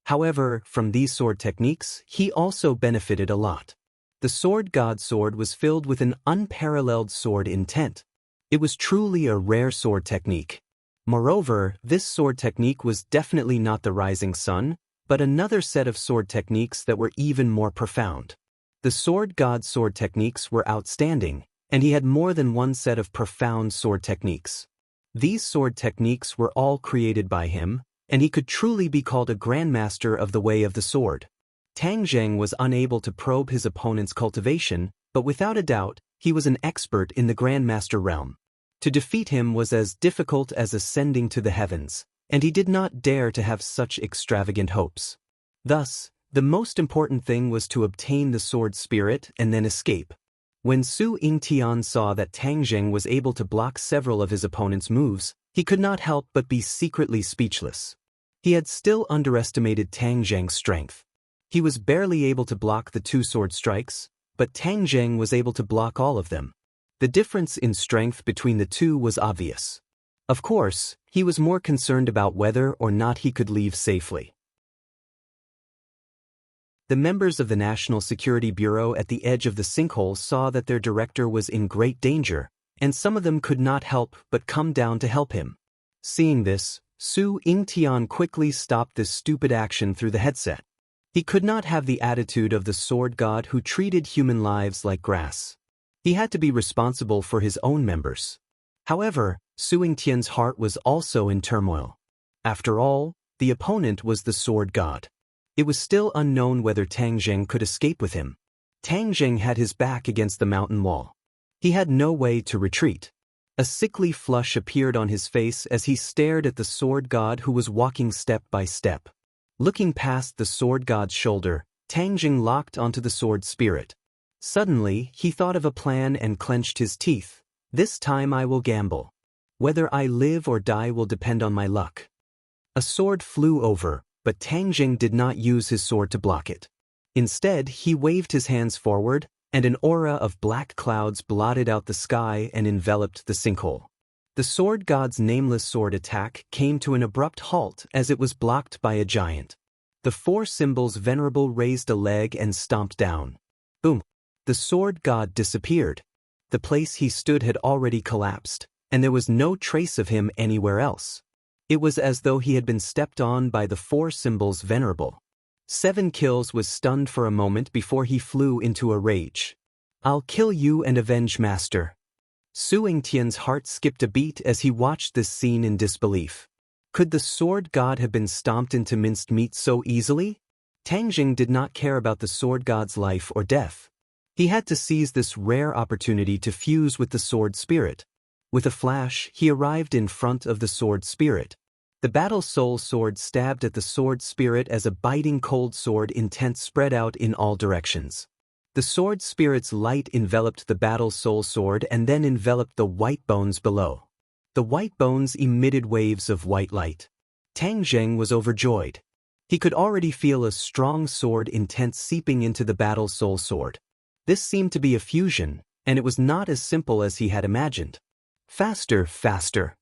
Speaker 1: However, from these sword techniques, he also benefited a lot. The sword god's sword was filled with an unparalleled sword intent. It was truly a rare sword technique. Moreover, this sword technique was definitely not the rising sun, but another set of sword techniques that were even more profound. The sword god's sword techniques were outstanding, and he had more than one set of profound sword techniques. These sword techniques were all created by him, and he could truly be called a grandmaster of the way of the sword. Tang Zheng was unable to probe his opponent's cultivation, but without a doubt, he was an expert in the grandmaster realm. To defeat him was as difficult as ascending to the heavens, and he did not dare to have such extravagant hopes. Thus, the most important thing was to obtain the sword spirit and then escape. When Su Yingtian saw that Tang Zheng was able to block several of his opponent's moves, he could not help but be secretly speechless. He had still underestimated Tang Zheng's strength. He was barely able to block the two sword strikes, but Tang Zheng was able to block all of them. The difference in strength between the two was obvious. Of course, he was more concerned about whether or not he could leave safely. The members of the National Security Bureau at the edge of the sinkhole saw that their director was in great danger, and some of them could not help but come down to help him. Seeing this, Su Yingtian quickly stopped this stupid action through the headset. He could not have the attitude of the sword god who treated human lives like grass. He had to be responsible for his own members. However, Suing Tian's heart was also in turmoil. After all, the opponent was the sword god. It was still unknown whether Tang Zheng could escape with him. Tang Zheng had his back against the mountain wall. He had no way to retreat. A sickly flush appeared on his face as he stared at the sword god who was walking step by step. Looking past the sword god's shoulder, Tang Zheng locked onto the sword spirit. Suddenly, he thought of a plan and clenched his teeth. This time I will gamble. Whether I live or die will depend on my luck. A sword flew over, but Tang Zheng did not use his sword to block it. Instead, he waved his hands forward, and an aura of black clouds blotted out the sky and enveloped the sinkhole. The sword god's nameless sword attack came to an abrupt halt as it was blocked by a giant. The four symbols venerable raised a leg and stomped down. Boom! The sword god disappeared. The place he stood had already collapsed, and there was no trace of him anywhere else. It was as though he had been stepped on by the four symbols venerable. 7 Kills was stunned for a moment before he flew into a rage. I'll kill you and avenge master. Suing Tian's heart skipped a beat as he watched this scene in disbelief. Could the sword god have been stomped into minced meat so easily? Tang Zheng did not care about the sword god's life or death. He had to seize this rare opportunity to fuse with the sword spirit. With a flash, he arrived in front of the sword spirit. The battle soul sword stabbed at the sword spirit as a biting cold sword intent spread out in all directions. The sword spirit's light enveloped the battle soul sword and then enveloped the white bones below. The white bones emitted waves of white light. Tang Zheng was overjoyed. He could already feel a strong sword intent seeping into the battle soul sword. This seemed to be a fusion, and it was not as simple as he had imagined. Faster, faster.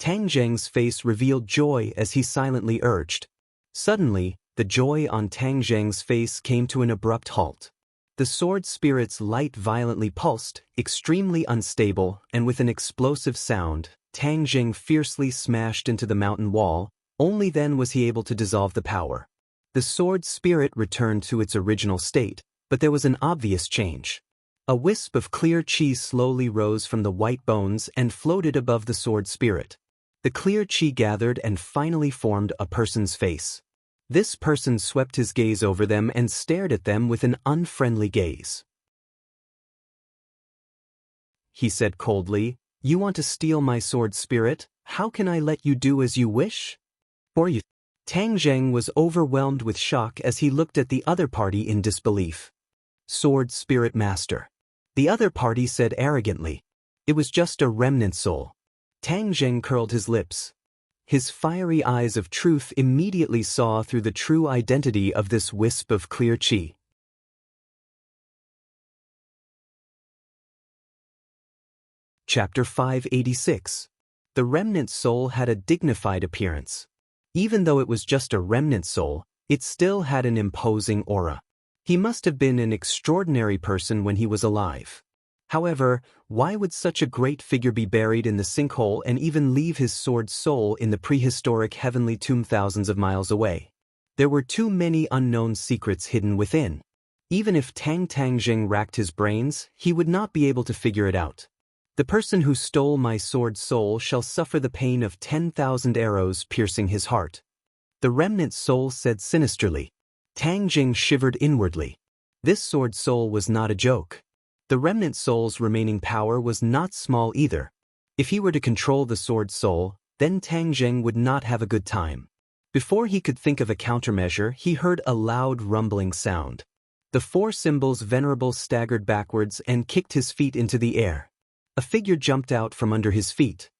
Speaker 1: Tang Zheng's face revealed joy as he silently urged. Suddenly, the joy on Tang Zheng's face came to an abrupt halt. The sword spirit's light violently pulsed, extremely unstable, and with an explosive sound, Tang Zheng fiercely smashed into the mountain wall. Only then was he able to dissolve the power. The sword spirit returned to its original state, but there was an obvious change. A wisp of clear chi slowly rose from the white bones and floated above the sword spirit. The clear chi gathered and finally formed a person's face. This person swept his gaze over them and stared at them with an unfriendly gaze. He said coldly, "You want to steal my sword spirit? How can I let you do as you wish? For you." Tang Zheng was overwhelmed with shock as he looked at the other party in disbelief. Sword spirit master. The other party said arrogantly. It was just a remnant soul. Tang Zheng curled his lips. His fiery eyes of truth immediately saw through the true identity of this wisp of clear chi. Chapter 586. The remnant soul had a dignified appearance. Even though it was just a remnant soul, it still had an imposing aura. He must have been an extraordinary person when he was alive. However, why would such a great figure be buried in the sinkhole and even leave his sword soul in the prehistoric heavenly tomb thousands of miles away? There were too many unknown secrets hidden within. Even if Tang Zheng racked his brains, he would not be able to figure it out. The person who stole my sword soul shall suffer the pain of 10,000 arrows piercing his heart. The remnant soul said sinisterly. Tang Zheng shivered inwardly. This sword soul was not a joke. The remnant soul's remaining power was not small either. If he were to control the sword soul, then Tang Zheng would not have a good time. Before he could think of a countermeasure, he heard a loud rumbling sound. The four symbols venerable staggered backwards and kicked his feet into the air. A figure jumped out from under his feet.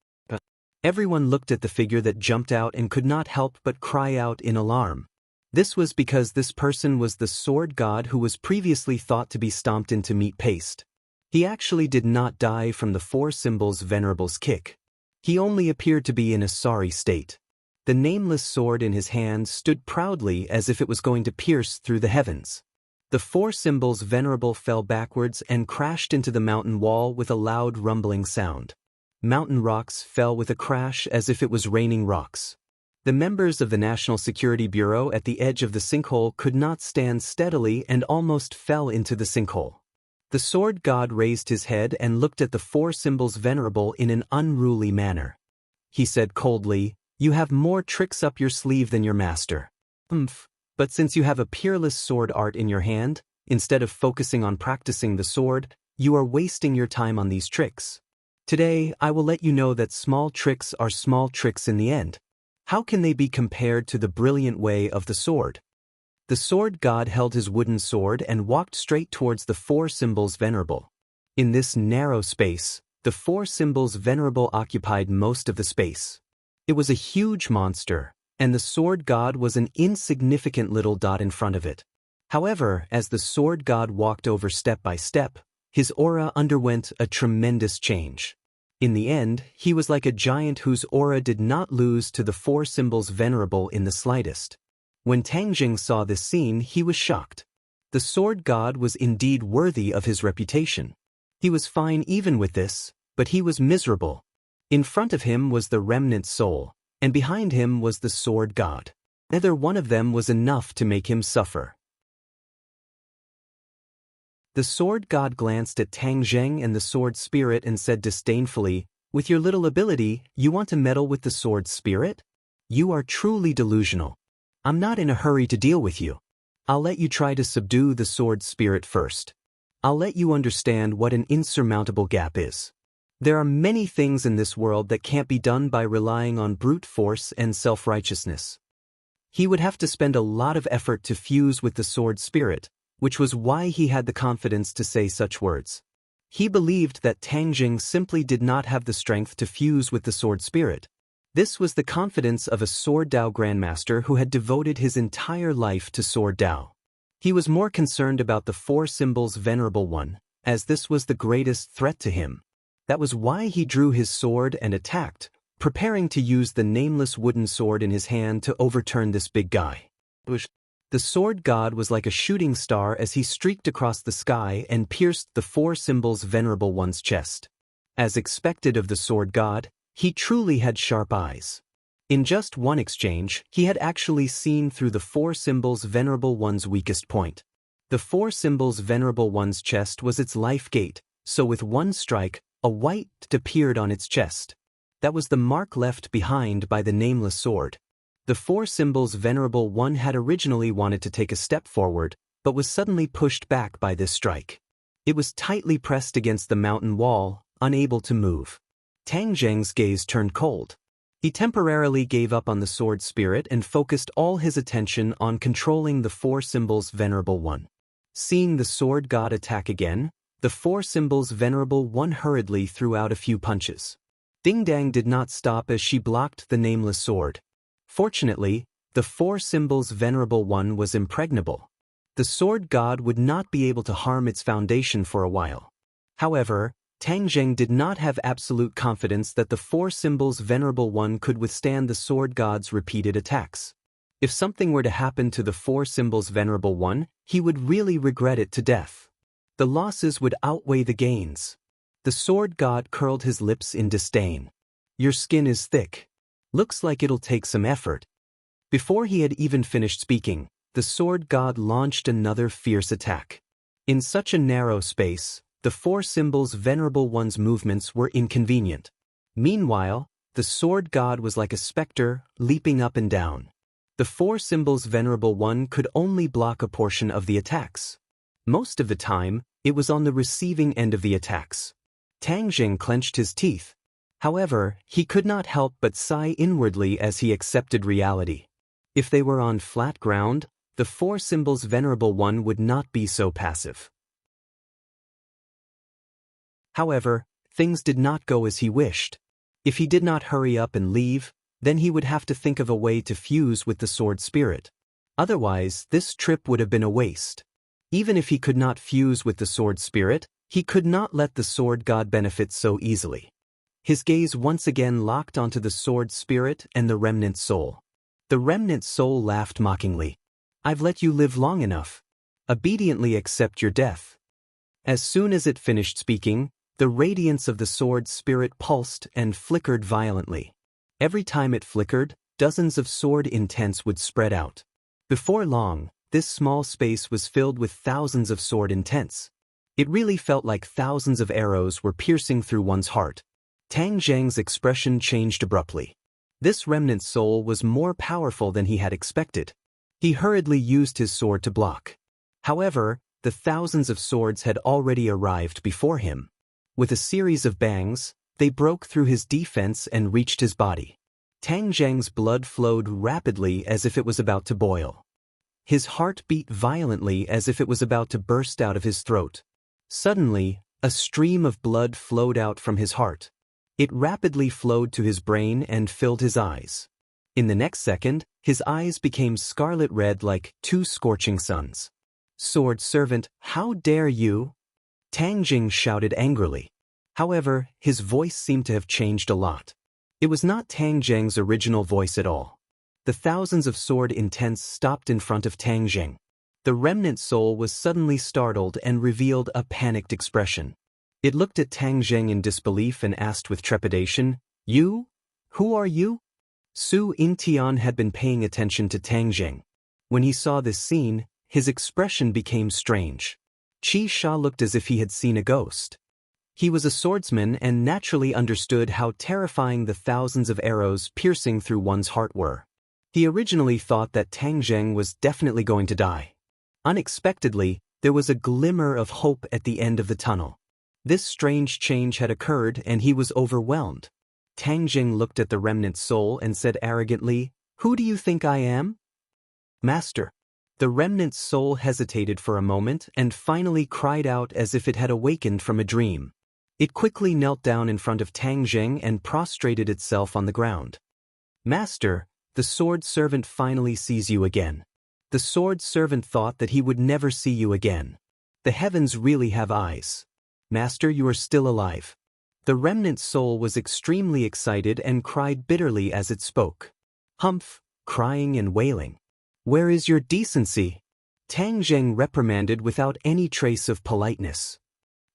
Speaker 1: Everyone looked at the figure that jumped out and could not help but cry out in alarm. This was because this person was the sword god who was previously thought to be stomped into meat paste. He actually did not die from the four symbols venerable's kick. He only appeared to be in a sorry state. The nameless sword in his hand stood proudly as if it was going to pierce through the heavens. The four symbols venerable fell backwards and crashed into the mountain wall with a loud rumbling sound. Mountain rocks fell with a crash as if it was raining rocks. The members of the National Security Bureau at the edge of the sinkhole could not stand steadily and almost fell into the sinkhole. The sword god raised his head and looked at the four symbols venerable in an unruly manner. He said coldly, "You have more tricks up your sleeve than your master. But since you have a peerless sword art in your hand, instead of focusing on practicing the sword, you are wasting your time on these tricks. Today, I will let you know that small tricks are small tricks in the end. How can they be compared to the brilliant way of the sword?" The sword god held his wooden sword and walked straight towards the four symbols venerable. In this narrow space, the four symbols venerable occupied most of the space. It was a huge monster, and the sword god was an insignificant little dot in front of it. However, as the sword god walked over step by step, his aura underwent a tremendous change. In the end, he was like a giant whose aura did not lose to the four symbols venerable in the slightest. When Tang Jing saw this scene, he was shocked. The sword god was indeed worthy of his reputation. He was fine even with this, but he was miserable. In front of him was the remnant soul, and behind him was the sword god. Neither one of them was enough to make him suffer. The sword god glanced at Tang Zheng and the sword spirit and said disdainfully, "With your little ability, you want to meddle with the sword spirit? You are truly delusional. I'm not in a hurry to deal with you. I'll let you try to subdue the sword spirit first. I'll let you understand what an insurmountable gap is. There are many things in this world that can't be done by relying on brute force and self-righteousness." He would have to spend a lot of effort to fuse with the sword spirit, which was why he had the confidence to say such words. He believed that Tang Jing simply did not have the strength to fuse with the sword spirit. This was the confidence of a Sword Dao Grandmaster who had devoted his entire life to Sword Dao. He was more concerned about the four symbols venerable one, as this was the greatest threat to him. That was why he drew his sword and attacked, preparing to use the nameless wooden sword in his hand to overturn this big guy. The sword god was like a shooting star as he streaked across the sky and pierced the four symbols venerable one's chest. As expected of the sword god, he truly had sharp eyes. In just one exchange, he had actually seen through the four symbols venerable one's weakest point. The four symbols venerable one's chest was its life gate, so with one strike, a white appeared on its chest. That was the mark left behind by the nameless sword. The four symbols venerable one had originally wanted to take a step forward, but was suddenly pushed back by this strike. It was tightly pressed against the mountain wall, unable to move. Tang Zheng's gaze turned cold. He temporarily gave up on the sword spirit and focused all his attention on controlling the four symbols venerable one. Seeing the sword god attack again, the four symbols venerable one hurriedly threw out a few punches. Ding Dang did not stop as she blocked the nameless sword. Fortunately, the four symbols venerable one was impregnable. The sword god would not be able to harm its foundation for a while. However, Tang Zheng did not have absolute confidence that the four symbols venerable one could withstand the sword god's repeated attacks. If something were to happen to the four symbols venerable one, he would really regret it to death. The losses would outweigh the gains. The sword god curled his lips in disdain. "Your skin is thick. Looks like it'll take some effort." Before he had even finished speaking, the sword god launched another fierce attack. In such a narrow space, the four symbols venerable one's movements were inconvenient. Meanwhile, the sword god was like a specter, leaping up and down. The four symbols venerable one could only block a portion of the attacks. Most of the time, it was on the receiving end of the attacks. Tang Jing clenched his teeth. However, he could not help but sigh inwardly as he accepted reality. If they were on flat ground, the four symbols venerable one would not be so passive. However, things did not go as he wished. If he did not hurry up and leave, then he would have to think of a way to fuse with the sword spirit. Otherwise, this trip would have been a waste. Even if he could not fuse with the sword spirit, he could not let the sword god benefit so easily. His gaze once again locked onto the sword spirit and the remnant soul. The remnant soul laughed mockingly. "I've let you live long enough. Obediently accept your death." As soon as it finished speaking, the radiance of the sword spirit pulsed and flickered violently. Every time it flickered, dozens of sword intents would spread out. Before long, this small space was filled with thousands of sword intents. It really felt like thousands of arrows were piercing through one's heart. Tang Zheng's expression changed abruptly. This remnant soul was more powerful than he had expected. He hurriedly used his sword to block. However, the thousands of swords had already arrived before him. With a series of bangs, they broke through his defense and reached his body. Tang Zheng's blood flowed rapidly as if it was about to boil. His heart beat violently as if it was about to burst out of his throat. Suddenly, a stream of blood flowed out from his heart. It rapidly flowed to his brain and filled his eyes. In the next second, his eyes became scarlet red like two scorching suns. "Sword servant, how dare you?" Tang Jing shouted angrily. However, his voice seemed to have changed a lot. It was not Tang Jing's original voice at all. The thousands of sword intents stopped in front of Tang Jing. The remnant soul was suddenly startled and revealed a panicked expression. It looked at Tang Jing in disbelief and asked with trepidation, "You? Who are you?" Su Yingtian had been paying attention to Tang Jing. When he saw this scene, his expression became strange. Qi Sha looked as if he had seen a ghost. He was a swordsman and naturally understood how terrifying the thousands of arrows piercing through one's heart were. He originally thought that Tang Jing was definitely going to die. Unexpectedly, there was a glimmer of hope at the end of the tunnel. This strange change had occurred and he was overwhelmed. Tang Jing looked at the remnant soul and said arrogantly, "Who do you think I am?" "Master." The remnant soul hesitated for a moment and finally cried out as if it had awakened from a dream. It quickly knelt down in front of Tang Jing and prostrated itself on the ground. "Master, the sword servant finally sees you again." The sword servant thought that he would never see you again. "The heavens really have eyes. Master, you are still alive." The remnant soul was extremely excited and cried bitterly as it spoke. "Humph," crying and wailing. "Where is your decency?" Tang Jing reprimanded without any trace of politeness.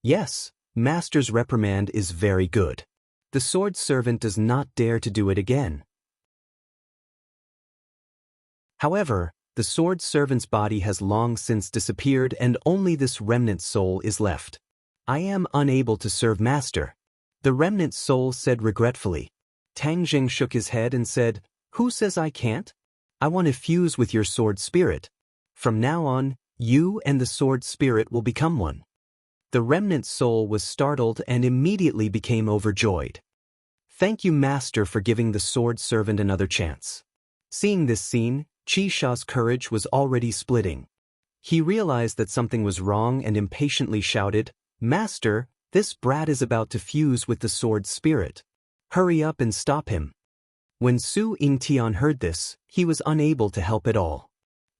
Speaker 1: "Yes, Master's reprimand is very good. The sword servant does not dare to do it again." However, the sword servant's body has long since disappeared and only this remnant soul is left. "I am unable to serve Master," the remnant soul said regretfully. Tang Jing shook his head and said, "Who says I can't? I want to fuse with your sword spirit. From now on, you and the sword spirit will become one." The remnant soul was startled and immediately became overjoyed. "Thank you, Master, for giving the sword servant another chance." Seeing this scene, Qi Sha's courage was already splitting. He realized that something was wrong and impatiently shouted, "Master, this brat is about to fuse with the sword spirit. Hurry up and stop him." When Su Yingtian heard this, he was unable to help at all.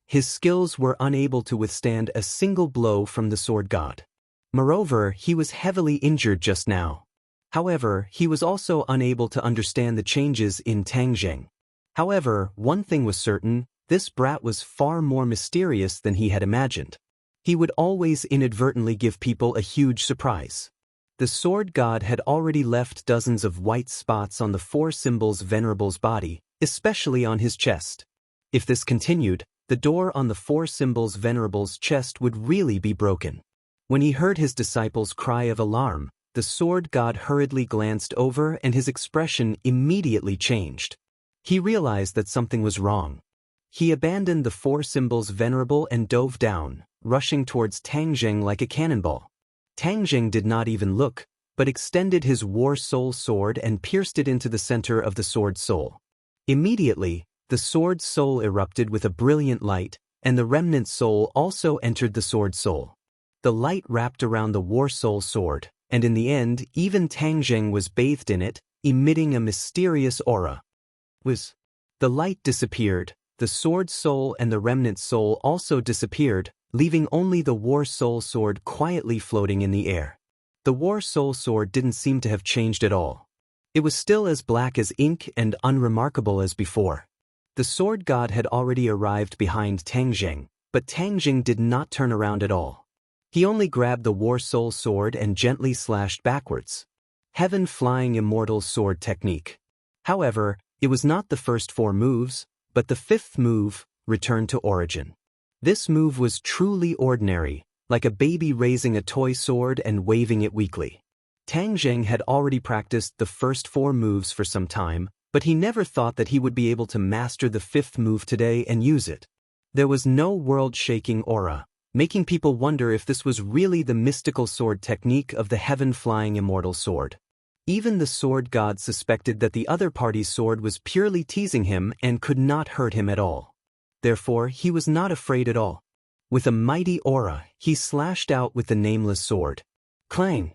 Speaker 1: His skills were unable to withstand a single blow from the sword god. Moreover, he was heavily injured just now. However, he was also unable to understand the changes in Tang Jing. However, one thing was certain, this brat was far more mysterious than he had imagined. He would always inadvertently give people a huge surprise. The sword god had already left dozens of white spots on the four symbols venerable's body, especially on his chest. If this continued, the door on the four symbols venerable's chest would really be broken. When he heard his disciples' cry of alarm, the sword god hurriedly glanced over and his expression immediately changed. He realized that something was wrong. He abandoned the four symbols venerable and dove down, rushing towards Tang Jing like a cannonball. Tang Jing did not even look, but extended his war soul sword and pierced it into the center of the sword soul. Immediately, the sword soul erupted with a brilliant light, and the remnant soul also entered the sword soul. The light wrapped around the war soul sword, and in the end, even Tang Jing was bathed in it, emitting a mysterious aura. The light disappeared, the sword soul and the remnant soul also disappeared, leaving only the war soul sword quietly floating in the air. The war soul sword didn't seem to have changed at all. It was still as black as ink and unremarkable as before. The sword god had already arrived behind Tang Jing, but Tang Jing did not turn around at all. He only grabbed the war soul sword and gently slashed backwards. Heaven flying immortal sword technique. However, it was not the first four moves, but the fifth move, return to origin. This move was truly ordinary, like a baby raising a toy sword and waving it weakly. Tang Zheng had already practiced the first 4 moves for some time, but he never thought that he would be able to master the 5th move today and use it. There was no world-shaking aura, making people wonder if this was really the mystical sword technique of the heaven-flying immortal sword. Even the sword god suspected that the other party's sword was purely teasing him and could not hurt him at all. Therefore, he was not afraid at all. With a mighty aura, he slashed out with the nameless sword. Clang!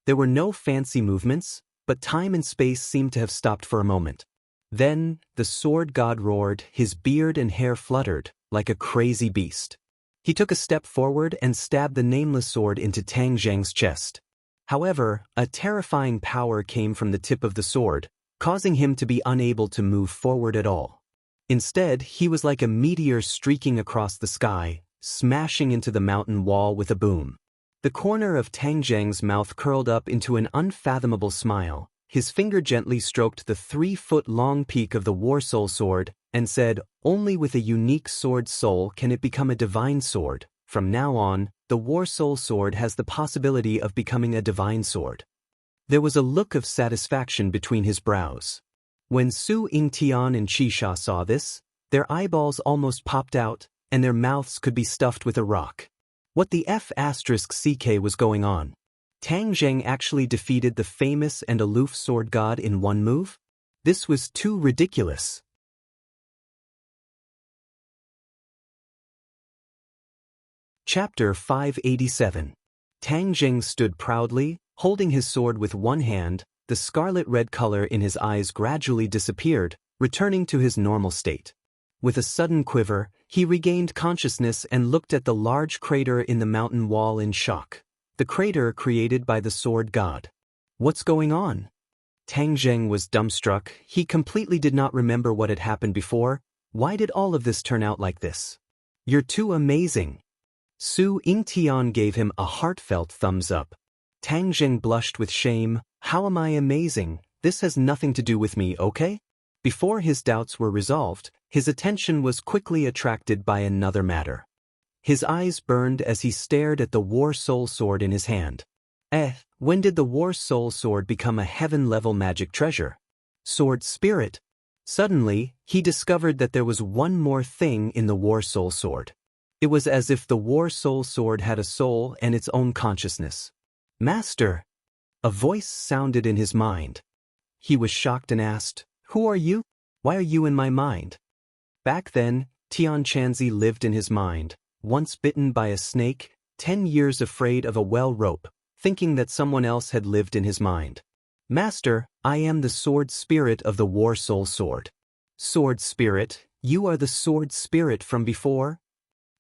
Speaker 1: There were no fancy movements, but time and space seemed to have stopped for a moment. Then, the sword god roared, his beard and hair fluttered, like a crazy beast. He took a step forward and stabbed the nameless sword into Tang Zheng's chest. However, a terrifying power came from the tip of the sword, causing him to be unable to move forward at all. Instead, he was like a meteor streaking across the sky, smashing into the mountain wall with a boom. The corner of Tang Zheng's mouth curled up into an unfathomable smile. His finger gently stroked the 3-foot-long peak of the War Soul sword and said, "Only with a unique sword soul can it become a divine sword. From now on, the War Soul sword has the possibility of becoming a divine sword." There was a look of satisfaction between his brows. When Su Yingtian and Qi Sha saw this, their eyeballs almost popped out, and their mouths could be stuffed with a rock. What the F***ck was going on? Tang Zheng actually defeated the famous and aloof sword god in 1 move? This was too ridiculous. Chapter 587. Tang Zheng stood proudly, holding his sword with one hand. The scarlet-red color in his eyes gradually disappeared, returning to his normal state. With a sudden quiver, he regained consciousness and looked at the large crater in the mountain wall in shock. The crater created by the sword god. What's going on? Tang Zheng was dumbstruck. He completely did not remember what had happened before. Why did all of this turn out like this? You're too amazing. Su Yingtian gave him a heartfelt thumbs up. Tang Zheng blushed with shame. How am I amazing? This has nothing to do with me, okay? Before his doubts were resolved, his attention was quickly attracted by another matter. His eyes burned as he stared at the War Soul sword in his hand. When did the War Soul sword become a heaven-level magic treasure? Sword spirit. Suddenly, he discovered that there was one more thing in the War Soul sword. It was as if the War Soul sword had a soul and its own consciousness. Master! A voice sounded in his mind. He was shocked and asked, "Who are you? Why are you in my mind?" Back then, Tian Chanzi lived in his mind, once bitten by a snake, 10 years afraid of a well rope, thinking that someone else had lived in his mind. "Master, I am the sword spirit of the War Soul sword." Sword spirit, you are the sword spirit from before?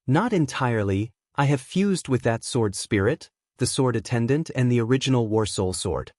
Speaker 1: Not entirely. I have fused with that sword spirit, the sword attendant and the original War Soul sword.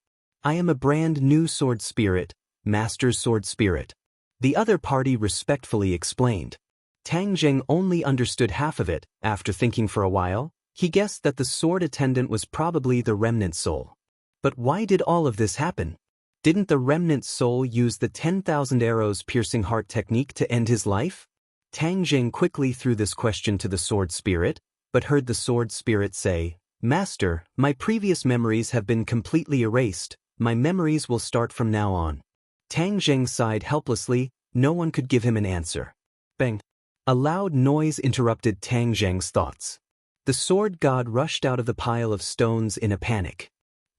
Speaker 1: I am a brand new sword spirit, Master's sword spirit. The other party respectfully explained. Tang Zheng only understood half of it. After thinking for a while, he guessed that the sword attendant was probably the remnant soul. But why did all of this happen? Didn't the remnant soul use the 10,000 arrows piercing heart technique to end his life? Tang Zheng quickly threw this question to the sword spirit, but heard the sword spirit say, "Master, my previous memories have been completely erased. My memories will start from now on." Tang Zheng sighed helplessly. No one could give him an answer. Bang! A loud noise interrupted Tang Zheng's thoughts. The sword god rushed out of the pile of stones in a panic.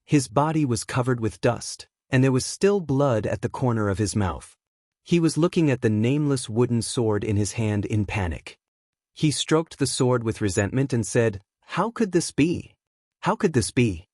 Speaker 1: His body was covered with dust, and there was still blood at the corner of his mouth. He was looking at the nameless wooden sword in his hand in panic. He stroked the sword with resentment and said, "How could this be? How could this be?"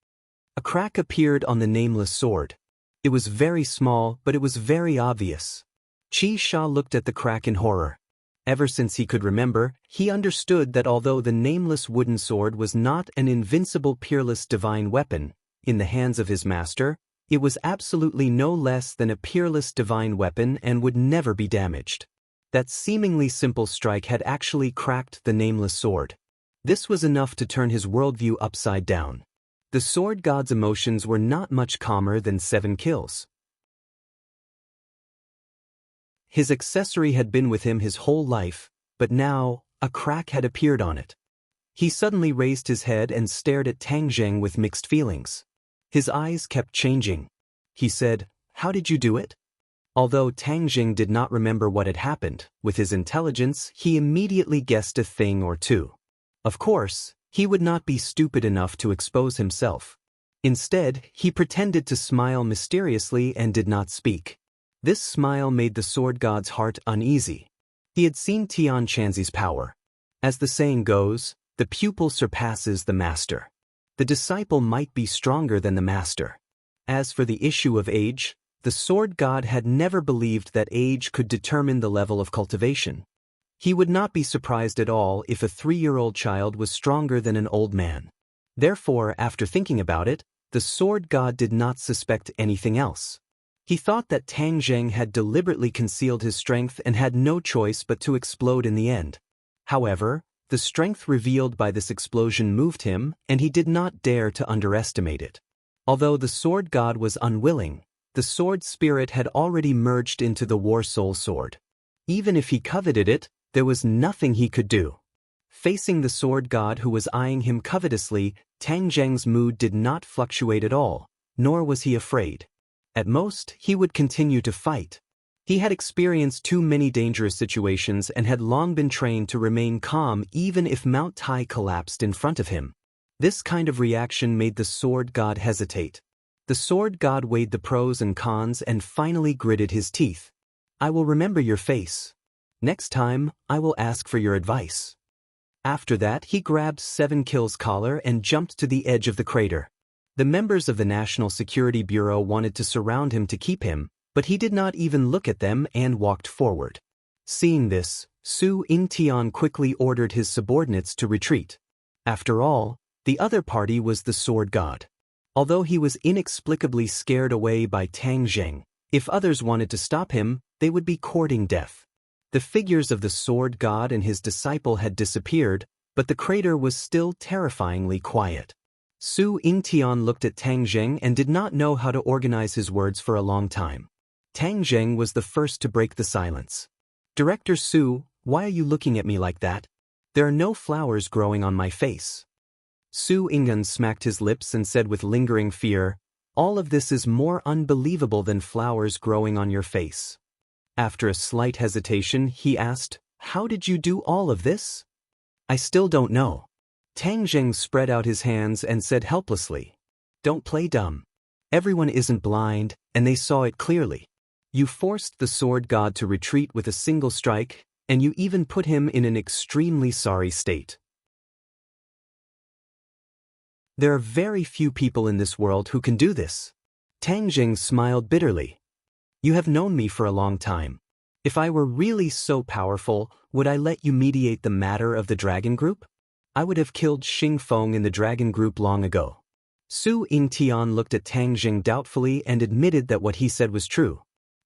Speaker 1: A crack appeared on the nameless sword. It was very small, but it was very obvious. Qi Sha looked at the crack in horror. Ever since he could remember, he understood that although the nameless wooden sword was not an invincible peerless divine weapon, in the hands of his master, it was absolutely no less than a peerless divine weapon and would never be damaged. That seemingly simple strike had actually cracked the nameless sword. This was enough to turn his worldview upside down. The sword god's emotions were not much calmer than 7 kills. His accessory had been with him his whole life, but now, a crack had appeared on it. He suddenly raised his head and stared at Tang Zheng with mixed feelings. His eyes kept changing. He said, "How did you do it?" Although Tang Zheng did not remember what had happened, with his intelligence he immediately guessed a thing or two. Of course, he would not be stupid enough to expose himself. Instead, he pretended to smile mysteriously and did not speak. This smile made the sword god's heart uneasy. He had seen Tian Chanzi's power. As the saying goes, the pupil surpasses the master. The disciple might be stronger than the master. As for the issue of age, the sword god had never believed that age could determine the level of cultivation. He would not be surprised at all if a 3-year-old child was stronger than an old man. Therefore, after thinking about it, the sword god did not suspect anything else. He thought that Tang Zheng had deliberately concealed his strength and had no choice but to explode in the end. However, the strength revealed by this explosion moved him, and he did not dare to underestimate it. Although the sword god was unwilling, the sword spirit had already merged into the war soul sword. Even if he coveted it, there was nothing he could do. Facing the sword god who was eyeing him covetously, Tang Zheng's mood did not fluctuate at all, nor was he afraid. At most, he would continue to fight. He had experienced too many dangerous situations and had long been trained to remain calm even if Mount Tai collapsed in front of him. This kind of reaction made the sword god hesitate. The sword god weighed the pros and cons and finally gritted his teeth. "I will remember your face. Next time, I will ask for your advice." After that, he grabbed 7 Kill's collar and jumped to the edge of the crater. The members of the National Security Bureau wanted to surround him to keep him, but he did not even look at them and walked forward. Seeing this, Su Yingtian quickly ordered his subordinates to retreat. After all, the other party was the sword god. Although he was inexplicably scared away by Tang Zheng, if others wanted to stop him, they would be courting death. The figures of the sword god and his disciple had disappeared, but the crater was still terrifyingly quiet. Su Yingtian looked at Tang Zheng and did not know how to organize his words for a long time. Tang Zheng was the first to break the silence. "Director Su, why are you looking at me like that? There are no flowers growing on my face." Su Yingtian smacked his lips and said with lingering fear, "All of this is more unbelievable than flowers growing on your face." After a slight hesitation, he asked, "How did you do all of this?" "I still don't know." Tang Zheng spread out his hands and said helplessly, "Don't play dumb. Everyone isn't blind, and they saw it clearly. You forced the sword god to retreat with a single strike, and you even put him in an extremely sorry state. There are very few people in this world who can do this." Tang Zheng smiled bitterly. "You have known me for a long time. If I were really so powerful, would I let you mediate the matter of the dragon group? I would have killed Xing Feng in the dragon group long ago." Su Yingtian looked at Tang Zheng doubtfully and admitted that what he said was true.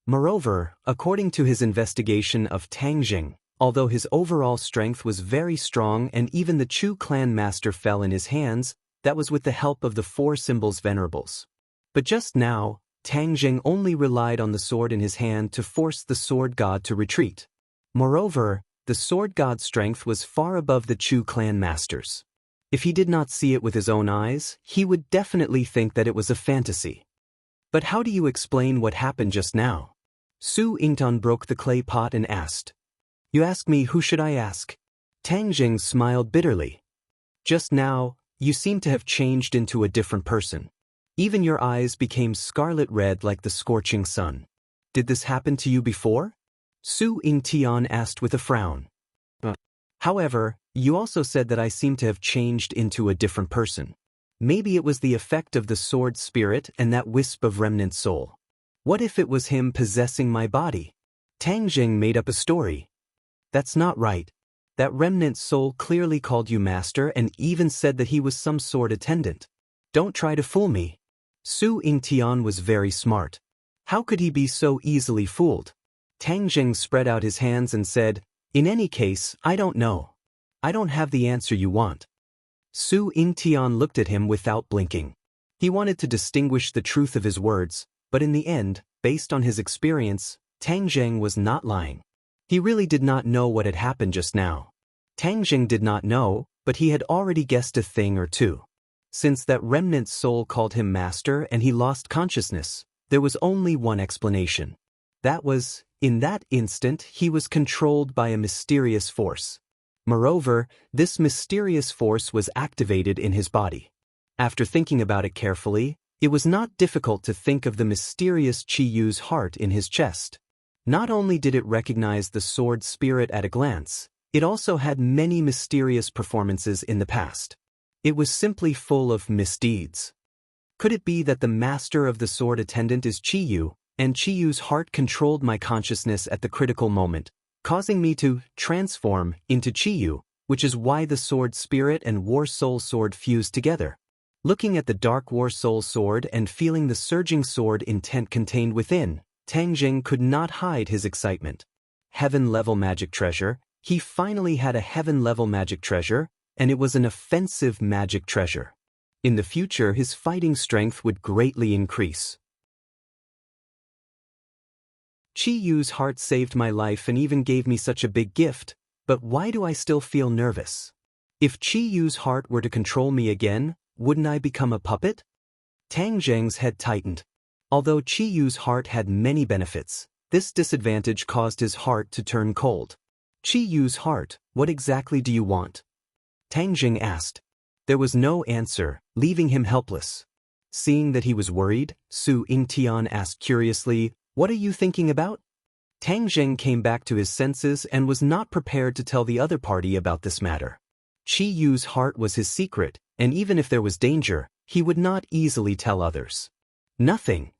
Speaker 1: Moreover, according to his investigation of Tang Zheng, although his overall strength was very strong and even the Chu clan master fell in his hands, that was with the help of the 4 symbols venerables. But just now, Tang Zheng only relied on the sword in his hand to force the sword god to retreat. Moreover, the sword god's strength was far above the Chu clan master's. If he did not see it with his own eyes, he would definitely think that it was a fantasy. "But how do you explain what happened just now?" Su Yingtian broke the clay pot and asked. "You ask me, who should I ask?" Tang Zheng smiled bitterly. "Just now, you seem to have changed into a different person. Even your eyes became scarlet red like the scorching sun. Did this happen to you before?" Su Yingtian asked with a frown. "However, you also said that I seem to have changed into a different person. Maybe it was the effect of the sword spirit and that wisp of remnant soul. What if it was him possessing my body?" Tang Zheng made up a story. "That's not right. That remnant soul clearly called you master and even said that he was some sword attendant. Don't try to fool me." Su Yingtian was very smart. How could he be so easily fooled? Tang Zheng spread out his hands and said, "In any case, I don't know. I don't have the answer you want." Su Yingtian looked at him without blinking. He wanted to distinguish the truth of his words, but in the end, based on his experience, Tang Zheng was not lying. He really did not know what had happened just now. Tang Jing did not know, but he had already guessed a thing or two. Since that remnant soul called him master and he lost consciousness, there was only one explanation. That was, in that instant he was controlled by a mysterious force. Moreover, this mysterious force was activated in his body. After thinking about it carefully, it was not difficult to think of the mysterious Qi Yu's heart in his chest. Not only did it recognize the sword spirit at a glance, it also had many mysterious performances in the past. It was simply full of misdeeds. Could it be that the master of the sword attendant is Qi Yu, and Qi Yu's heart controlled my consciousness at the critical moment, causing me to transform into Qi Yu, which is why the sword spirit and war soul sword fused together? Looking at the dark war soul sword and feeling the surging sword intent contained within, Tang Jing could not hide his excitement. Heaven-level magic treasure. He finally had a heaven-level magic treasure, and it was an offensive magic treasure. In the future, his fighting strength would greatly increase. Qi Yu's heart saved my life and even gave me such a big gift, but why do I still feel nervous? If Qi Yu's heart were to control me again, wouldn't I become a puppet? Tang Jing's head tightened. Although Qi Yu's heart had many benefits, this disadvantage caused his heart to turn cold. Qi Yu's heart, what exactly do you want? Tang Jing asked. There was no answer, leaving him helpless. Seeing that he was worried, Su Yingtian asked curiously, "What are you thinking about?" Tang Jing came back to his senses and was not prepared to tell the other party about this matter. Qi Yu's heart was his secret, and even if there was danger, he would not easily tell others. Nothing.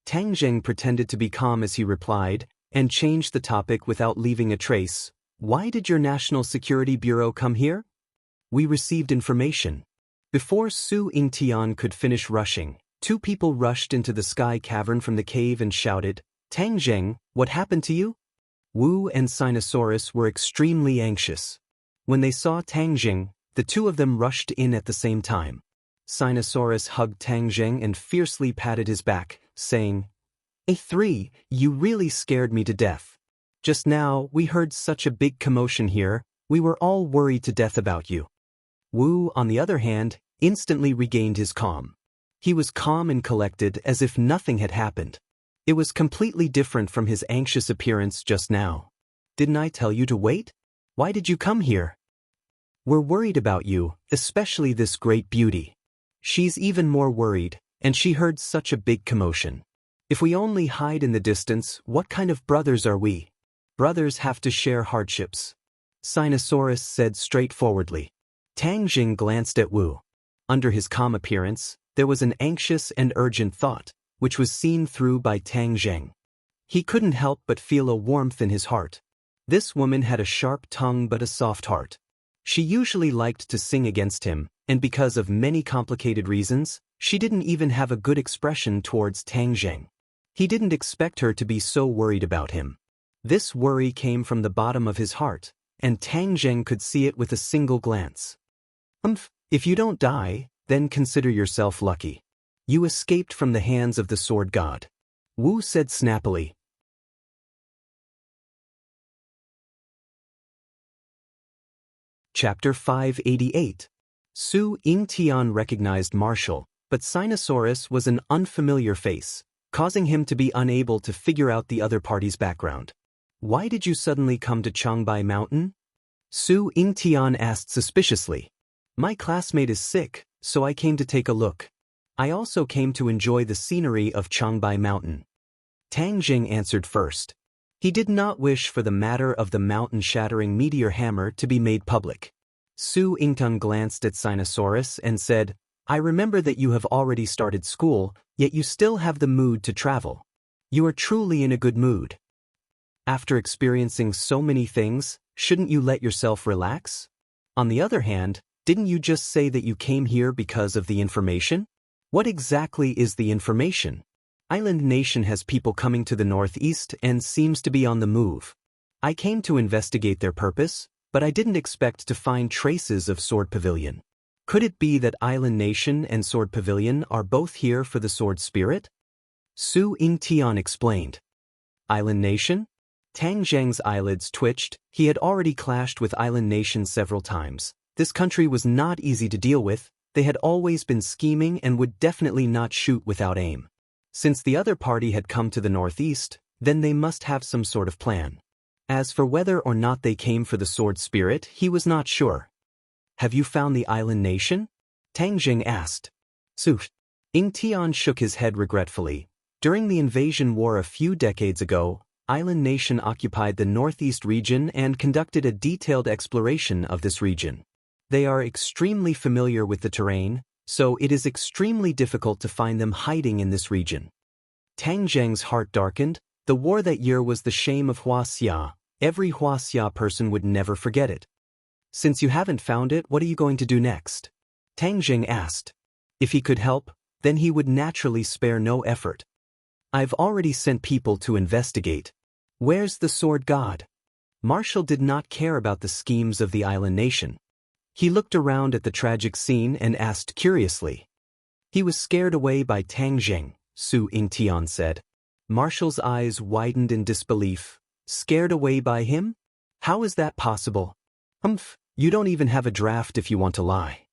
Speaker 1: Tang Jing pretended to be calm as he replied, and changed the topic without leaving a trace. Why did your National Security Bureau come here? We received information. Before Su Yingtian could finish rushing, two people rushed into the sky cavern from the cave and shouted, Tang Jing, what happened to you? Wu and Sinosaurus were extremely anxious. When they saw Tang Jing, the two of them rushed in at the same time. Sinosaurus hugged Tang Jing and fiercely patted his back, saying, A3, you really scared me to death. Just now, we heard such a big commotion here, we were all worried to death about you. Wu, on the other hand, instantly regained his calm. He was calm and collected as if nothing had happened. It was completely different from his anxious appearance just now. Didn't I tell you to wait? Why did you come here? We're worried about you, especially this great beauty. She's even more worried, and she heard such a big commotion. If we only hide in the distance, what kind of brothers are we? Brothers have to share hardships. Sinosaurus said straightforwardly. Tang Jing glanced at Wu. Under his calm appearance, there was an anxious and urgent thought, which was seen through by Tang Jing. He couldn't help but feel a warmth in his heart. This woman had a sharp tongue but a soft heart. She usually liked to sing against him, and because of many complicated reasons, she didn't even have a good expression towards Tang Jing. He didn't expect her to be so worried about him. This worry came from the bottom of his heart, and Tang Jing could see it with a single glance. If you don't die, then consider yourself lucky. You escaped from the hands of the sword god. Wu said snappily. Chapter 588. Su Yingtian recognized Marshall, but Sinosaurus was an unfamiliar face, causing him to be unable to figure out the other party's background. Why did you suddenly come to Changbai Mountain? Su Yingtian asked suspiciously. My classmate is sick, so I came to take a look. I also came to enjoy the scenery of Changbai Mountain. Tang Jing answered first. He did not wish for the matter of the mountain-shattering meteor hammer to be made public. Su Yingtian glanced at Sinosaurus and said, I remember that you have already started school, yet you still have the mood to travel. You are truly in a good mood. After experiencing so many things, shouldn't you let yourself relax? On the other hand, didn't you just say that you came here because of the information? What exactly is the information? Island Nation has people coming to the northeast and seems to be on the move. I came to investigate their purpose, but I didn't expect to find traces of Sword Pavilion. Could it be that Island Nation and Sword Pavilion are both here for the Sword Spirit? Su Yingtian explained. Island Nation? Tang Zheng's eyelids twitched. He had already clashed with island nations several times. This country was not easy to deal with. They had always been scheming and would definitely not shoot without aim. Since the other party had come to the northeast, then they must have some sort of plan. As for whether or not they came for the sword spirit, he was not sure. Have you found the island nation? Tang Zheng asked. Su Ying Tian shook his head regretfully. During the invasion war a few decades ago, Island Nation occupied the northeast region and conducted a detailed exploration of this region. They are extremely familiar with the terrain, so it is extremely difficult to find them hiding in this region. Tang Zheng's heart darkened. The war that year was the shame of Huaxia. Every Huaxia person would never forget it. Since you haven't found it, what are you going to do next? Tang Zheng asked. If he could help, then he would naturally spare no effort. I've already sent people to investigate. Where's the sword god? Marshall did not care about the schemes of the island nation. He looked around at the tragic scene and asked curiously. He was scared away by Tang Zheng, Su Yingtian said. Marshall's eyes widened in disbelief. Scared away by him? How is that possible? You don't even have a draft if you want to lie.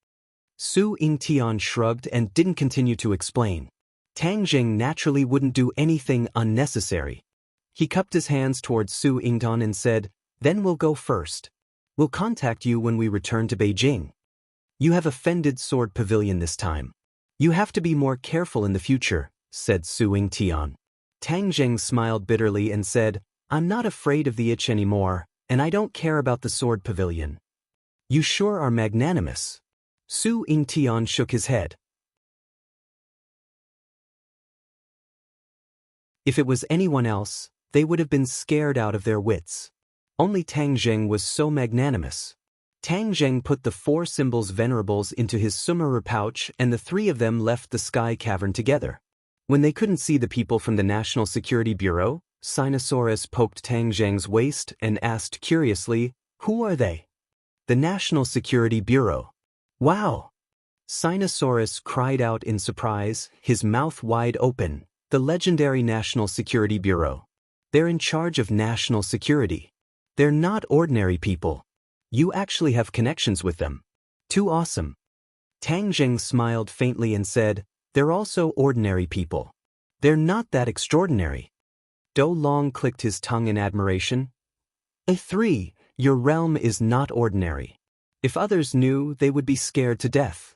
Speaker 1: Su Yingtian shrugged and didn't continue to explain. Tang Zheng naturally wouldn't do anything unnecessary. He cupped his hands towards Su Yingtian and said, Then we'll go first. We'll contact you when we return to Beijing. You have offended Sword Pavilion this time. You have to be more careful in the future, said Su Yingtian. Tang Zheng smiled bitterly and said, I'm not afraid of the itch anymore, and I don't care about the Sword Pavilion. You sure are magnanimous. Su Yingtian shook his head. If it was anyone else, they would have been scared out of their wits. Only Tang Zheng was so magnanimous. Tang Zheng put the 4 symbols venerables into his summerer pouch and the 3 of them left the sky cavern together. When they couldn't see the people from the National Security Bureau, Sinosaurus poked Tang Zheng's waist and asked curiously, Who are they? The National Security Bureau. Wow! Sinosaurus cried out in surprise, his mouth wide open. The legendary National Security Bureau. They're in charge of national security. They're not ordinary people. You actually have connections with them. Too awesome. Tang Zheng smiled faintly and said, They're also ordinary people. They're not that extraordinary. Dou Long clicked his tongue in admiration. 3. Your realm is not ordinary. If others knew, they would be scared to death.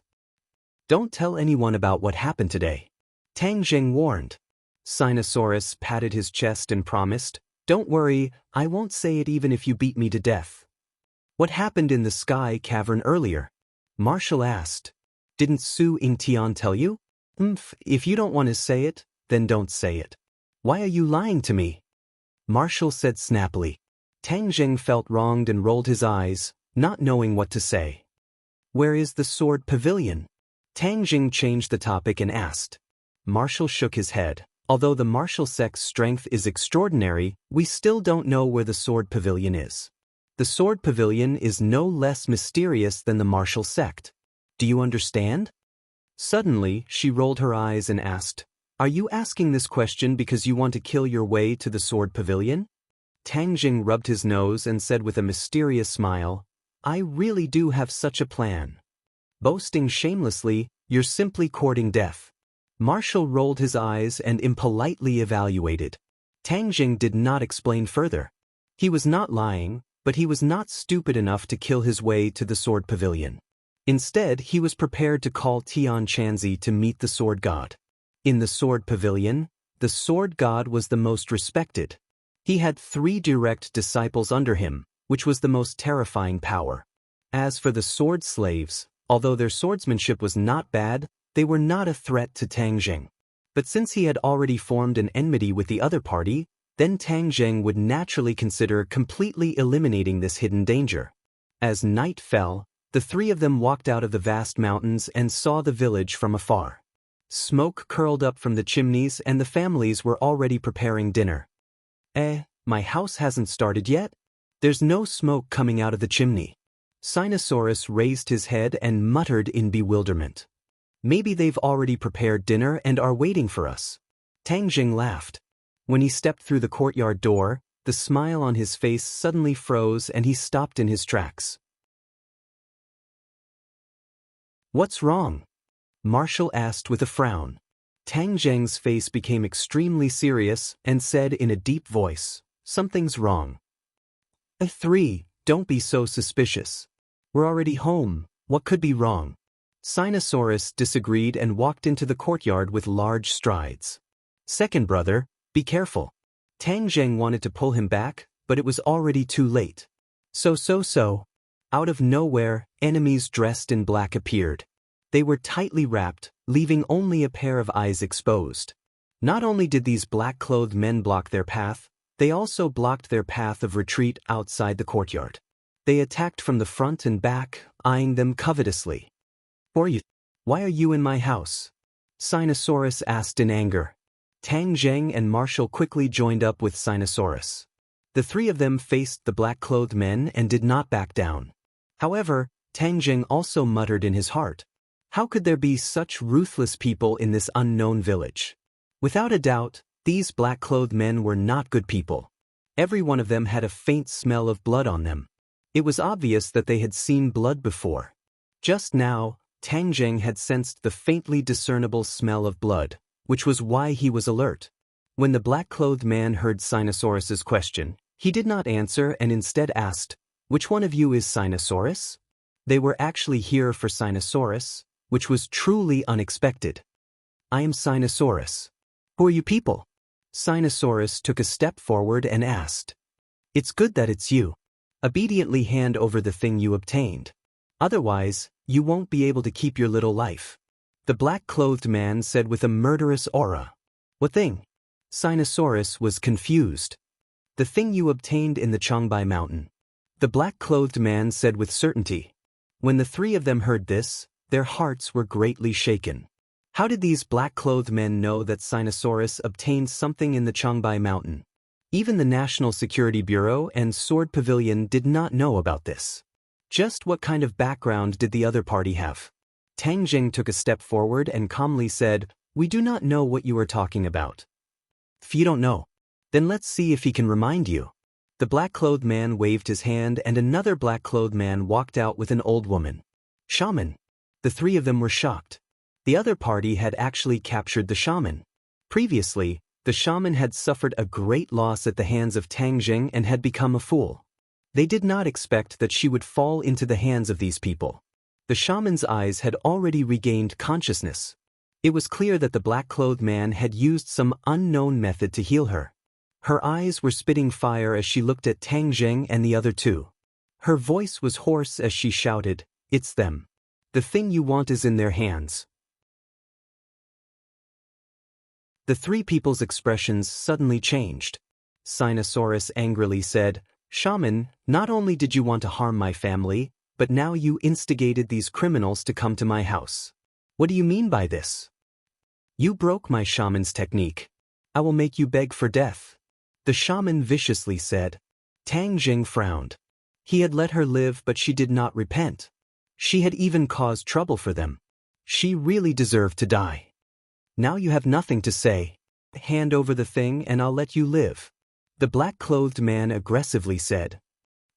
Speaker 1: Don't tell anyone about what happened today. Tang Zheng warned. Sinosaurus patted his chest and promised, Don't worry, I won't say it even if you beat me to death. What happened in the sky cavern earlier? Marshall asked. Didn't Su Yingtian tell you? If you don't want to say it, then don't say it. Why are you lying to me? Marshall said snappily. Tang Zheng felt wronged and rolled his eyes, not knowing what to say. Where is the sword pavilion? Tang Zheng changed the topic and asked. Marshall shook his head. Although the martial sect's strength is extraordinary, we still don't know where the sword pavilion is. The sword pavilion is no less mysterious than the martial sect. Do you understand? Suddenly, she rolled her eyes and asked, Are you asking this question because you want to kill your way to the sword pavilion? Tang Zheng rubbed his nose and said with a mysterious smile, I really do have such a plan. Boasting shamelessly, you're simply courting death. Marshall rolled his eyes and impolitely evaluated. Tang Zheng did not explain further. He was not lying, but he was not stupid enough to kill his way to the sword pavilion. Instead, he was prepared to call Tian Chanzi to meet the sword god. In the sword pavilion, the sword god was the most respected. He had 3 direct disciples under him, which was the most terrifying power. As for the sword slaves, although their swordsmanship was not bad, they were not a threat to Tang Zheng. But since he had already formed an enmity with the other party, then Tang Zheng would naturally consider completely eliminating this hidden danger. As night fell, the 3 of them walked out of the vast mountains and saw the village from afar. Smoke curled up from the chimneys and the families were already preparing dinner. My house hasn't started yet? There's no smoke coming out of the chimney. Sinosaurus raised his head and muttered in bewilderment. Maybe they've already prepared dinner and are waiting for us. Tang Zheng laughed. When he stepped through the courtyard door, The smile on his face suddenly froze and he stopped in his tracks. "What's wrong?" Marshall asked with a frown. Tang Zheng's face became extremely serious and said in a deep voice, "Something's wrong." "3, don't be so suspicious. We're already home, what could be wrong?" Sinosaurus disagreed and walked into the courtyard with large strides. "Second brother, be careful." Tang Zheng wanted to pull him back, but it was already too late. So. Out of nowhere, enemies dressed in black appeared. They were tightly wrapped, leaving only a pair of eyes exposed. Not only did these black-clothed men block their path, they also blocked their path of retreat outside the courtyard. They attacked from the front and back, eyeing them covetously. "Why are you in my house?" Sinosaurus asked in anger. Tang Zheng and Marshall quickly joined up with Sinosaurus. The three of them faced the black-clothed men and did not back down. However, Tang Zheng also muttered in his heart, "How could there be such ruthless people in this unknown village?" Without a doubt, these black-clothed men were not good people. Every one of them had a faint smell of blood on them. It was obvious that they had seen blood before. Just now, Tang Zheng had sensed the faintly discernible smell of blood, which was why he was alert. When the black-clothed man heard Sinosaurus's question, he did not answer and instead asked, "Which one of you is Sinosaurus?" They were actually here for Sinosaurus, which was truly unexpected. "I am Sinosaurus. Who are you people?" Sinosaurus took a step forward and asked. "It's good that it's you. Obediently hand over the thing you obtained. Otherwise, you won't be able to keep your little life." The black-clothed man said with a murderous aura. "What thing?" Sinosaurus was confused. "The thing you obtained in the Changbai Mountain." The black-clothed man said with certainty. When the three of them heard this, their hearts were greatly shaken. How did these black-clothed men know that Sinosaurus obtained something in the Changbai Mountain? Even the National Security Bureau and Sword Pavilion did not know about this. Just what kind of background did the other party have? Tang Zheng took a step forward and calmly said, "We do not know what you are talking about." "If you don't know, then let's see if he can remind you." The black-clothed man waved his hand and another black-clothed man walked out with an old woman. "Shaman." The three of them were shocked. The other party had actually captured the shaman. Previously, the shaman had suffered a great loss at the hands of Tang Zheng and had become a fool. They did not expect that she would fall into the hands of these people. The shaman's eyes had already regained consciousness. It was clear that the black-clothed man had used some unknown method to heal her. Her eyes were spitting fire as she looked at Tang Zheng and the other two. Her voice was hoarse as she shouted, "It's them. The thing you want is in their hands." The three people's expressions suddenly changed. Sinosaurus angrily said, "Shaman, not only did you want to harm my family, but now you instigated these criminals to come to my house. What do you mean by this? You broke my shaman's technique. I will make you beg for death." The shaman viciously said. Tang Zheng frowned. He had let her live, but she did not repent. She had even caused trouble for them. She really deserved to die. "Now you have nothing to say. Hand over the thing and I'll let you live." The black-clothed man aggressively said.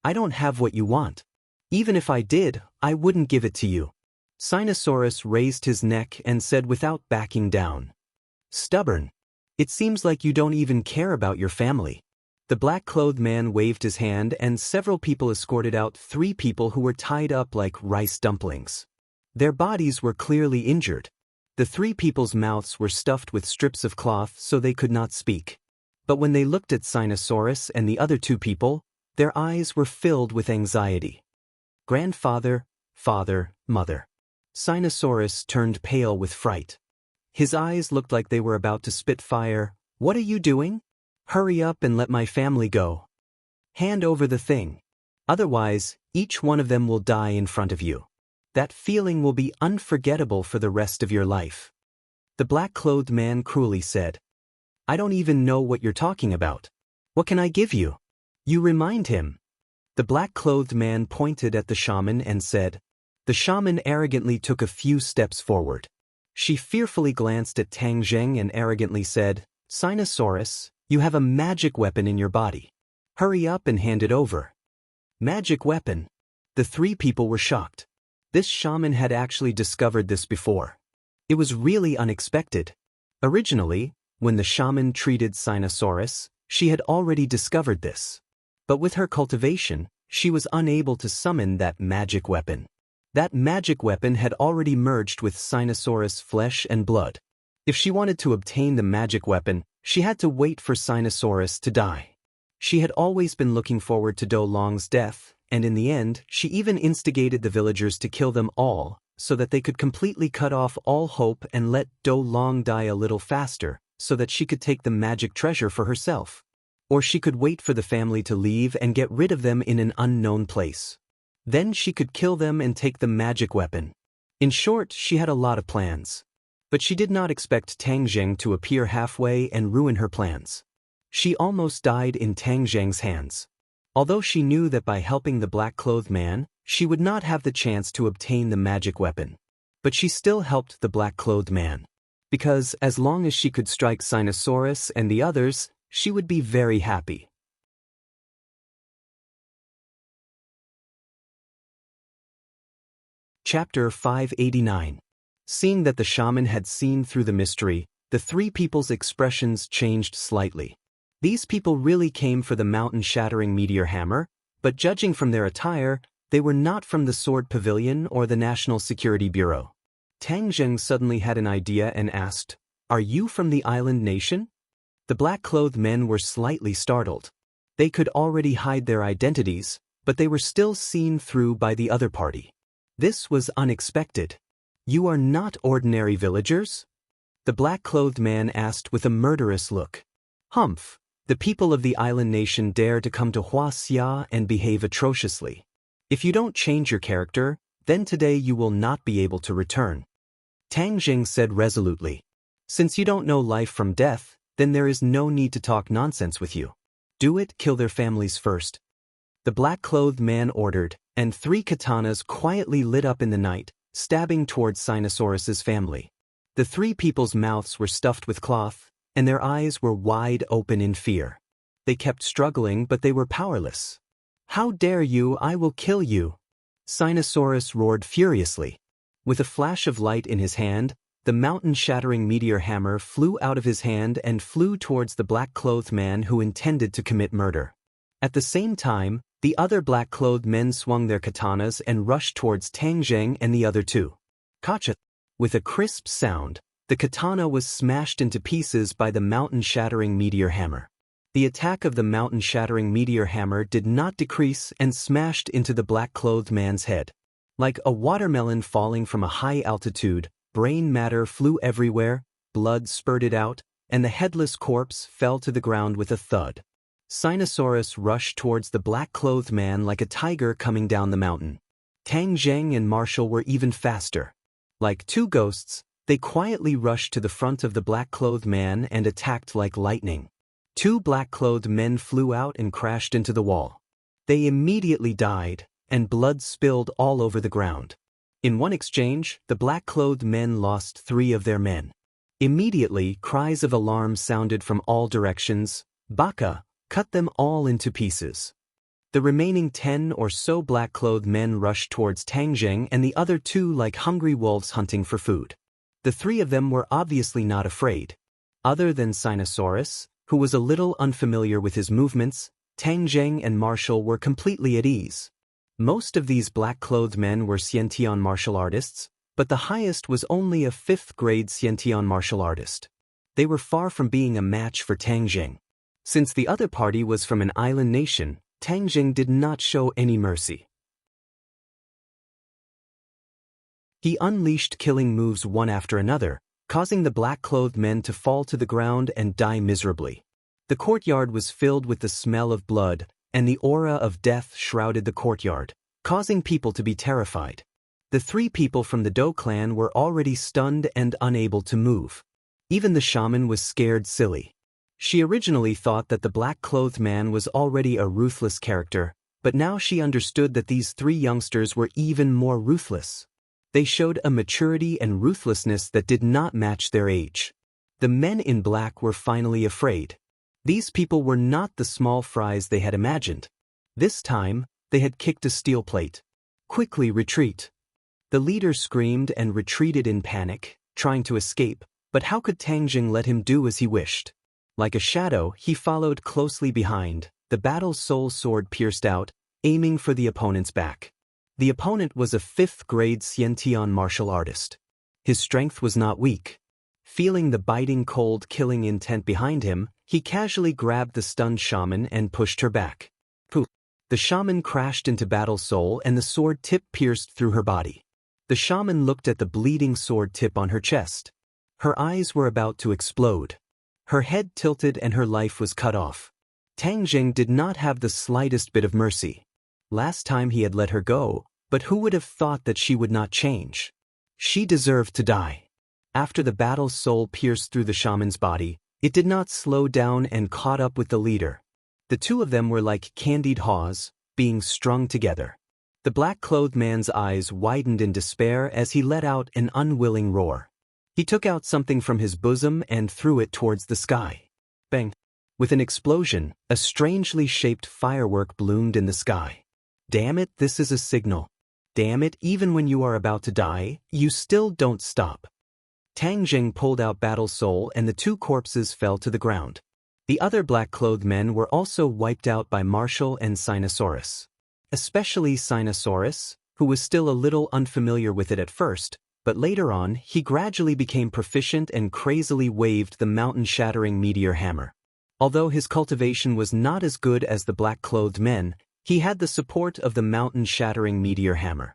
Speaker 1: "I don't have what you want. Even if I did, I wouldn't give it to you." Sinosaurus raised his neck and said without backing down. "Stubborn. It seems like you don't even care about your family." The black-clothed man waved his hand and several people escorted out three people who were tied up like rice dumplings. Their bodies were clearly injured. The three people's mouths were stuffed with strips of cloth so they could not speak. But when they looked at Sinosaurus and the other two people, their eyes were filled with anxiety. "Grandfather, father, mother." Sinosaurus turned pale with fright. His eyes looked like they were about to spit fire. "What are you doing? Hurry up and let my family go. Hand over the thing. Otherwise, each one of them will die in front of you. That feeling will be unforgettable for the rest of your life." The black-clothed man cruelly said. "I don't even know what you're talking about. What can I give you?" "You remind him." The black-clothed man pointed at the shaman and said. The shaman arrogantly took a few steps forward. She fearfully glanced at Tang Zheng and arrogantly said, "Sinosaurus, you have a magic weapon in your body. Hurry up and hand it over. Magic weapon. The three people were shocked. This shaman had actually discovered this before. It was really unexpected. Originally, when the shaman treated Sinosaurus, she had already discovered this. But with her cultivation, she was unable to summon that magic weapon. That magic weapon had already merged with Sinosaurus' flesh and blood. If she wanted to obtain the magic weapon, she had to wait for Sinosaurus to die. She had always been looking forward to Do Long's death, and in the end, she even instigated the villagers to kill them all, so that they could completely cut off all hope and let Do Long die a little faster, so that she could take the magic treasure for herself. Or she could wait for the family to leave and get rid of them in an unknown place. Then she could kill them and take the magic weapon. In short, she had a lot of plans. But she did not expect Tang Zheng to appear halfway and ruin her plans. She almost died in Tang Zheng's hands. Although she knew that by helping the black-clothed man, she would not have the chance to obtain the magic weapon. But she still helped the black-clothed man. Because as long as she could strike Sinosaurus and the others, she would be very happy. Chapter 589. Seeing that the shaman had seen through the mystery, the three people's expressions changed slightly. These people really came for the mountain-shattering meteor hammer, but judging from their attire, they were not from the Sword Pavilion or the National Security Bureau. Tang Zheng suddenly had an idea and asked, "Are you from the island nation?" The black-clothed men were slightly startled. They could already hide their identities, but they were still seen through by the other party. This was unexpected. "You are not ordinary villagers?" The black-clothed man asked with a murderous look. "Humph, the people of the island nation dare to come to Huaxia and behave atrociously. If you don't change your character, then today you will not be able to return." Tang Zheng said resolutely. "Since you don't know life from death, then there is no need to talk nonsense with you. Do it, kill their families first." The black-clothed man ordered, and 3 katanas quietly lit up in the night, stabbing towards Sinosaurus's family. The 3 people's mouths were stuffed with cloth, and their eyes were wide open in fear. They kept struggling, but they were powerless. "How dare you, I will kill you!" Sinosaurus roared furiously. With a flash of light in his hand, the mountain-shattering meteor hammer flew out of his hand and flew towards the black-clothed man who intended to commit murder. At the same time, the other black-clothed men swung their katanas and rushed towards Tang Zheng and the other 2. Kacha! With a crisp sound, the katana was smashed into pieces by the mountain-shattering meteor hammer. The attack of the mountain-shattering meteor hammer did not decrease and smashed into the black-clothed man's head. Like a watermelon falling from a high altitude, brain matter flew everywhere, blood spurted out, and the headless corpse fell to the ground with a thud. Sinosaurus rushed towards the black-clothed man like a tiger coming down the mountain. Tang Zheng and Marshall were even faster. Like 2 ghosts, they quietly rushed to the front of the black-clothed man and attacked like lightning. 2 black-clothed men flew out and crashed into the wall. They immediately died, and blood spilled all over the ground. In one exchange, the black-clothed men lost 3 of their men. Immediately, cries of alarm sounded from all directions. "Baka! Cut them all into pieces." The remaining 10 or so black-clothed men rushed towards Tang Zheng and the other 2 like hungry wolves hunting for food. The 3 of them were obviously not afraid. Other than Sinosaurus, who was a little unfamiliar with his movements, Tang Zheng and Marshall were completely at ease. Most of these black-clothed men were Xiantian martial artists, but the highest was only a 5th-grade Xiantian martial artist. They were far from being a match for Tang Zheng. Since the other party was from an island nation, Tang Zheng did not show any mercy. He unleashed killing moves one after another, causing the black-clothed men to fall to the ground and die miserably. The courtyard was filled with the smell of blood, and the aura of death shrouded the courtyard, causing people to be terrified. The 3 people from the Do clan were already stunned and unable to move. Even the shaman was scared silly. She originally thought that the black-clothed man was already a ruthless character, but now she understood that these 3 youngsters were even more ruthless. They showed a maturity and ruthlessness that did not match their age. The men in black were finally afraid. These people were not the small fries they had imagined. This time, they had kicked a steel plate. Quickly retreat. The leader screamed and retreated in panic, trying to escape, but how could Tang Jing let him do as he wished? Like a shadow, he followed closely behind. The battle soul sword pierced out, aiming for the opponent's back. The opponent was a 5th-grade Xiantian martial artist. His strength was not weak. Feeling the biting cold killing intent behind him, he casually grabbed the stunned shaman and pushed her back. Poof! The shaman crashed into Battle Soul and the sword tip pierced through her body. The shaman looked at the bleeding sword tip on her chest. Her eyes were about to explode. Her head tilted and her life was cut off. Tang Jing did not have the slightest bit of mercy. Last time he had let her go, but who would have thought that she would not change? She deserved to die. After the battle soul pierced through the shaman's body, it did not slow down and caught up with the leader. The two of them were like candied haws, being strung together. The black-clothed man's eyes widened in despair as he let out an unwilling roar. He took out something from his bosom and threw it towards the sky. Bang! With an explosion, a strangely shaped firework bloomed in the sky. Damn it, this is a signal. Damn it, even when you are about to die, you still don't stop. Tang Jing pulled out Battle Soul and the two corpses fell to the ground. The other black-clothed men were also wiped out by Marshall and Sinosaurus. Especially Sinosaurus, who was still a little unfamiliar with it at first, but later on he gradually became proficient and crazily waved the mountain-shattering meteor hammer. Although his cultivation was not as good as the black-clothed men, he had the support of the mountain-shattering meteor hammer.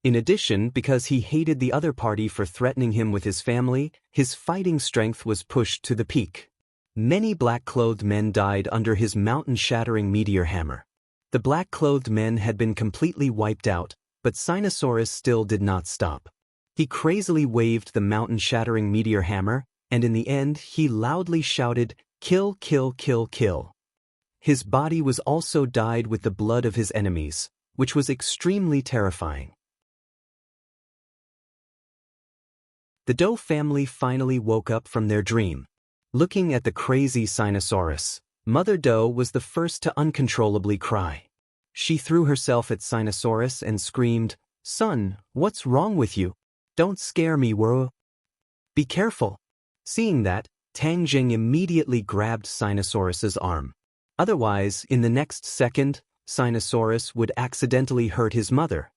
Speaker 1: In addition, because he hated the other party for threatening him with his family, his fighting strength was pushed to the peak. Many black-clothed men died under his mountain-shattering meteor hammer. The black-clothed men had been completely wiped out, but Sinosaurus still did not stop. He crazily waved the mountain-shattering meteor hammer, and in the end he loudly shouted, "Kill, kill, kill, kill." His body was also dyed with the blood of his enemies, which was extremely terrifying. The Doe family finally woke up from their dream. Looking at the crazy Sinosaurus, Mother Doe was the first to uncontrollably cry. She threw herself at Sinosaurus and screamed, "Son, what's wrong with you? Don't scare me, Woro. Be careful." Seeing that, Tang Jing immediately grabbed Sinosaurus's arm. Otherwise, in the next second, Sinosaurus would accidentally hurt his mother.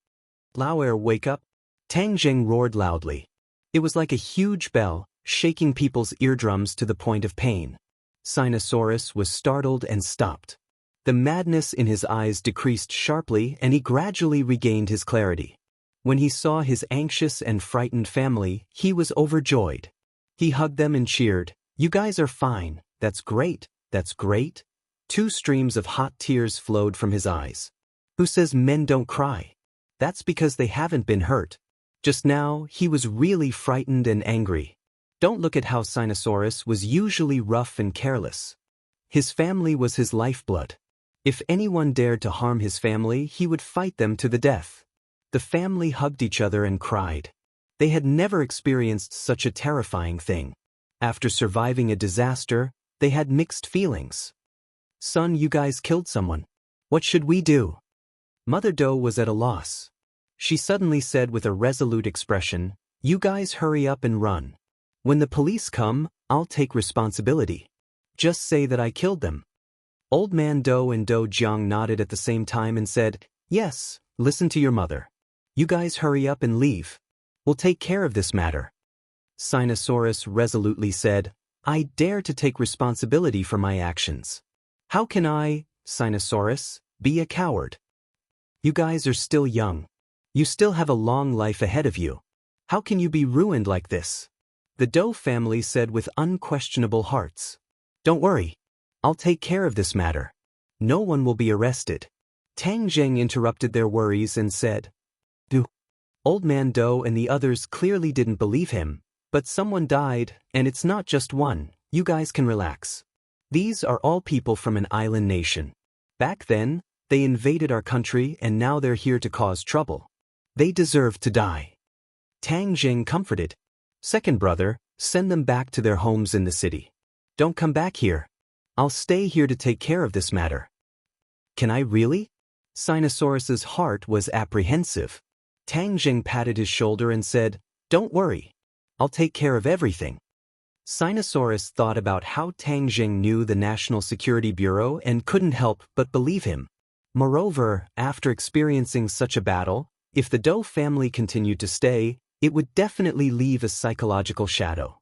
Speaker 1: "Lauer, wake up!" Tang Jing roared loudly. It was like a huge bell, shaking people's eardrums to the point of pain. Sinosaurus was startled and stopped. The madness in his eyes decreased sharply and he gradually regained his clarity. When he saw his anxious and frightened family, he was overjoyed. He hugged them and cheered, "You guys are fine, that's great, that's great." 2 streams of hot tears flowed from his eyes. Who says men don't cry? That's because they haven't been hurt. Just now, he was really frightened and angry. Don't look at how Sinosaurus was usually rough and careless. His family was his lifeblood. If anyone dared to harm his family, he would fight them to the death. The family hugged each other and cried. They had never experienced such a terrifying thing. After surviving a disaster, they had mixed feelings. "Son, you guys killed someone. What should we do?" Mother Doe was at a loss. She suddenly said with a resolute expression, "You guys hurry up and run. When the police come, I'll take responsibility. Just say that I killed them." Old Man Doe and Doe Jiang nodded at the same time and said, "Yes, listen to your mother. You guys hurry up and leave. We'll take care of this matter." Sinosaurus resolutely said, "I dare to take responsibility for my actions. How can I, Sinosaurus, be a coward? You guys are still young. You still have a long life ahead of you. How can you be ruined like this?" The Doe family said with unquestionable hearts, "Don't worry. I'll take care of this matter. No one will be arrested." Tang Jing interrupted their worries and said, "Do." Old Man Doe and the others clearly didn't believe him, but someone died, and it's not just one. You guys can relax. These are all people from an island nation. Back then, they invaded our country and now they're here to cause trouble. They deserve to die. Tang Jing comforted. "Second brother, send them back to their homes in the city. Don't come back here. I'll stay here to take care of this matter. Can I really? Sinosaurus's heart was apprehensive. Tang Jing patted his shoulder and said, "Don't worry. I'll take care of everything." Sinosaurus thought about how Tang Jing knew the National Security Bureau and couldn't help but believe him. Moreover, after experiencing such a battle, if the Doe family continued to stay, it would definitely leave a psychological shadow.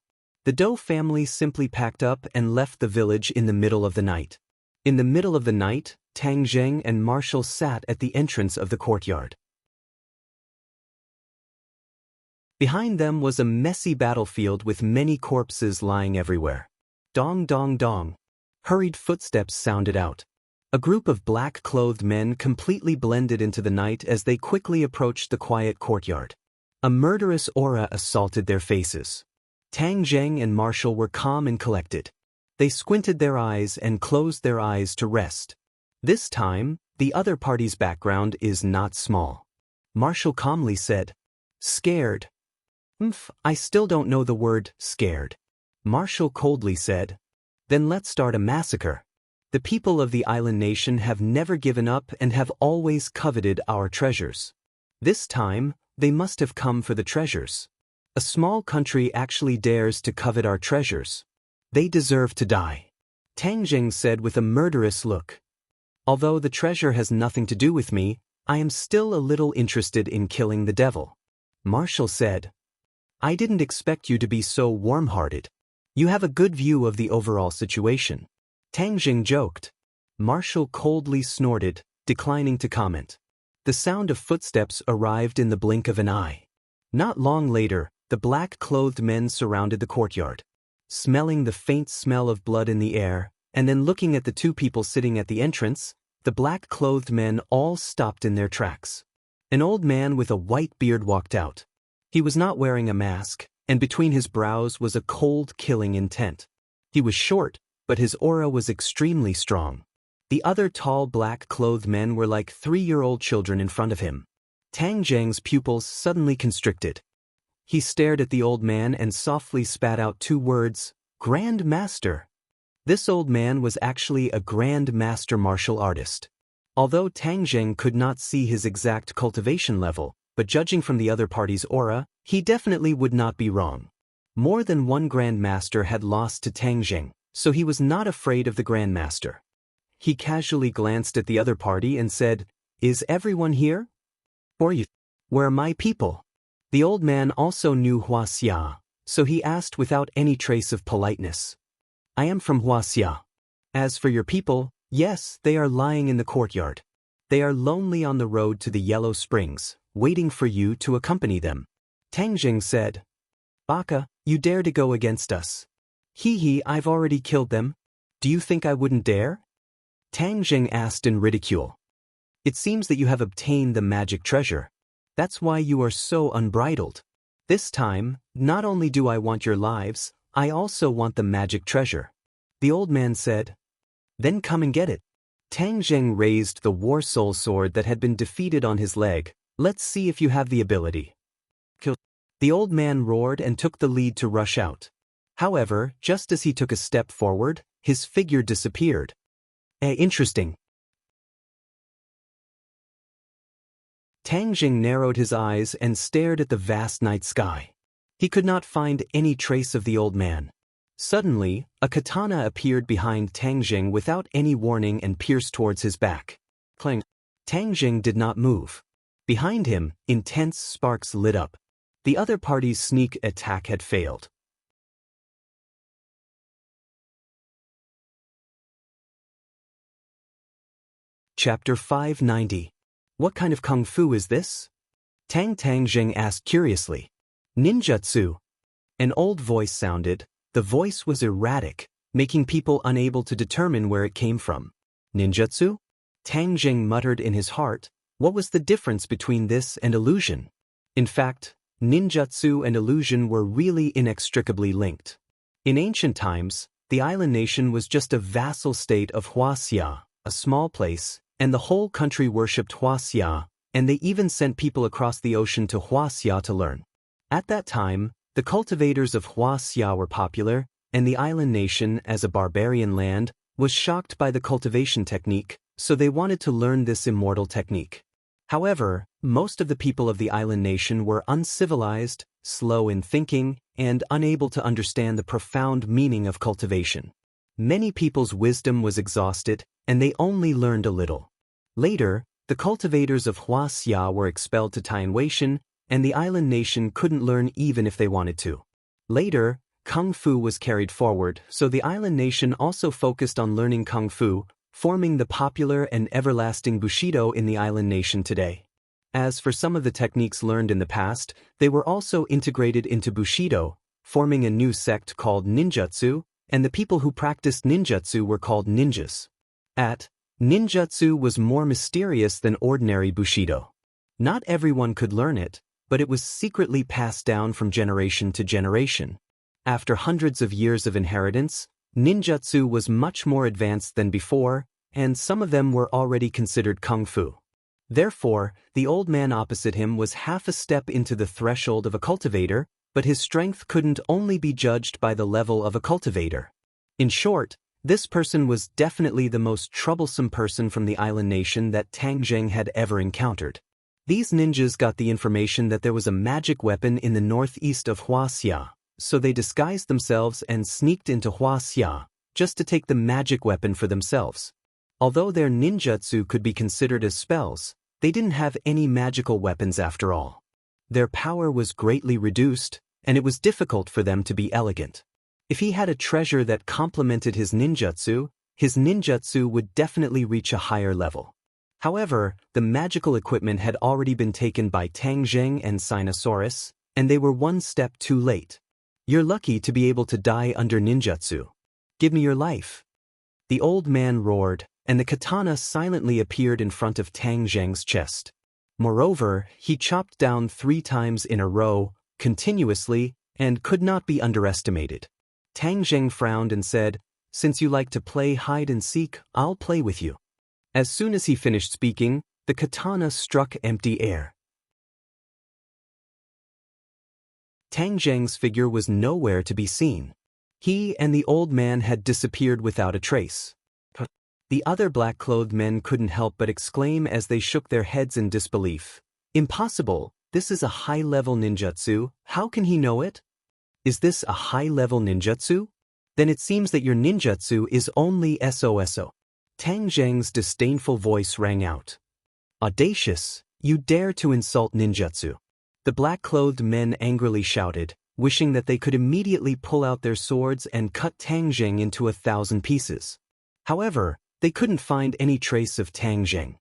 Speaker 1: The Doe family simply packed up and left the village in the middle of the night. In the middle of the night, Tang Jing and Marshall sat at the entrance of the courtyard. Behind them was a messy battlefield with many corpses lying everywhere. Dong dong dong. Hurried footsteps sounded out. A group of black-clothed men completely blended into the night as they quickly approached the quiet courtyard. A murderous aura assaulted their faces. Tang Jing and Marshall were calm and collected. They squinted their eyes and closed their eyes to rest. This time, the other party's background is not small. Marshall calmly said, "Scared." I still don't know the word, scared." Marshall coldly said, "Then let's start a massacre. The people of the island nation have never given up and have always coveted our treasures. This time, they must have come for the treasures. A small country actually dares to covet our treasures. They deserve to die." Tang Jing said with a murderous look. "Although the treasure has nothing to do with me, I am still a little interested in killing the devil." Marshall said, "I didn't expect you to be so warm-hearted. You have a good view of the overall situation." Tang Jing joked. Marshall coldly snorted, declining to comment. The sound of footsteps arrived in the blink of an eye. Not long later, the black-clothed men surrounded the courtyard. Smelling the faint smell of blood in the air, and then looking at the two people sitting at the entrance, the black-clothed men all stopped in their tracks. An old man with a white beard walked out. He was not wearing a mask, and between his brows was a cold, killing intent. He was short, but his aura was extremely strong. The other tall black-clothed men were like 3-year-old children in front of him. Tang Jing's pupils suddenly constricted. He stared at the old man and softly spat out 2 words, "Grand Master." This old man was actually a Grand Master martial artist. Although Tang Jing could not see his exact cultivation level, but judging from the other party's aura, he definitely would not be wrong. More than one Grand Master had lost to Tang Jing, so he was not afraid of the Grand Master. He casually glanced at the other party and said, "Is everyone here? Or you? Where are my people?" The old man also knew Huaxia, so he asked without any trace of politeness, "I am from Huaxia. As for your people, yes, they are lying in the courtyard. They are lonely on the road to the Yellow Springs, waiting for you to accompany them." Tang Jing said, "Baka, you dare to go against us? Hee, I've already killed them. Do you think I wouldn't dare?" Tang Jing asked in ridicule. "It seems that you have obtained the magic treasure. That's why you are so unbridled. This time, not only do I want your lives, I also want the magic treasure." The old man said, "Then come and get it." Tang Jing raised the War Soul sword that had been defeated on his leg. "Let's see if you have the ability." The old man roared and took the lead to rush out. However, just as he took a step forward, his figure disappeared. Interesting. Tang Jing narrowed his eyes and stared at the vast night sky. He could not find any trace of the old man. Suddenly, a katana appeared behind Tang Jing without any warning and pierced towards his back. Clang. Tang Jing did not move. Behind him, intense sparks lit up. The other party's sneak attack had failed. Chapter 590. What kind of kung fu is this? Tang Jing asked curiously. Ninjutsu. An old voice sounded. The voice was erratic, making people unable to determine where it came from. Ninjutsu? Tang Jing muttered in his heart. What was the difference between this and illusion? In fact, ninjutsu and illusion were really inextricably linked. In ancient times, the island nation was just a vassal state of Huaxia, a small place, and the whole country worshipped Huaxia, and they even sent people across the ocean to Huaxia to learn. At that time, the cultivators of Huaxia were popular, and the island nation, as a barbarian land, was shocked by the cultivation technique, so they wanted to learn this immortal technique. However, most of the people of the island nation were uncivilized, slow in thinking, and unable to understand the profound meaning of cultivation. Many people's wisdom was exhausted, and they only learned a little. Later, the cultivators of Huaxia were expelled to Tianweishan, and the island nation couldn't learn even if they wanted to. Later, Kung Fu was carried forward, so the island nation also focused on learning Kung Fu, forming the popular and everlasting Bushido in the island nation today. As for some of the techniques learned in the past, they were also integrated into Bushido, forming a new sect called ninjutsu, and the people who practiced ninjutsu were called ninjas. Ninjutsu was more mysterious than ordinary Bushido. Not everyone could learn it, but it was secretly passed down from generation to generation. After hundreds of years of inheritance, ninjutsu was much more advanced than before, and some of them were already considered kung fu. Therefore, the old man opposite him was half a step into the threshold of a cultivator, but his strength couldn't only be judged by the level of a cultivator. In short, this person was definitely the most troublesome person from the island nation that Tang Zheng had ever encountered. These ninjas got the information that there was a magic weapon in the northeast of Huaxia, so they disguised themselves and sneaked into Huaxia, just to take the magic weapon for themselves. Although their ninjutsu could be considered as spells, they didn't have any magical weapons after all. Their power was greatly reduced, and it was difficult for them to be elegant. If he had a treasure that complemented his ninjutsu would definitely reach a higher level. However, the magical equipment had already been taken by Tang Zheng and Sinosaurus, and they were one step too late. You're lucky to be able to die under ninjutsu. Give me your life. The old man roared, and the katana silently appeared in front of Tang Zheng's chest. Moreover, he chopped down 3 times in a row, continuously, and could not be underestimated. Tang Zheng frowned and said, "Since you like to play hide and seek, I'll play with you." As soon as he finished speaking, the katana struck empty air. Tang Zheng's figure was nowhere to be seen. He and the old man had disappeared without a trace. The other black-clothed men couldn't help but exclaim as they shook their heads in disbelief. "Impossible! This is a high-level ninjutsu, how can he know it? Is this a high-level ninjutsu? Then it seems that your ninjutsu is only SOSO. Tang Zheng's disdainful voice rang out. "Audacious! You dare to insult ninjutsu!" The black-clothed men angrily shouted, wishing that they could immediately pull out their swords and cut Tang Zheng into 1,000 pieces. However, they couldn't find any trace of Tang Zheng.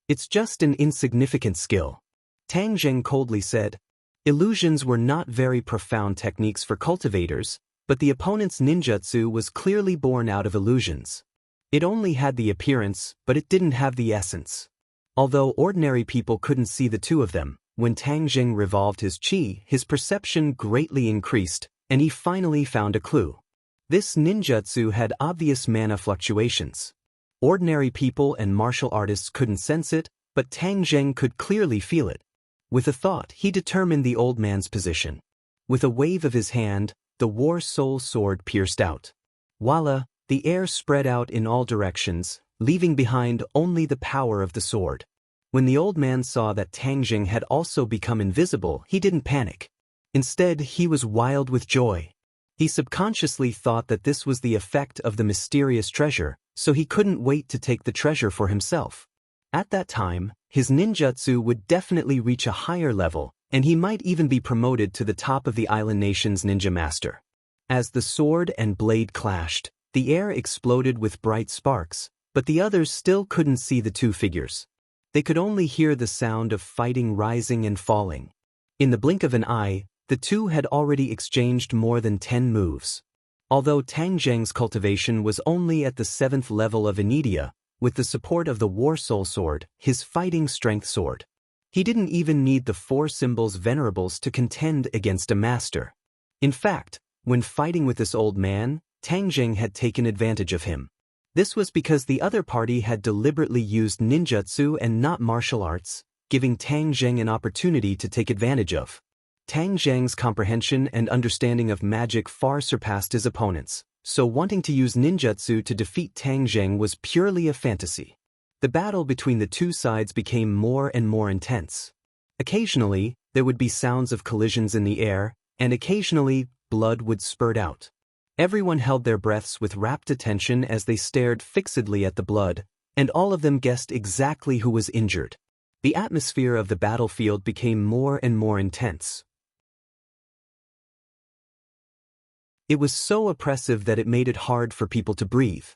Speaker 1: "It's just an insignificant skill," Tang Zheng coldly said. Illusions were not very profound techniques for cultivators, but the opponent's ninjutsu was clearly born out of illusions. It only had the appearance, but it didn't have the essence. Although ordinary people couldn't see the two of them, when Tang Zheng revolved his chi, his perception greatly increased, and he finally found a clue. This ninjutsu had obvious mana fluctuations. Ordinary people and martial artists couldn't sense it, but Tang Zheng could clearly feel it. With a thought, he determined the old man's position. With a wave of his hand, the War Soul sword pierced out. Voila, the air spread out in all directions, leaving behind only the power of the sword. When the old man saw that Tang Zheng had also become invisible, he didn't panic. Instead, he was wild with joy. He subconsciously thought that this was the effect of the mysterious treasure, so he couldn't wait to take the treasure for himself. At that time, his ninjutsu would definitely reach a higher level, and he might even be promoted to the top of the island nation's ninja master. As the sword and blade clashed, the air exploded with bright sparks, but the others still couldn't see the two figures. They could only hear the sound of fighting rising and falling. In the blink of an eye, the two had already exchanged more than 10 moves. Although Tang Zheng's cultivation was only at the 7th level of Inidia, with the support of the War Soul sword, his fighting strength soared. He didn't even need the 4 symbols venerables to contend against a master. In fact, when fighting with this old man, Tang Zheng had taken advantage of him. This was because the other party had deliberately used ninjutsu and not martial arts, giving Tang Zheng an opportunity to take advantage of. Tang Zheng's comprehension and understanding of magic far surpassed his opponent's, so wanting to use ninjutsu to defeat Tang Jing was purely a fantasy. The battle between the two sides became more and more intense. Occasionally, there would be sounds of collisions in the air, and occasionally, blood would spurt out. Everyone held their breaths with rapt attention as they stared fixedly at the blood, and all of them guessed exactly who was injured. The atmosphere of the battlefield became more and more intense. It was so oppressive that it made it hard for people to breathe.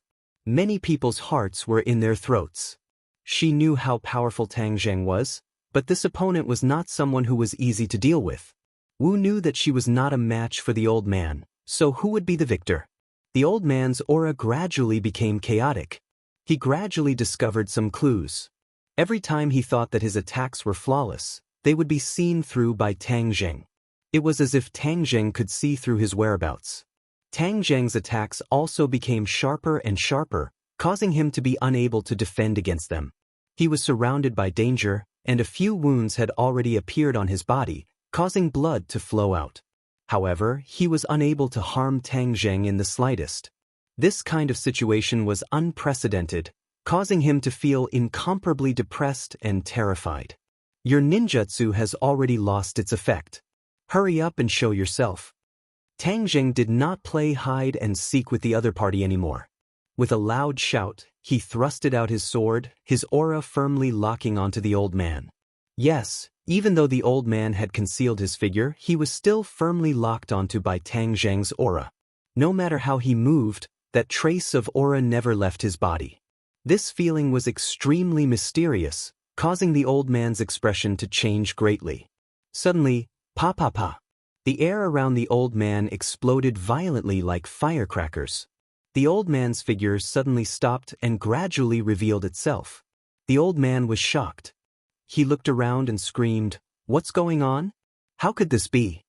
Speaker 1: Many people's hearts were in their throats. She knew how powerful Tang Jing was, but this opponent was not someone who was easy to deal with. Wu knew that she was not a match for the old man, so who would be the victor? The old man's aura gradually became chaotic. He gradually discovered some clues. Every time he thought that his attacks were flawless, they would be seen through by Tang Jing. It was as if Tang Jing could see through his whereabouts. Tang Jing's attacks also became sharper and sharper, causing him to be unable to defend against them. He was surrounded by danger, and a few wounds had already appeared on his body, causing blood to flow out. However, he was unable to harm Tang Jing in the slightest. This kind of situation was unprecedented, causing him to feel incomparably depressed and terrified. Your ninjutsu has already lost its effect. Hurry up and show yourself. Tang Jing did not play hide and seek with the other party anymore. With a loud shout, he thrusted out his sword, his aura firmly locking onto the old man. Yes, even though the old man had concealed his figure, he was still firmly locked onto by Tang Jing's aura. No matter how he moved, that trace of aura never left his body. This feeling was extremely mysterious, causing the old man's expression to change greatly. Suddenly, pa pa pa. The air around the old man exploded violently like firecrackers. The old man's figure suddenly stopped and gradually revealed itself. The old man was shocked. He looked around and screamed, "What's going on? How could this be?"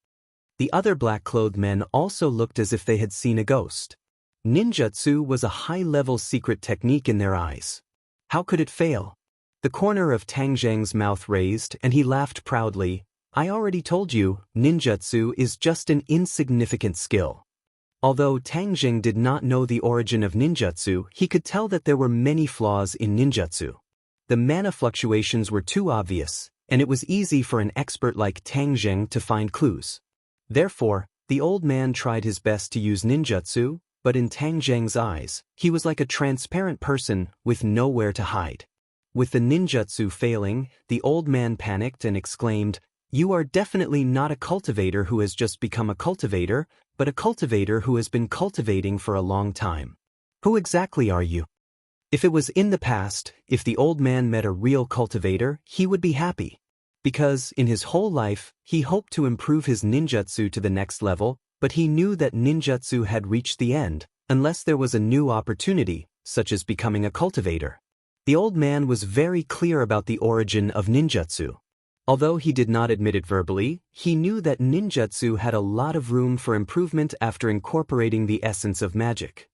Speaker 1: The other black-clothed men also looked as if they had seen a ghost. Ninjutsu was a high-level secret technique in their eyes. How could it fail? The corner of Tang Jing's mouth raised and he laughed proudly. "I already told you, ninjutsu is just an insignificant skill." Although Tang Jing did not know the origin of ninjutsu, he could tell that there were many flaws in ninjutsu. The mana fluctuations were too obvious, and it was easy for an expert like Tang Jing to find clues. Therefore, the old man tried his best to use ninjutsu, but in Tang Jing's eyes, he was like a transparent person with nowhere to hide. With the ninjutsu failing, the old man panicked and exclaimed, "You are definitely not a cultivator who has just become a cultivator, but a cultivator who has been cultivating for a long time. Who exactly are you?" If it was in the past, if the old man met a real cultivator, he would be happy. Because, in his whole life, he hoped to improve his ninjutsu to the next level, but he knew that ninjutsu had reached the end, unless there was a new opportunity, such as becoming a cultivator. The old man was very clear about the origin of ninjutsu. Although he did not admit it verbally, he knew that ninjutsu had a lot of room for improvement after incorporating the essence of magic.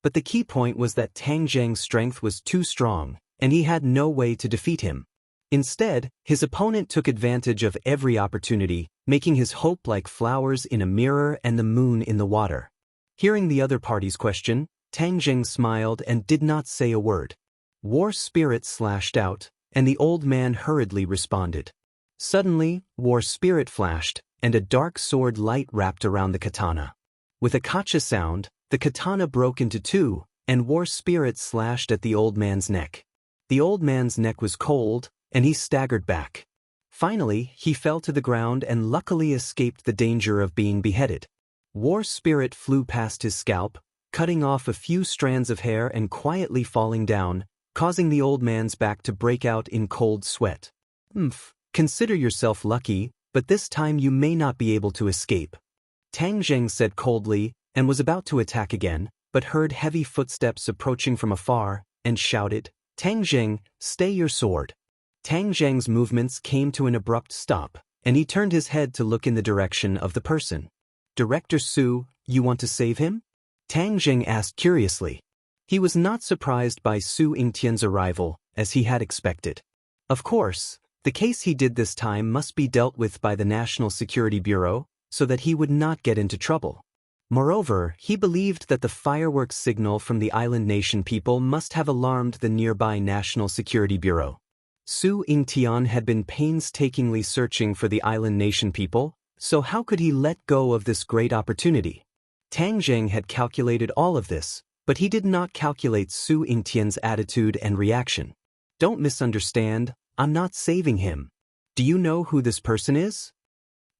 Speaker 1: But the key point was that Tang Jing's strength was too strong, and he had no way to defeat him. Instead, his opponent took advantage of every opportunity, making his hope like flowers in a mirror and the moon in the water. Hearing the other party's question, Tang Jing smiled and did not say a word. War Spirit slashed out, and the old man hurriedly responded. Suddenly, War Spirit flashed, and a dark sword light wrapped around the katana. With a kacha sound, the katana broke into two, and War Spirit slashed at the old man's neck. The old man's neck was cold, and he staggered back. Finally, he fell to the ground and luckily escaped the danger of being beheaded. War Spirit flew past his scalp, cutting off a few strands of hair and quietly falling down, causing the old man's back to break out in cold sweat. Consider yourself lucky, but this time you may not be able to escape," Tang Jing said coldly, and was about to attack again, but heard heavy footsteps approaching from afar, and shouted, "Tang Jing, stay your sword." Tang Jing's movements came to an abrupt stop, and he turned his head to look in the direction of the person. "Director Su, you want to save him?" Tang Jing asked curiously. He was not surprised by Su Yingtian's arrival, as he had expected. Of course, the case he did this time must be dealt with by the National Security Bureau, so that he would not get into trouble. Moreover, he believed that the fireworks signal from the island nation people must have alarmed the nearby National Security Bureau. Su Yingtian had been painstakingly searching for the island nation people, so how could he let go of this great opportunity? Tang Zheng had calculated all of this, but he did not calculate Su Yingtian's attitude and reaction. Don't misunderstand, I'm not saving him. Do you know who this person is?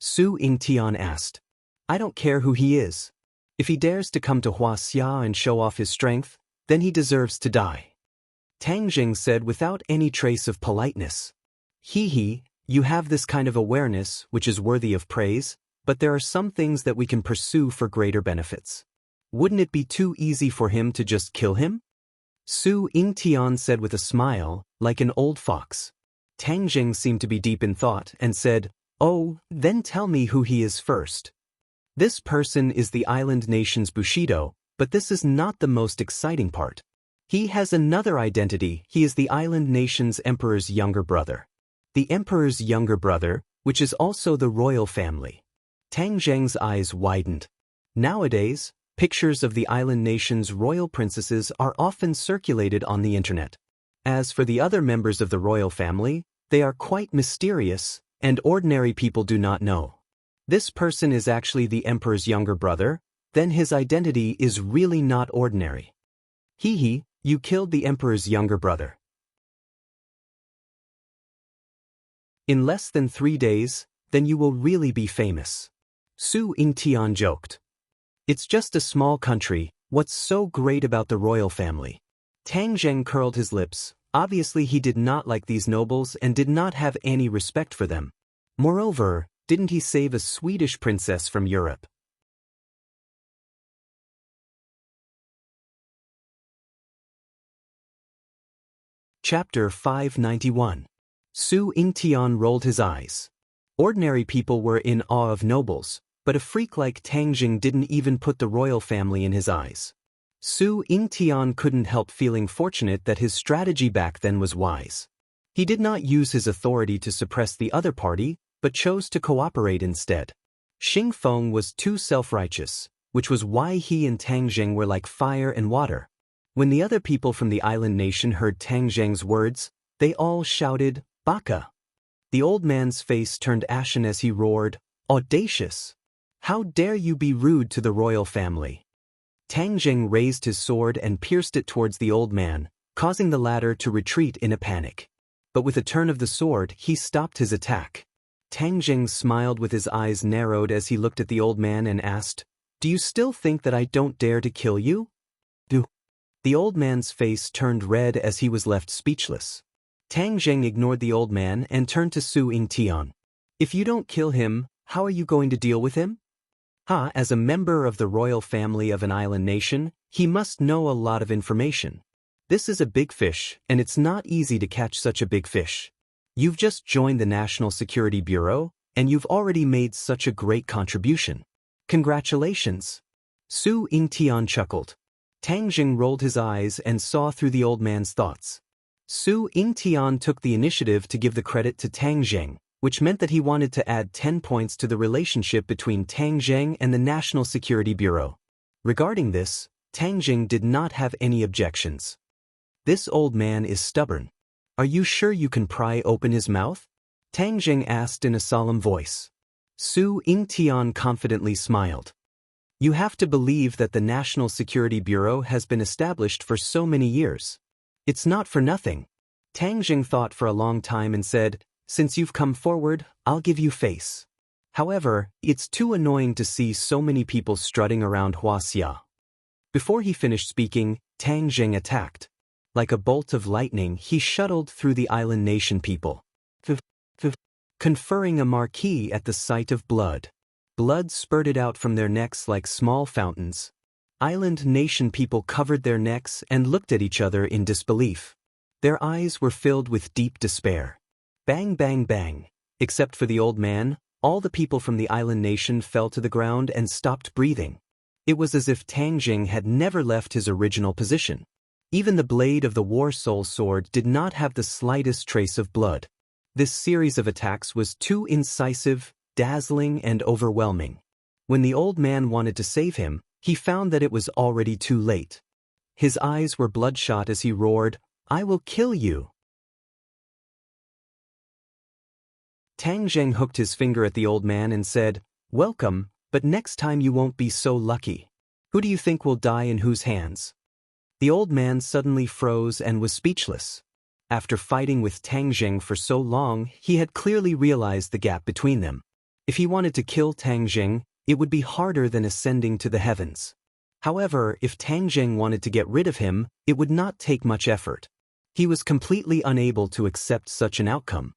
Speaker 1: Su Yingtian asked. I don't care who he is. If he dares to come to Huaxia and show off his strength, then he deserves to die. Tang Zheng said without any trace of politeness. He, you have this kind of awareness, which is worthy of praise, but there are some things that we can pursue for greater benefits. Wouldn't it be too easy for him to just kill him? Su Yingtian said with a smile, like an old fox. Tang Zheng seemed to be deep in thought and said, Oh, then tell me who he is first. This person is the island nation's Bushido, but this is not the most exciting part. He has another identity. He is the island nation's emperor's younger brother. The emperor's younger brother, which is also the royal family. Tang Zheng's eyes widened. Nowadays, pictures of the island nation's royal princesses are often circulated on the internet. As for the other members of the royal family, they are quite mysterious, and ordinary people do not know. This person is actually the emperor's younger brother, then his identity is really not ordinary. You killed the emperor's younger brother. In less than 3 days, then you will really be famous. Su Yingtian joked. It's just a small country, what's so great about the royal family? Tang Zheng curled his lips. Obviously he did not like these nobles and did not have any respect for them. Moreover, didn't he save a Swedish princess from Europe? Chapter 591. Su Yingtian rolled his eyes. Ordinary people were in awe of nobles, but a freak like Tang Zheng didn't even put the royal family in his eyes. Su Yingtian couldn't help feeling fortunate that his strategy back then was wise. He did not use his authority to suppress the other party, but chose to cooperate instead. Xing Feng was too self-righteous, which was why he and Tang Zheng were like fire and water. When the other people from the island nation heard Tang Zheng's words, they all shouted, Baka! The old man's face turned ashen as he roared, Audacious! How dare you be rude to the royal family? Tang Zheng raised his sword and pierced it towards the old man, causing the latter to retreat in a panic. But with a turn of the sword, he stopped his attack. Tang Zheng smiled with his eyes narrowed as he looked at the old man and asked, Do you still think that I don't dare to kill you? The old man's face turned red as he was left speechless. Tang Zheng ignored the old man and turned to Su Yingtian. If you don't kill him, how are you going to deal with him? As a member of the royal family of an island nation, he must know a lot of information. This is a big fish, and it's not easy to catch such a big fish. You've just joined the National Security Bureau, and you've already made such a great contribution. Congratulations! Su Yingtian chuckled. Tang Zheng rolled his eyes and saw through the old man's thoughts. Su Yingtian took the initiative to give the credit to Tang Zheng, which meant that he wanted to add 10 points to the relationship between Tang Zheng and the National Security Bureau. Regarding this, Tang Zheng did not have any objections. This old man is stubborn. Are you sure you can pry open his mouth? Tang Zheng asked in a solemn voice. Su Yingtian confidently smiled. You have to believe that the National Security Bureau has been established for so many years. It's not for nothing. Tang Zheng thought for a long time and said, Since you've come forward, I'll give you face. However, it's too annoying to see so many people strutting around Huaxia. Before he finished speaking, Tang Zheng attacked. Like a bolt of lightning, he shuttled through the island nation people, conferring a marquee at the sight of blood. Blood spurted out from their necks like small fountains. Island nation people covered their necks and looked at each other in disbelief. Their eyes were filled with deep despair. Bang, bang, bang. Except for the old man, all the people from the island nation fell to the ground and stopped breathing. It was as if Tang Zheng had never left his original position. Even the blade of the War Soul sword did not have the slightest trace of blood. This series of attacks was too incisive, dazzling, and overwhelming. When the old man wanted to save him, he found that it was already too late. His eyes were bloodshot as he roared, "I will kill you!" Tang Zheng hooked his finger at the old man and said, "Welcome, but next time you won't be so lucky. Who do you think will die in whose hands?" The old man suddenly froze and was speechless. After fighting with Tang Zheng for so long, he had clearly realized the gap between them. If he wanted to kill Tang Zheng, it would be harder than ascending to the heavens. However, if Tang Zheng wanted to get rid of him, it would not take much effort. He was completely unable to accept such an outcome.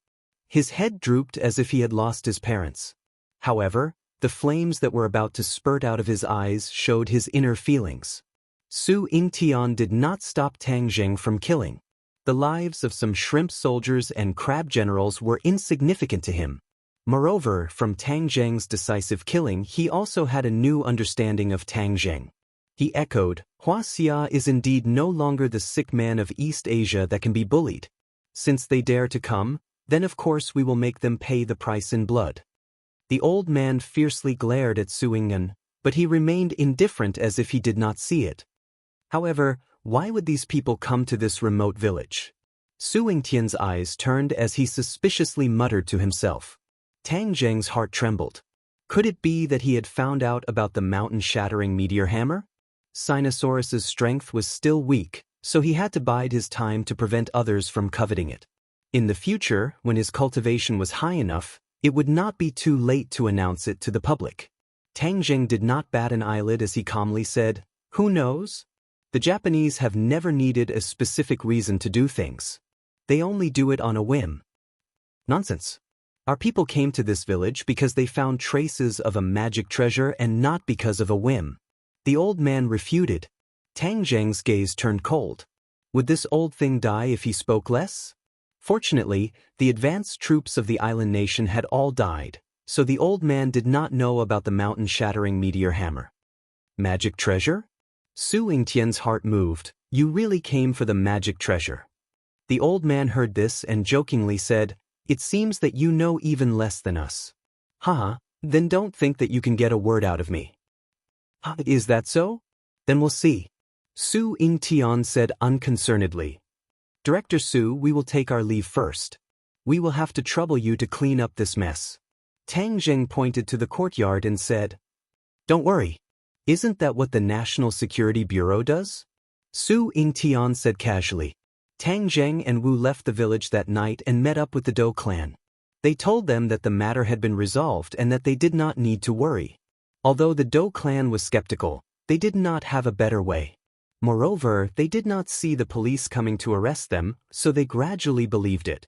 Speaker 1: His head drooped as if he had lost his parents. However, the flames that were about to spurt out of his eyes showed his inner feelings. Su Yingtian did not stop Tang Zheng from killing. The lives of some shrimp soldiers and crab generals were insignificant to him. Moreover, from Tang Zheng's decisive killing, he also had a new understanding of Tang Zheng. He echoed, "Hua Xia is indeed no longer the sick man of East Asia that can be bullied. Since they dare to come, then of course we will make them pay the price in blood." The old man fiercely glared at Su Yingtian, but he remained indifferent as if he did not see it. However, why would these people come to this remote village? Su Yingtian's eyes turned as he suspiciously muttered to himself. Tang Zheng's heart trembled. Could it be that he had found out about the mountain-shattering meteor hammer? Sinosaurus's strength was still weak, so he had to bide his time to prevent others from coveting it. In the future, when his cultivation was high enough, it would not be too late to announce it to the public. Tang Zheng did not bat an eyelid as he calmly said, "Who knows? The Japanese have never needed a specific reason to do things. They only do it on a whim." Nonsense. Our people came to this village because they found traces of a magic treasure and not because of a whim. The old man refuted. Tang Zheng's gaze turned cold. Would this old thing die if he spoke less? Fortunately, the advanced troops of the island nation had all died, so the old man did not know about the mountain-shattering meteor hammer. Magic treasure? Su Yingtian's heart moved. You really came for the magic treasure. The old man heard this and jokingly said, "It seems that you know even less than us." "Haha, then don't think that you can get a word out of me." "Is that so? Then we'll see," Su Yingtian said unconcernedly. "Director Su, we will take our leave first. We will have to trouble you to clean up this mess." Tang Zheng pointed to the courtyard and said, "Don't worry. Isn't that what the National Security Bureau does?" Su Yingtian said casually. Tang Zheng and Wu left the village that night and met up with the Dou clan. They told them that the matter had been resolved and that they did not need to worry. Although the Dou clan was skeptical, they did not have a better way. Moreover, they did not see the police coming to arrest them, so they gradually believed it.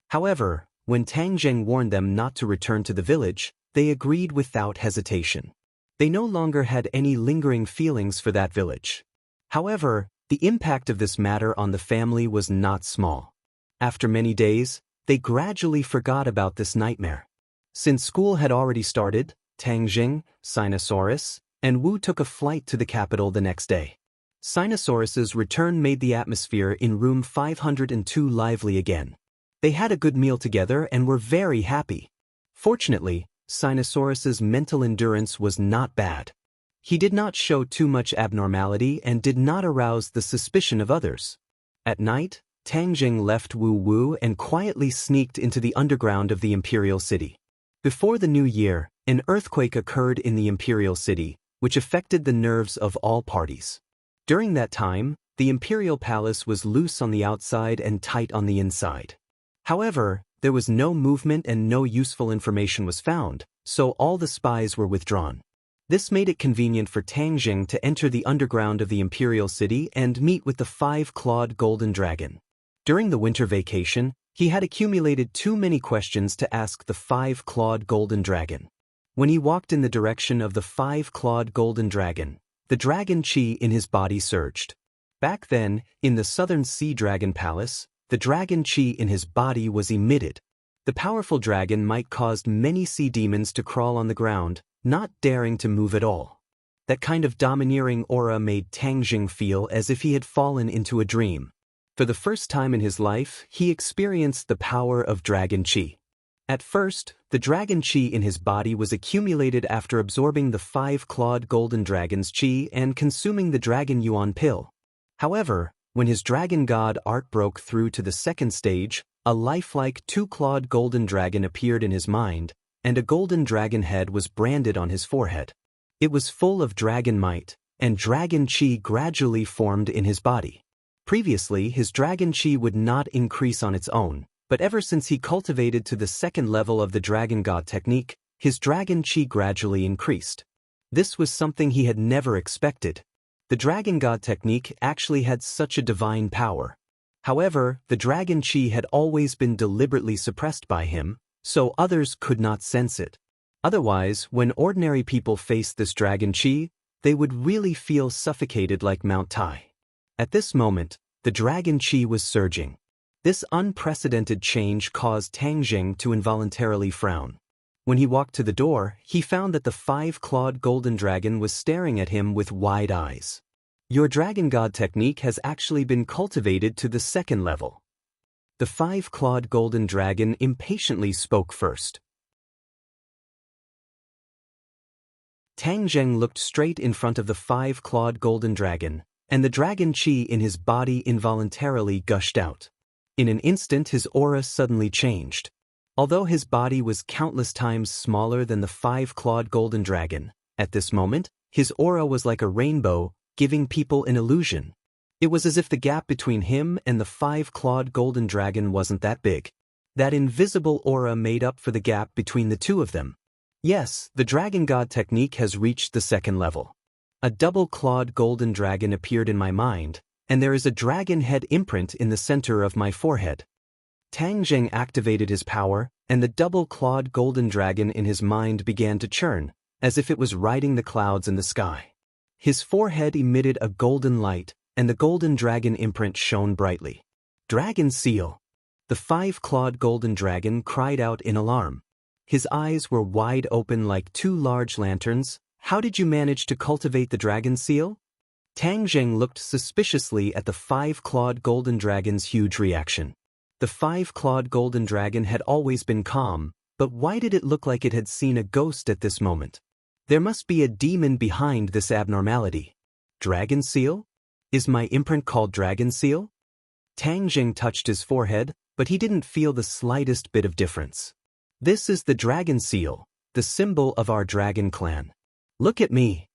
Speaker 1: However, when Tang Zheng warned them not to return to the village, they agreed without hesitation. They no longer had any lingering feelings for that village. However, the impact of this matter on the family was not small. After many days, they gradually forgot about this nightmare. Since school had already started, Tang Zheng, Sinosaurus, and Wu took a flight to the capital the next day. Sinosaurus's return made the atmosphere in room 502 lively again. They had a good meal together and were very happy. Fortunately, Sinosaurus's mental endurance was not bad. He did not show too much abnormality and did not arouse the suspicion of others. At night, Tang Zheng left Wu Wu and quietly sneaked into the underground of the Imperial City. Before the new year, an earthquake occurred in the Imperial City, which affected the nerves of all parties. During that time, the Imperial Palace was loose on the outside and tight on the inside. However, there was no movement and no useful information was found, so all the spies were withdrawn. This made it convenient for Tang Zheng to enter the underground of the Imperial City and meet with the five-clawed golden dragon. During the winter vacation, he had accumulated too many questions to ask the five-clawed golden dragon. When he walked in the direction of the five-clawed golden dragon, the dragon chi in his body surged. Back then, in the southern sea dragon palace, the dragon chi in his body was emitted. The powerful dragon might cause many sea demons to crawl on the ground, not daring to move at all. That kind of domineering aura made Tang Zheng feel as if he had fallen into a dream. For the first time in his life, he experienced the power of dragon chi. At first, the dragon chi in his body was accumulated after absorbing the 5-clawed golden dragon's chi and consuming the dragon yuan pill. However, when his dragon god art broke through to the second stage, a lifelike 2-clawed golden dragon appeared in his mind, and a golden dragon head was branded on his forehead. It was full of dragon might, and dragon chi gradually formed in his body. Previously, his dragon chi would not increase on its own, but ever since he cultivated to the second level of the dragon god technique, his dragon chi gradually increased. This was something he had never expected. The dragon god technique actually had such a divine power. However, the dragon chi had always been deliberately suppressed by him, so others could not sense it. Otherwise, when ordinary people faced this dragon chi, they would really feel suffocated like Mount Tai. At this moment, the dragon chi was surging. This unprecedented change caused Tang Jing to involuntarily frown. When he walked to the door, he found that the 5-clawed golden dragon was staring at him with wide eyes. Your dragon god technique has actually been cultivated to the second level. The 5-clawed golden dragon impatiently spoke first. Tang Jing looked straight in front of the 5-clawed golden dragon, and the dragon chi in his body involuntarily gushed out. In an instant his aura suddenly changed. Although his body was countless times smaller than the 5-clawed golden dragon, at this moment, his aura was like a rainbow, giving people an illusion. It was as if the gap between him and the 5-clawed golden dragon wasn't that big. That invisible aura made up for the gap between the two of them. Yes, the dragon god technique has reached the second level. A double-clawed golden dragon appeared in my mind, and there is a dragon head imprint in the center of my forehead. Tang Jing activated his power, and the double-clawed golden dragon in his mind began to churn, as if it was riding the clouds in the sky. His forehead emitted a golden light, and the golden dragon imprint shone brightly. Dragon seal! The 5-clawed golden dragon cried out in alarm. His eyes were wide open like 2 large lanterns. How did you manage to cultivate the dragon seal? Tang Jing looked suspiciously at the 5-clawed golden dragon's huge reaction. The 5-clawed golden dragon had always been calm, but why did it look like it had seen a ghost at this moment? There must be a demon behind this abnormality. Dragon seal? Is my imprint called dragon seal? Tang Jing touched his forehead, but he didn't feel the slightest bit of difference. This is the dragon seal, the symbol of our dragon clan. Look at me.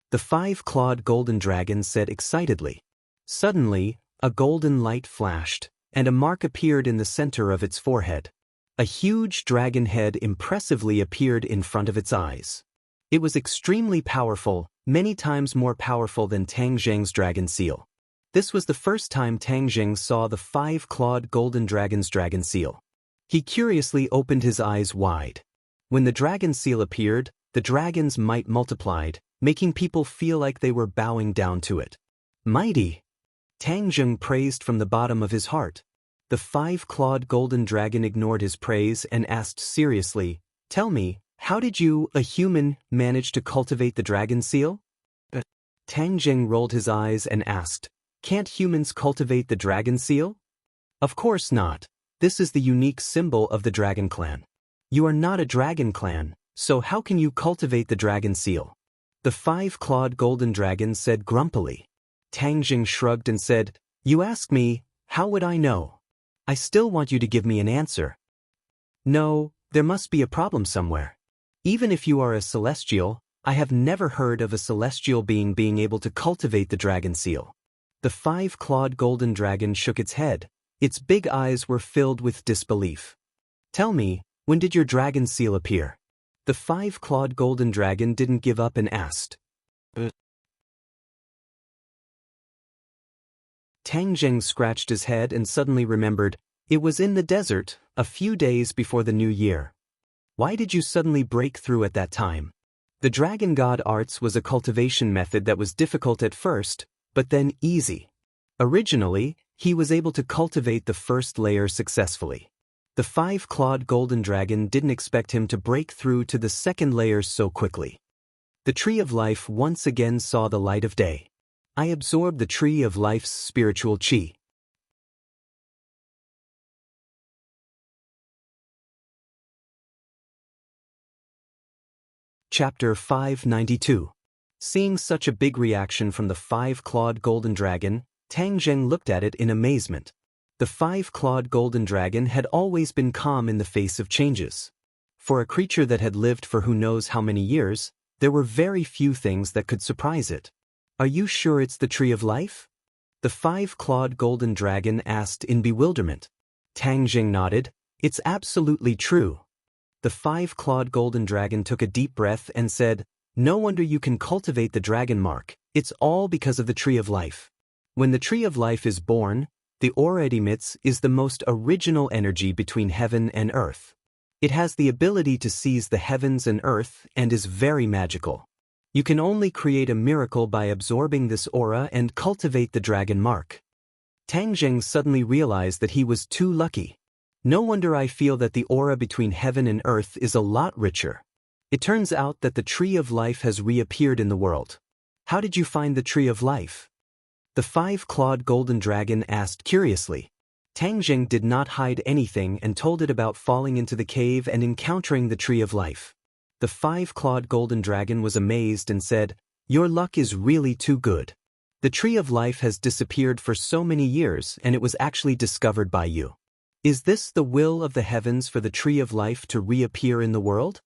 Speaker 1: The 5-clawed golden dragon said excitedly. Suddenly, a golden light flashed, and a mark appeared in the center of its forehead. A huge dragon head impressively appeared in front of its eyes. It was extremely powerful, many times more powerful than Tang Jing's dragon seal. This was the first time Tang Jing saw the 5-clawed golden dragon's dragon seal. He curiously opened his eyes wide. When the dragon seal appeared, the dragon's might multiplied, making people feel like they were bowing down to it. Mighty! Tang Jing praised from the bottom of his heart. The 5-clawed golden dragon ignored his praise and asked seriously, "Tell me, how did you, a human, manage to cultivate the dragon seal?" Tang Jing rolled his eyes and asked, "Can't humans cultivate the dragon seal?" "Of course not. This is the unique symbol of the dragon clan. You are not a dragon clan, so how can you cultivate the dragon seal?" The 5-clawed golden dragon said grumpily. Tang Jing shrugged and said, "You ask me, how would I know? I still want you to give me an answer." "No, there must be a problem somewhere. Even if you are a celestial, I have never heard of a celestial being able to cultivate the dragon seal." The 5-clawed golden dragon shook its head. Its big eyes were filled with disbelief. "Tell me, when did your dragon seal appear?" The 5-clawed golden dragon didn't give up and asked. Tang Jing scratched his head and suddenly remembered, it was in the desert, a few days before the new year. Why did you suddenly break through at that time? The dragon god arts was a cultivation method that was difficult at first, but then easy. Originally, he was able to cultivate the first layer successfully. The 5-clawed golden dragon didn't expect him to break through to the second layer so quickly. The tree of life once again saw the light of day. I absorbed the tree of life's spiritual chi. Chapter 592. Seeing such a big reaction from the five-clawed golden dragon, Tang Zheng looked at it in amazement. The five-clawed golden dragon had always been calm in the face of changes. For a creature that had lived for who knows how many years, there were very few things that could surprise it. "Are you sure it's the tree of life?" the five-clawed golden dragon asked in bewilderment. Tang Zheng nodded. "It's absolutely true." The five-clawed golden dragon took a deep breath and said, "No wonder you can cultivate the dragon mark. It's all because of the tree of life. When the tree of life is born, the aura it emits is the most original energy between heaven and earth. It has the ability to seize the heavens and earth and is very magical. You can only create a miracle by absorbing this aura and cultivate the dragon mark." Tang Zheng suddenly realized that he was too lucky. "No wonder I feel that the aura between heaven and earth is a lot richer. It turns out that the tree of life has reappeared in the world. How did you find the tree of life?" the five-clawed golden dragon asked curiously. Tang Zheng did not hide anything and told it about falling into the cave and encountering the tree of life. The five-clawed golden dragon was amazed and said, "Your luck is really too good. The tree of life has disappeared for so many years and it was actually discovered by you. Is this the will of the heavens for the tree of life to reappear in the world?"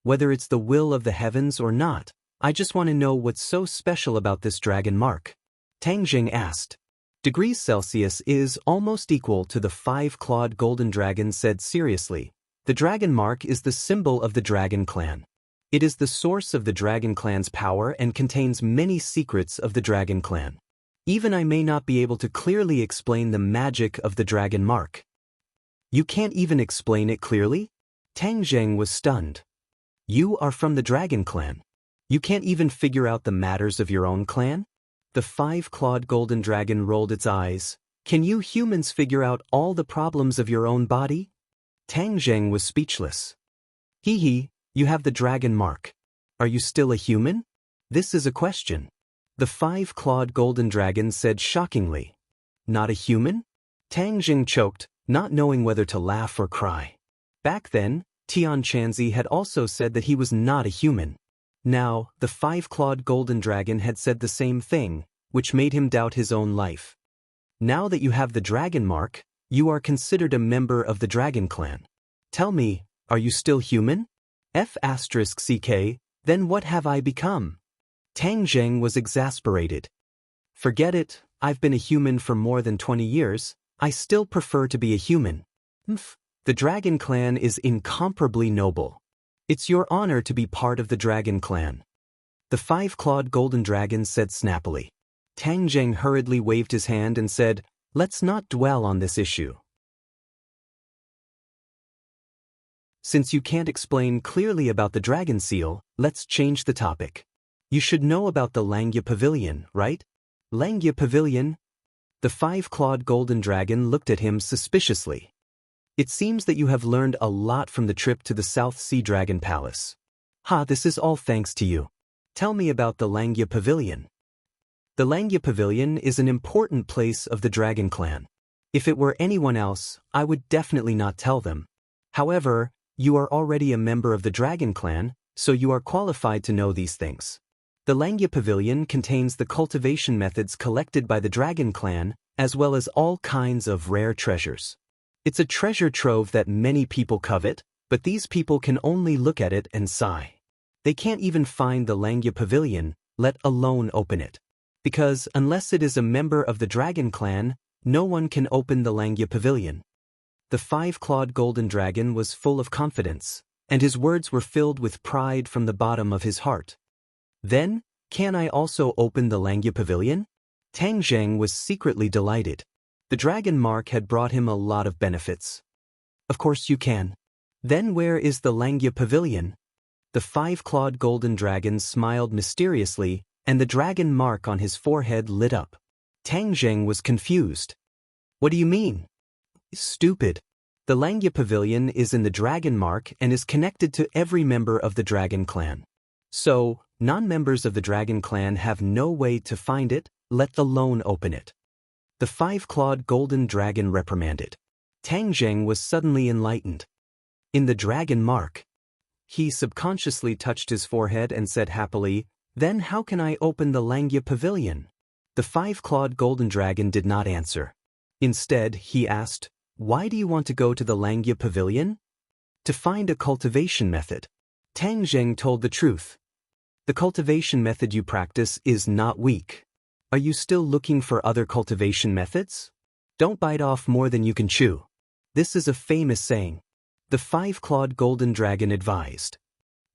Speaker 1: "Whether it's the will of the heavens or not, I just want to know what's so special about this dragon mark," Tang Zheng asked. "Degrees Celsius is almost equal to," the five-clawed golden dragon said seriously. "The dragon mark is the symbol of the dragon clan. It is the source of the dragon clan's power and contains many secrets of the dragon clan. Even I may not be able to clearly explain the magic of the dragon mark." "You can't even explain it clearly?" Tang Zheng was stunned. "You are from the dragon clan. You can't even figure out the matters of your own clan?" The five-clawed golden dragon rolled its eyes. "Can you humans figure out all the problems of your own body?" Tang Zheng was speechless. "Hee, you have the dragon mark. Are you still a human? This is a question." The five-clawed golden dragon said shockingly. "Not a human?" Tang Zheng choked, not knowing whether to laugh or cry. Back then, Tian Chanzi had also said that he was not a human. Now, the five-clawed golden dragon had said the same thing, which made him doubt his own life. "Now that you have the dragon mark, you are considered a member of the dragon clan. Tell me, are you still human? F***ck, then what have I become?" Tang Zheng was exasperated. "Forget it, I've been a human for more than 20 years, I still prefer to be a human. The dragon clan is incomparably noble. It's your honor to be part of the dragon clan." The five-clawed golden dragon said snappily. Tang Zheng hurriedly waved his hand and said, "Let's not dwell on this issue. Since you can't explain clearly about the dragon seal, let's change the topic. You should know about the Langya Pavilion, right?" "Langya Pavilion?" The five-clawed golden dragon looked at him suspiciously. "It seems that you have learned a lot from the trip to the South Sea Dragon Palace. This is all thanks to you. Tell me about the Langya Pavilion." "The Langya Pavilion is an important place of the Dragon Clan. If it were anyone else, I would definitely not tell them. However, you are already a member of the Dragon Clan, so you are qualified to know these things. The Langya Pavilion contains the cultivation methods collected by the Dragon Clan, as well as all kinds of rare treasures. It's a treasure trove that many people covet, but these people can only look at it and sigh. They can't even find the Langya Pavilion, let alone open it. Because unless it is a member of the Dragon Clan, no one can open the Langya Pavilion." The five-clawed golden dragon was full of confidence, and his words were filled with pride from the bottom of his heart. "Then, can I also open the Langya Pavilion?" Tang Zheng was secretly delighted. The dragon mark had brought him a lot of benefits. "Of course you can. Then where is the Langya Pavilion?" The five-clawed golden dragon smiled mysteriously, and the dragon mark on his forehead lit up. Tang Zheng was confused. "What do you mean?" "Stupid. The Langya Pavilion is in the dragon mark and is connected to every member of the dragon clan. So, non-members of the dragon clan have no way to find it, let alone open it." The five-clawed golden dragon reprimanded. Tang Zheng was suddenly enlightened. "In the dragon mark. He subconsciously touched his forehead and said happily, "Then how can I open the Langya Pavilion?" The five-clawed golden dragon did not answer. Instead, he asked, "Why do you want to go to the Langya Pavilion?" "To find a cultivation method." Tang Zheng told the truth. "The cultivation method you practice is not weak. Are you still looking for other cultivation methods? Don't bite off more than you can chew. This is a famous saying." The five-clawed golden dragon advised.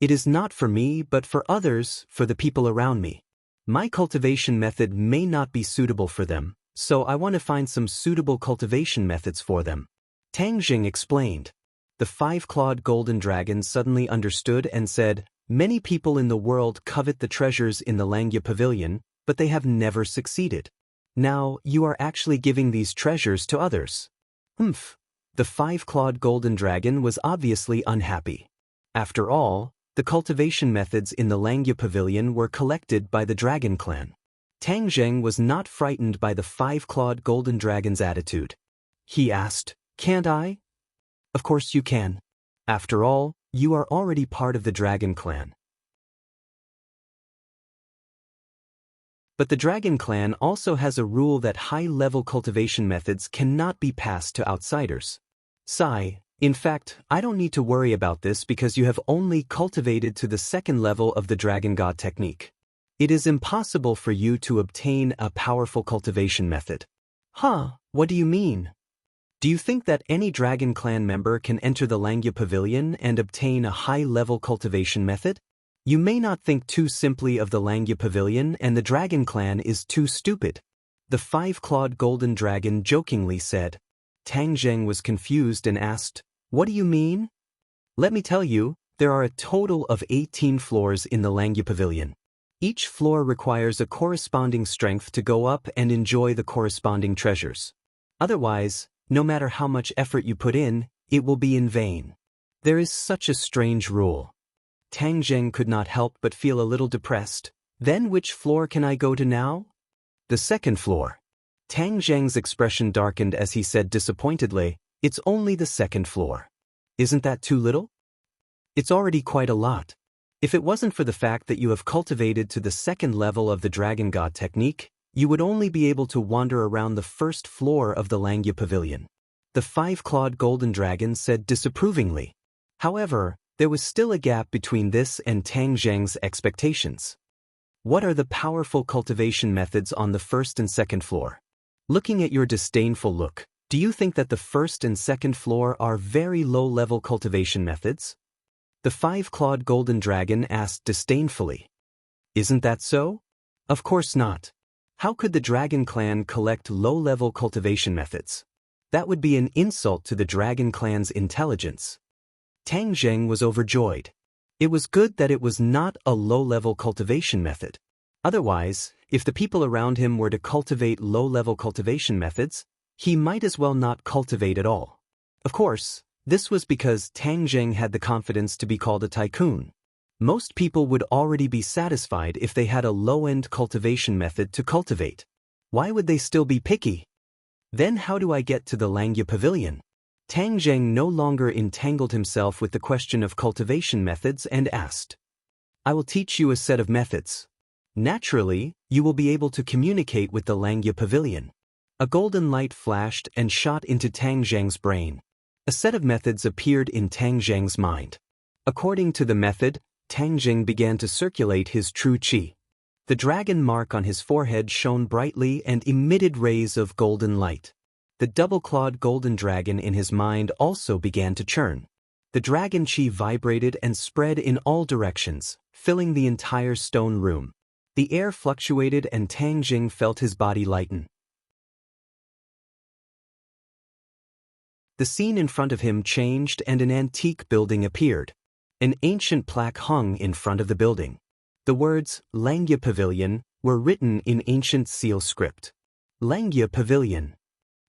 Speaker 1: "It is not for me but for others, for the people around me. My cultivation method may not be suitable for them, so I want to find some suitable cultivation methods for them." Tang Jing explained. The five-clawed golden dragon suddenly understood and said, "Many people in the world covet the treasures in the Langya Pavilion, but they have never succeeded. Now, you are actually giving these treasures to others." Humph. The five-clawed golden dragon was obviously unhappy. After all, the cultivation methods in the Langya Pavilion were collected by the Dragon Clan. Tang Zheng was not frightened by the five-clawed golden dragon's attitude. He asked, "Can't I?" "Of course you can. After all, you are already part of the Dragon Clan." But the Dragon Clan also has a rule that high-level cultivation methods cannot be passed to outsiders. "Sai, in fact, I don't need to worry about this because you have only cultivated to the second level of the Dragon God technique. It is impossible for you to obtain a powerful cultivation method." "Huh, what do you mean? Do you think that any Dragon Clan member can enter the Langya Pavilion and obtain a high-level cultivation method? You may not think too simply of the Langya Pavilion, and the Dragon Clan is too stupid," the five-clawed golden dragon jokingly said. Tang Zheng was confused and asked, "What do you mean?" "Let me tell you, there are a total of 18 floors in the Langya Pavilion. Each floor requires a corresponding strength to go up and enjoy the corresponding treasures. Otherwise, no matter how much effort you put in, it will be in vain. There is such a strange rule." Tang Zheng could not help but feel a little depressed. "Then which floor can I go to now?" "The second floor." Tang Zheng's expression darkened as he said disappointedly, "It's only the second floor. Isn't that too little?" "It's already quite a lot. If it wasn't for the fact that you have cultivated to the second level of the Dragon God technique, you would only be able to wander around the first floor of the Langya Pavilion," the five-clawed golden dragon said disapprovingly. However, there was still a gap between this and Tang Zheng's expectations. "What are the powerful cultivation methods on the first and second floor?" Looking at your disdainful look, do you think that the first and second floor are very low-level cultivation methods? The five-clawed golden dragon asked disdainfully. "Isn't that so?" "Of course not. How could the Dragon Clan collect low-level cultivation methods? That would be an insult to the Dragon Clan's intelligence." Tang Zheng was overjoyed. It was good that it was not a low-level cultivation method. Otherwise, if the people around him were to cultivate low-level cultivation methods, he might as well not cultivate at all. Of course, this was because Tang Zheng had the confidence to be called a tycoon. Most people would already be satisfied if they had a low-end cultivation method to cultivate. Why would they still be picky? "Then how do I get to the Langya Pavilion?" Tang Zheng no longer entangled himself with the question of cultivation methods and asked. "I will teach you a set of methods. Naturally, you will be able to communicate with the Langya Pavilion." A golden light flashed and shot into Tang Zheng's brain. A set of methods appeared in Tang Zheng's mind. According to the method, Tang Zheng began to circulate his true qi. The dragon mark on his forehead shone brightly and emitted rays of golden light. The double-clawed golden dragon in his mind also began to churn. The dragon qi vibrated and spread in all directions, filling the entire stone room. The air fluctuated and Tang Zheng felt his body lighten. The scene in front of him changed and an antique building appeared. An ancient plaque hung in front of the building. The words, "Langya Pavilion," were written in ancient seal script. Langya Pavilion.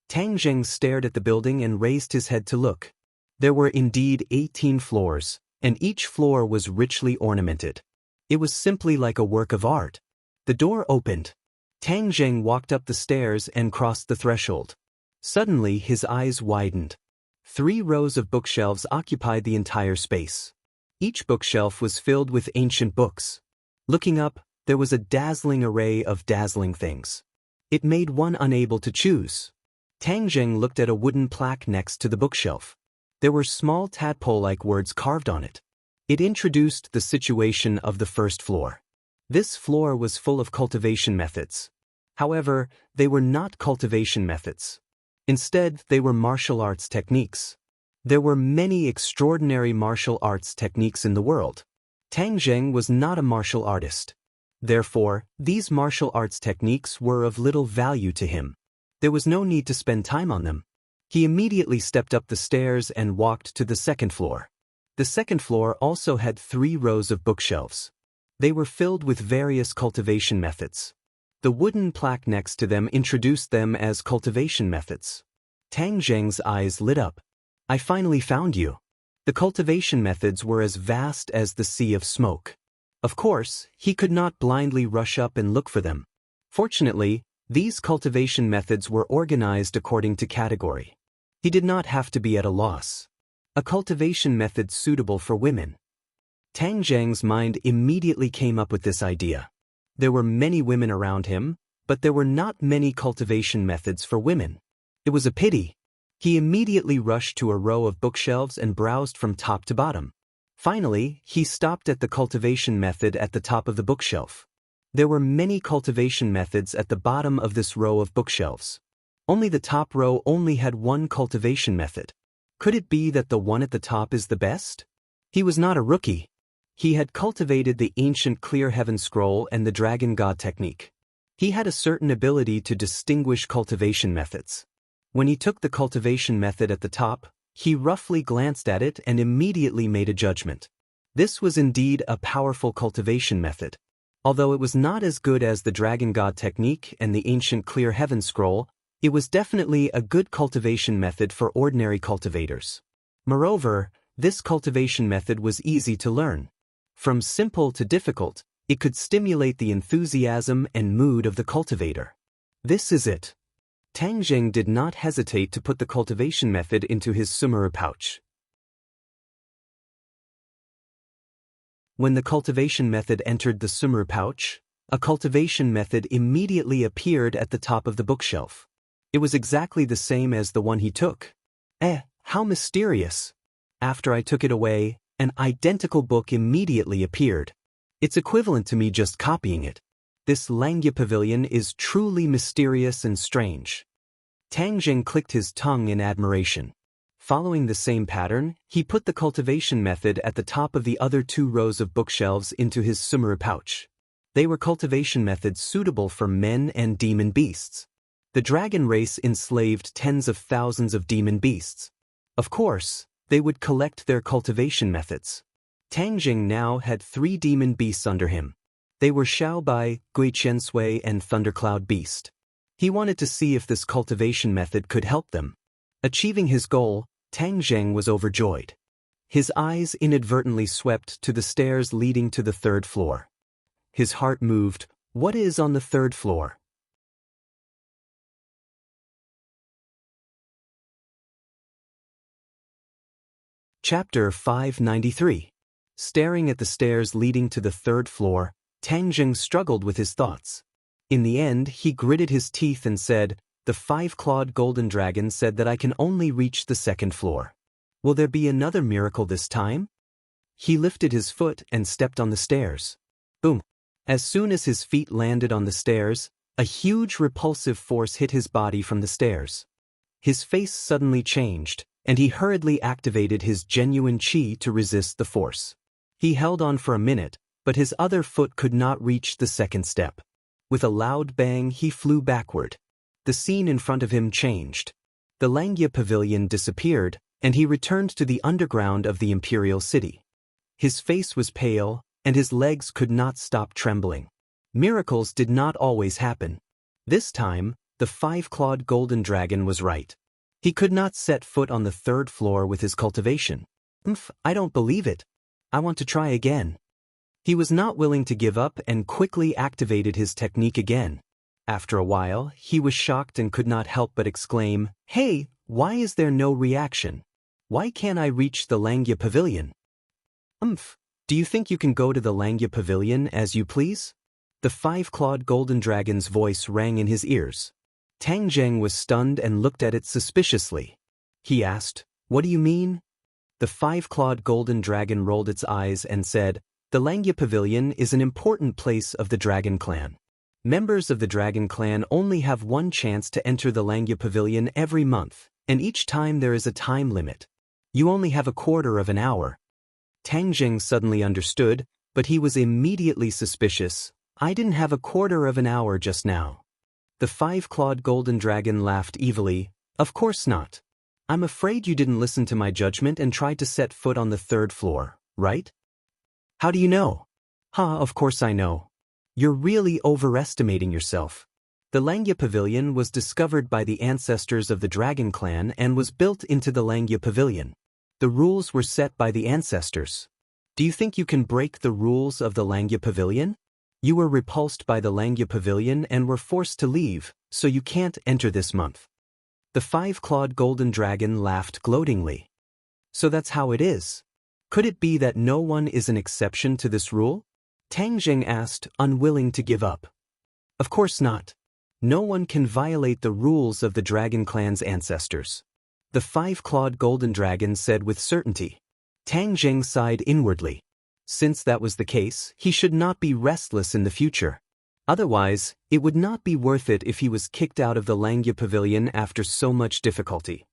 Speaker 1: Tang Zheng stared at the building and raised his head to look. There were indeed 18 floors, and each floor was richly ornamented. It was simply like a work of art. The door opened. Tang Zheng walked up the stairs and crossed the threshold. Suddenly his eyes widened. 3 rows of bookshelves occupied the entire space. Each bookshelf was filled with ancient books. Looking up, there was a dazzling array of dazzling things. It made one unable to choose. Tang Jing looked at a wooden plaque next to the bookshelf. There were small tadpole-like words carved on it. It introduced the situation of the first floor. This floor was full of cultivation methods. However, they were not cultivation methods. Instead, they were martial arts techniques. There were many extraordinary martial arts techniques in the world. Tang Jing was not a martial artist. Therefore, these martial arts techniques were of little value to him. There was no need to spend time on them. He immediately stepped up the stairs and walked to the second floor. The second floor also had 3 rows of bookshelves. They were filled with various cultivation methods. The wooden plaque next to them introduced them as cultivation methods. Tang Jing's eyes lit up. I finally found you. The cultivation methods were as vast as the sea of smoke. Of course, he could not blindly rush up and look for them. Fortunately, these cultivation methods were organized according to category. He did not have to be at a loss. A cultivation method suitable for women. Tang Jing's mind immediately came up with this idea. There were many women around him, but there were not many cultivation methods for women. It was a pity. He immediately rushed to a row of bookshelves and browsed from top to bottom. Finally, he stopped at the cultivation method at the top of the bookshelf. There were many cultivation methods at the bottom of this row of bookshelves. Only the top row only had one cultivation method. Could it be that the one at the top is the best? He was not a rookie. He had cultivated the ancient Clear Heaven Scroll and the Dragon God technique. He had a certain ability to distinguish cultivation methods. When he took the cultivation method at the top, he roughly glanced at it and immediately made a judgment. This was indeed a powerful cultivation method. Although it was not as good as the Dragon God technique and the ancient Clear Heaven Scroll, it was definitely a good cultivation method for ordinary cultivators. Moreover, this cultivation method was easy to learn. From simple to difficult, it could stimulate the enthusiasm and mood of the cultivator. This is it. Tang Jing did not hesitate to put the cultivation method into his sumuru pouch. When the cultivation method entered the sumuru pouch, a cultivation method immediately appeared at the top of the bookshelf. It was exactly the same as the one he took. How mysterious! After I took it away, an identical book immediately appeared. It's equivalent to me just copying it. This Langya Pavilion is truly mysterious and strange. Tang Jing clicked his tongue in admiration. Following the same pattern, he put the cultivation method at the top of the other 2 rows of bookshelves into his sumuru pouch. They were cultivation methods suitable for men and demon beasts. The dragon race enslaved tens of thousands of demon beasts. Of course, they would collect their cultivation methods. Tang Jing now had 3 demon beasts under him. They were Xiaobai, Gui Qiansui, and Thundercloud Beast. He wanted to see if this cultivation method could help them. Achieving his goal, Tang Jing was overjoyed. His eyes inadvertently swept to the stairs leading to the 3rd floor. His heart moved. What is on the 3rd floor? Chapter 593. Staring at the stairs leading to the 3rd floor, Tang Jing struggled with his thoughts. In the end, he gritted his teeth and said, "The 5-clawed golden dragon said that I can only reach the 2nd floor. Will there be another miracle this time?" He lifted his foot and stepped on the stairs. Boom! As soon as his feet landed on the stairs, a huge repulsive force hit his body from the stairs. His face suddenly changed, and he hurriedly activated his genuine qi to resist the force. He held on for a minute, but his other foot could not reach the 2nd step. With a loud bang, he flew backward. The scene in front of him changed. The Langya Pavilion disappeared, and he returned to the underground of the imperial city. His face was pale, and his legs could not stop trembling. Miracles did not always happen. This time, the 5-clawed golden dragon was right. He could not set foot on the 3rd floor with his cultivation. I don't believe it. I want to try again. He was not willing to give up and quickly activated his technique again. After a while, he was shocked and could not help but exclaim, "Hey, why is there no reaction? Why can't I reach the Langya Pavilion?" Umph. Do you think you can go to the Langya Pavilion as you please? The five-clawed golden dragon's voice rang in his ears. Tang Zheng was stunned and looked at it suspiciously. He asked, "What do you mean?" The five-clawed golden dragon rolled its eyes and said, "The Langya Pavilion is an important place of the Dragon Clan. Members of the Dragon Clan only have one chance to enter the Langya Pavilion every month, and each time there is a time limit. You only have a quarter of an hour." Tang Zheng suddenly understood, but he was immediately suspicious. "I didn't have a quarter of an hour just now." The five-clawed golden dragon laughed evilly. "Of course not. I'm afraid you didn't listen to my judgment and tried to set foot on the third floor, right?" "How do you know?" Of course I know. You're really overestimating yourself. The Langya Pavilion was discovered by the ancestors of the Dragon Clan and was built into the Langya Pavilion. The rules were set by the ancestors. Do you think you can break the rules of the Langya Pavilion? You were repulsed by the Langya Pavilion and were forced to leave, so you can't enter this month. The five-clawed golden dragon laughed gloatingly. "So that's how it is. Could it be that no one is an exception to this rule?" Tang Zheng asked, unwilling to give up. "Of course not. No one can violate the rules of the Dragon Clan's ancestors," the five-clawed golden dragon said with certainty. Tang Zheng sighed inwardly. Since that was the case, he should not be restless in the future. Otherwise, it would not be worth it if he was kicked out of the Langya Pavilion after so much difficulty.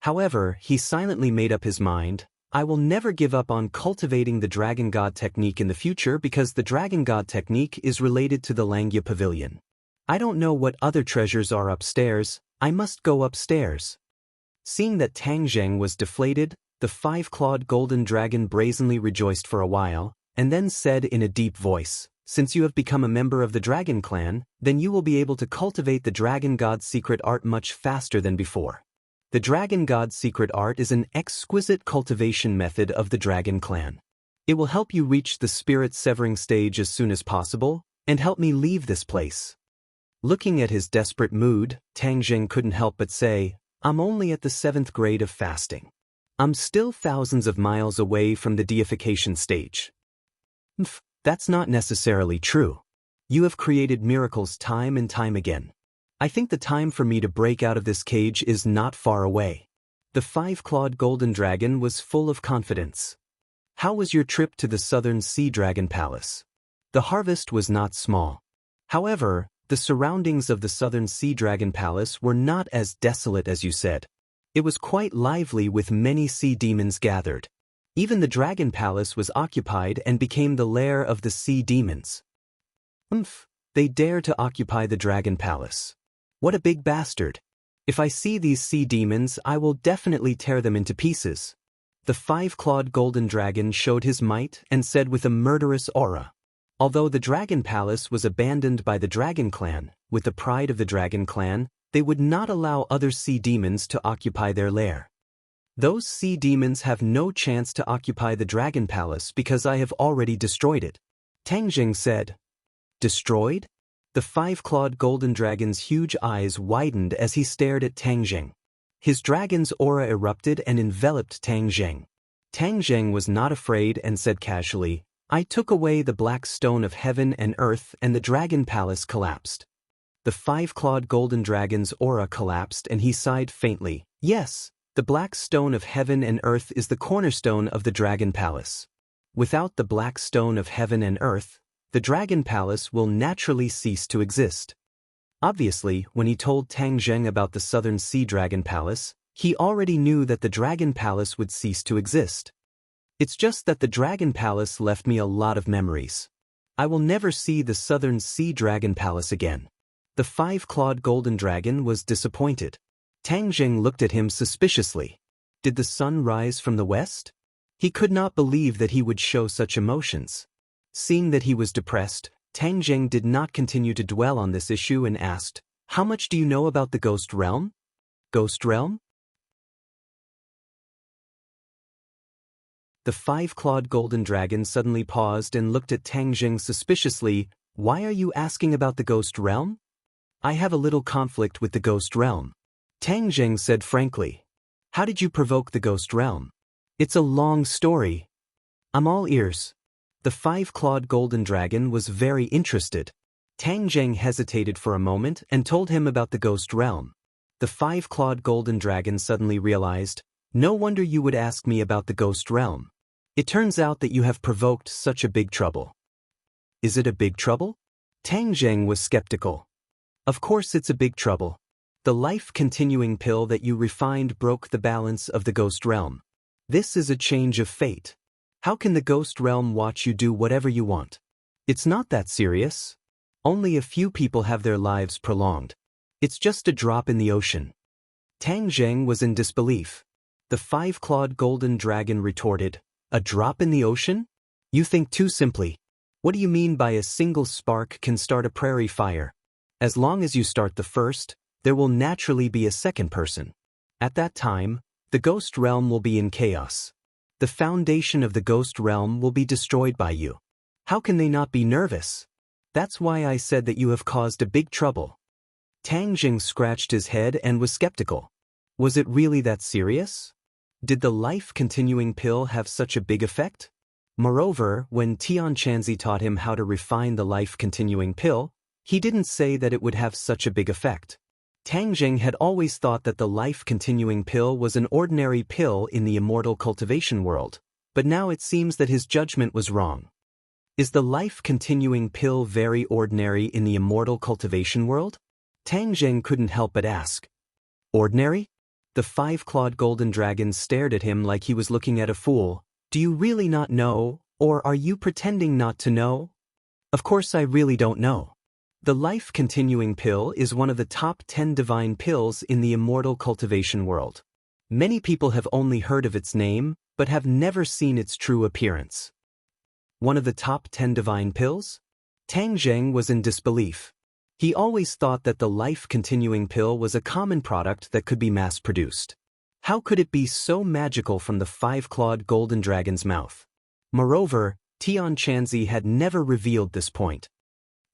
Speaker 1: However, he silently made up his mind. "I will never give up on cultivating the Dragon God technique in the future because the Dragon God technique is related to the Langya Pavilion. I don't know what other treasures are upstairs. I must go upstairs." Seeing that Tang Zheng was deflated, the five-clawed golden dragon brazenly rejoiced for a while, and then said in a deep voice, "Since you have become a member of the Dragon Clan, then you will be able to cultivate the Dragon God's secret art much faster than before. The Dragon God's secret art is an exquisite cultivation method of the Dragon Clan. It will help you reach the spirit-severing stage as soon as possible, and help me leave this place." Looking at his desperate mood, Tang Zheng couldn't help but say, "I'm only at the 7th grade of fasting. I'm still thousands of miles away from the deification stage." That's not necessarily true. You have created miracles time and time again. I think the time for me to break out of this cage is not far away. The five-clawed golden dragon was full of confidence. "How was your trip to the Southern Sea Dragon Palace?" The harvest was not small. However, the surroundings of the Southern Sea Dragon Palace were not as desolate as you said. It was quite lively with many sea demons gathered. Even the Dragon Palace was occupied and became the lair of the sea demons. They dare to occupy the Dragon Palace. What a big bastard. If I see these sea demons, I will definitely tear them into pieces. The five-clawed golden dragon showed his might and said with a murderous aura. Although the Dragon Palace was abandoned by the Dragon Clan, with the pride of the Dragon Clan, they would not allow other sea demons to occupy their lair. Those sea demons have no chance to occupy the Dragon Palace because I have already destroyed it. Tang Zheng said. Destroyed? The five-clawed golden dragon's huge eyes widened as he stared at Tang Zheng. His dragon's aura erupted and enveloped Tang Zheng. Tang Zheng was not afraid and said casually, "I took away the black stone of heaven and earth and the Dragon Palace collapsed." The five-clawed golden dragon's aura collapsed and he sighed faintly. "Yes, the black stone of heaven and earth is the cornerstone of the Dragon Palace. Without the black stone of heaven and earth, the Dragon Palace will naturally cease to exist." Obviously, when he told Tang Zheng about the Southern Sea Dragon Palace, he already knew that the Dragon Palace would cease to exist. "It's just that the Dragon Palace left me a lot of memories. I will never see the Southern Sea Dragon Palace again." The five-clawed golden dragon was disappointed. Tang Zheng looked at him suspiciously. Did the sun rise from the west? He could not believe that he would show such emotions. Seeing that he was depressed, Tang Zheng did not continue to dwell on this issue and asked, "How much do you know about the Ghost Realm?" "Ghost Realm?" The five-clawed golden dragon suddenly paused and looked at Tang Zheng suspiciously. "Why are you asking about the Ghost Realm?" "I have a little conflict with the Ghost Realm," Tang Zheng said frankly. How did you provoke the ghost realm? It's a long story. I'm all ears. The five-clawed golden dragon was very interested. Tang Zheng hesitated for a moment and told him about the ghost realm. The five-clawed golden dragon suddenly realized, no wonder you would ask me about the ghost realm. It turns out that you have provoked such a big trouble. Is it a big trouble? Tang Zheng was skeptical. Of course it's a big trouble. The life-continuing pill that you refined broke the balance of the ghost realm. This is a change of fate. How can the ghost realm watch you do whatever you want? It's not that serious. Only a few people have their lives prolonged. It's just a drop in the ocean. Tang Zheng was in disbelief. The five-clawed golden dragon retorted, a drop in the ocean? You think too simply. What do you mean by a single spark can start a prairie fire? As long as you start the first, there will naturally be a second person. At that time, the ghost realm will be in chaos. The foundation of the ghost realm will be destroyed by you. How can they not be nervous? That's why I said that you have caused a big trouble. Tang Zheng scratched his head and was skeptical. Was it really that serious? Did the life-continuing pill have such a big effect? Moreover, when Tian Chanzi taught him how to refine the life-continuing pill, he didn't say that it would have such a big effect. Tang Zheng had always thought that the life-continuing pill was an ordinary pill in the immortal cultivation world, but now it seems that his judgment was wrong. Is the life-continuing pill very ordinary in the immortal cultivation world? Tang Zheng couldn't help but ask. Ordinary? The five-clawed golden dragon stared at him like he was looking at a fool. Do you really not know, or are you pretending not to know? Of course I really don't know. The life-continuing pill is one of the top 10 divine pills in the immortal cultivation world. Many people have only heard of its name, but have never seen its true appearance. One of the top 10 divine pills? Tang Zheng was in disbelief. He always thought that the life-continuing pill was a common product that could be mass-produced. How could it be so magical from the five-clawed golden dragon's mouth? Moreover, Tian Chanzi had never revealed this point.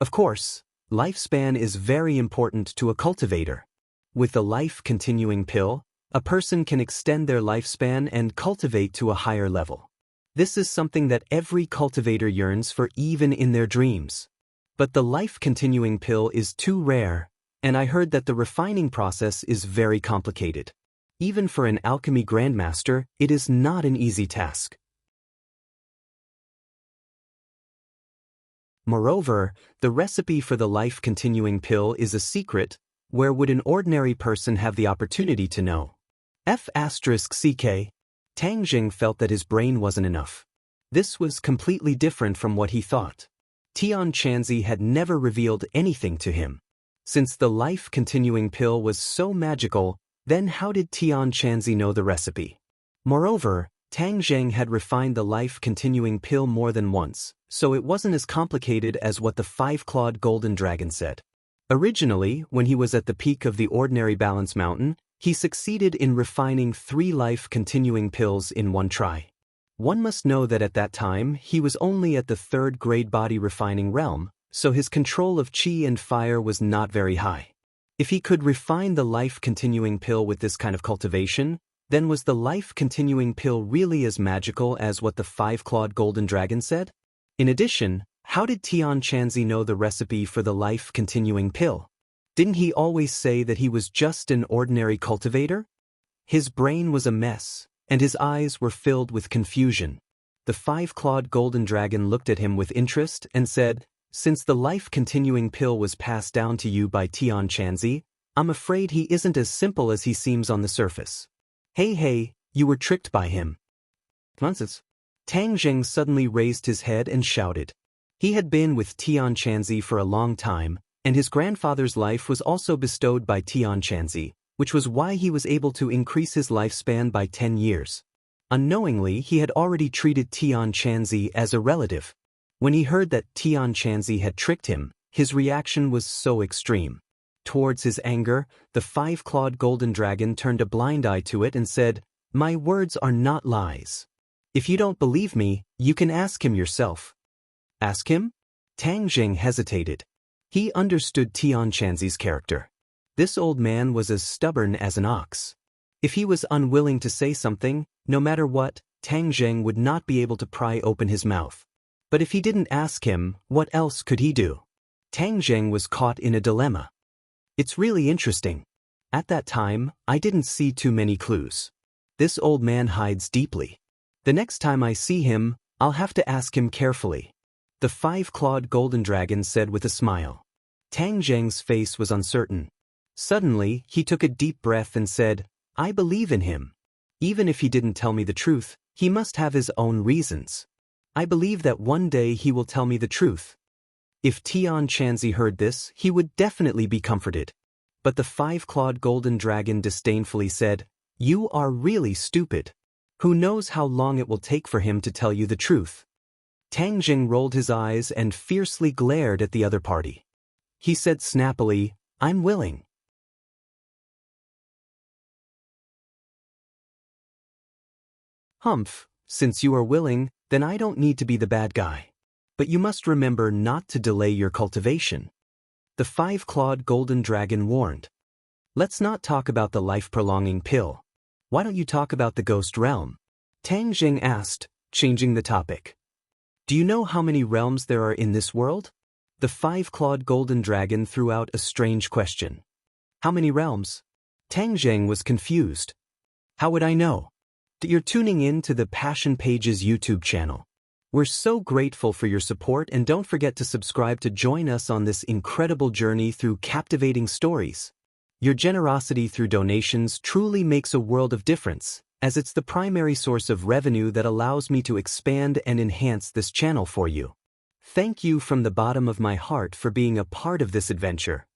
Speaker 1: Of course, lifespan is very important to a cultivator. With the life-continuing pill, a person can extend their lifespan and cultivate to a higher level. This is something that every cultivator yearns for even in their dreams. But the life-continuing pill is too rare, and I heard that the refining process is very complicated. Even for an alchemy grandmaster, it is not an easy task. Moreover, the recipe for the life-continuing pill is a secret. Where would an ordinary person have the opportunity to know? F***CK. Tang Zheng felt that his brain wasn't enough. This was completely different from what he thought. Tian Chanzi had never revealed anything to him. Since the life-continuing pill was so magical, then how did Tian Chanzi know the recipe? Moreover, Tang Zheng had refined the life-continuing pill more than once, so it wasn't as complicated as what the five-clawed golden dragon said. Originally, when he was at the peak of the ordinary balance mountain, he succeeded in refining 3 life-continuing pills in one try. One must know that at that time, he was only at the 3rd grade body refining realm, so his control of qi and fire was not very high. If he could refine the life-continuing pill with this kind of cultivation, then was the life-continuing pill really as magical as what the five-clawed golden dragon said? In addition, how did Tian Chanzi know the recipe for the life-continuing pill? Didn't he always say that he was just an ordinary cultivator? His brain was a mess, and his eyes were filled with confusion. The five-clawed golden dragon looked at him with interest and said, "Since the life-continuing pill was passed down to you by Tian Chanzi, I'm afraid he isn't as simple as he seems on the surface." Hey, you were tricked by him. Nonsense. Tang Zheng suddenly raised his head and shouted. He had been with Tian Chanzi for a long time, and his grandfather's life was also bestowed by Tian Chanzi, which was why he was able to increase his lifespan by 10 years. Unknowingly, he had already treated Tian Chanzi as a relative. When he heard that Tian Chanzi had tricked him, his reaction was so extreme. Towards his anger, the five-clawed golden dragon turned a blind eye to it and said, "My words are not lies. If you don't believe me, you can ask him yourself." Ask him? Tang Zheng hesitated. He understood Tian Chanzi's character. This old man was as stubborn as an ox. If he was unwilling to say something, no matter what, Tang Zheng would not be able to pry open his mouth. But if he didn't ask him, what else could he do? Tang Zheng was caught in a dilemma. It's really interesting. At that time, I didn't see too many clues. This old man hides deeply. The next time I see him, I'll have to ask him carefully. The five-clawed golden dragon said with a smile. Tang Zheng's face was uncertain. Suddenly, he took a deep breath and said, I believe in him. Even if he didn't tell me the truth, he must have his own reasons. I believe that one day he will tell me the truth. If Tian Chanzi heard this, he would definitely be comforted. But the five-clawed golden dragon disdainfully said, You are really stupid. Who knows how long it will take for him to tell you the truth? Tang Zheng rolled his eyes and fiercely glared at the other party. He said snappily, I'm willing. Humph, since you are willing, then I don't need to be the bad guy. But you must remember not to delay your cultivation. The five-clawed golden dragon warned. Let's not talk about the life-prolonging pill. Why don't you talk about the ghost realm? Tang Zheng asked, changing the topic. Do you know how many realms there are in this world? The five-clawed golden dragon threw out a strange question. How many realms? Tang Zheng was confused. How would I know? You're tuning in to the Passion Pages YouTube channel. We're so grateful for your support, and don't forget to subscribe to join us on this incredible journey through captivating stories. Your generosity through donations truly makes a world of difference, as it's the primary source of revenue that allows me to expand and enhance this channel for you. Thank you from the bottom of my heart for being a part of this adventure.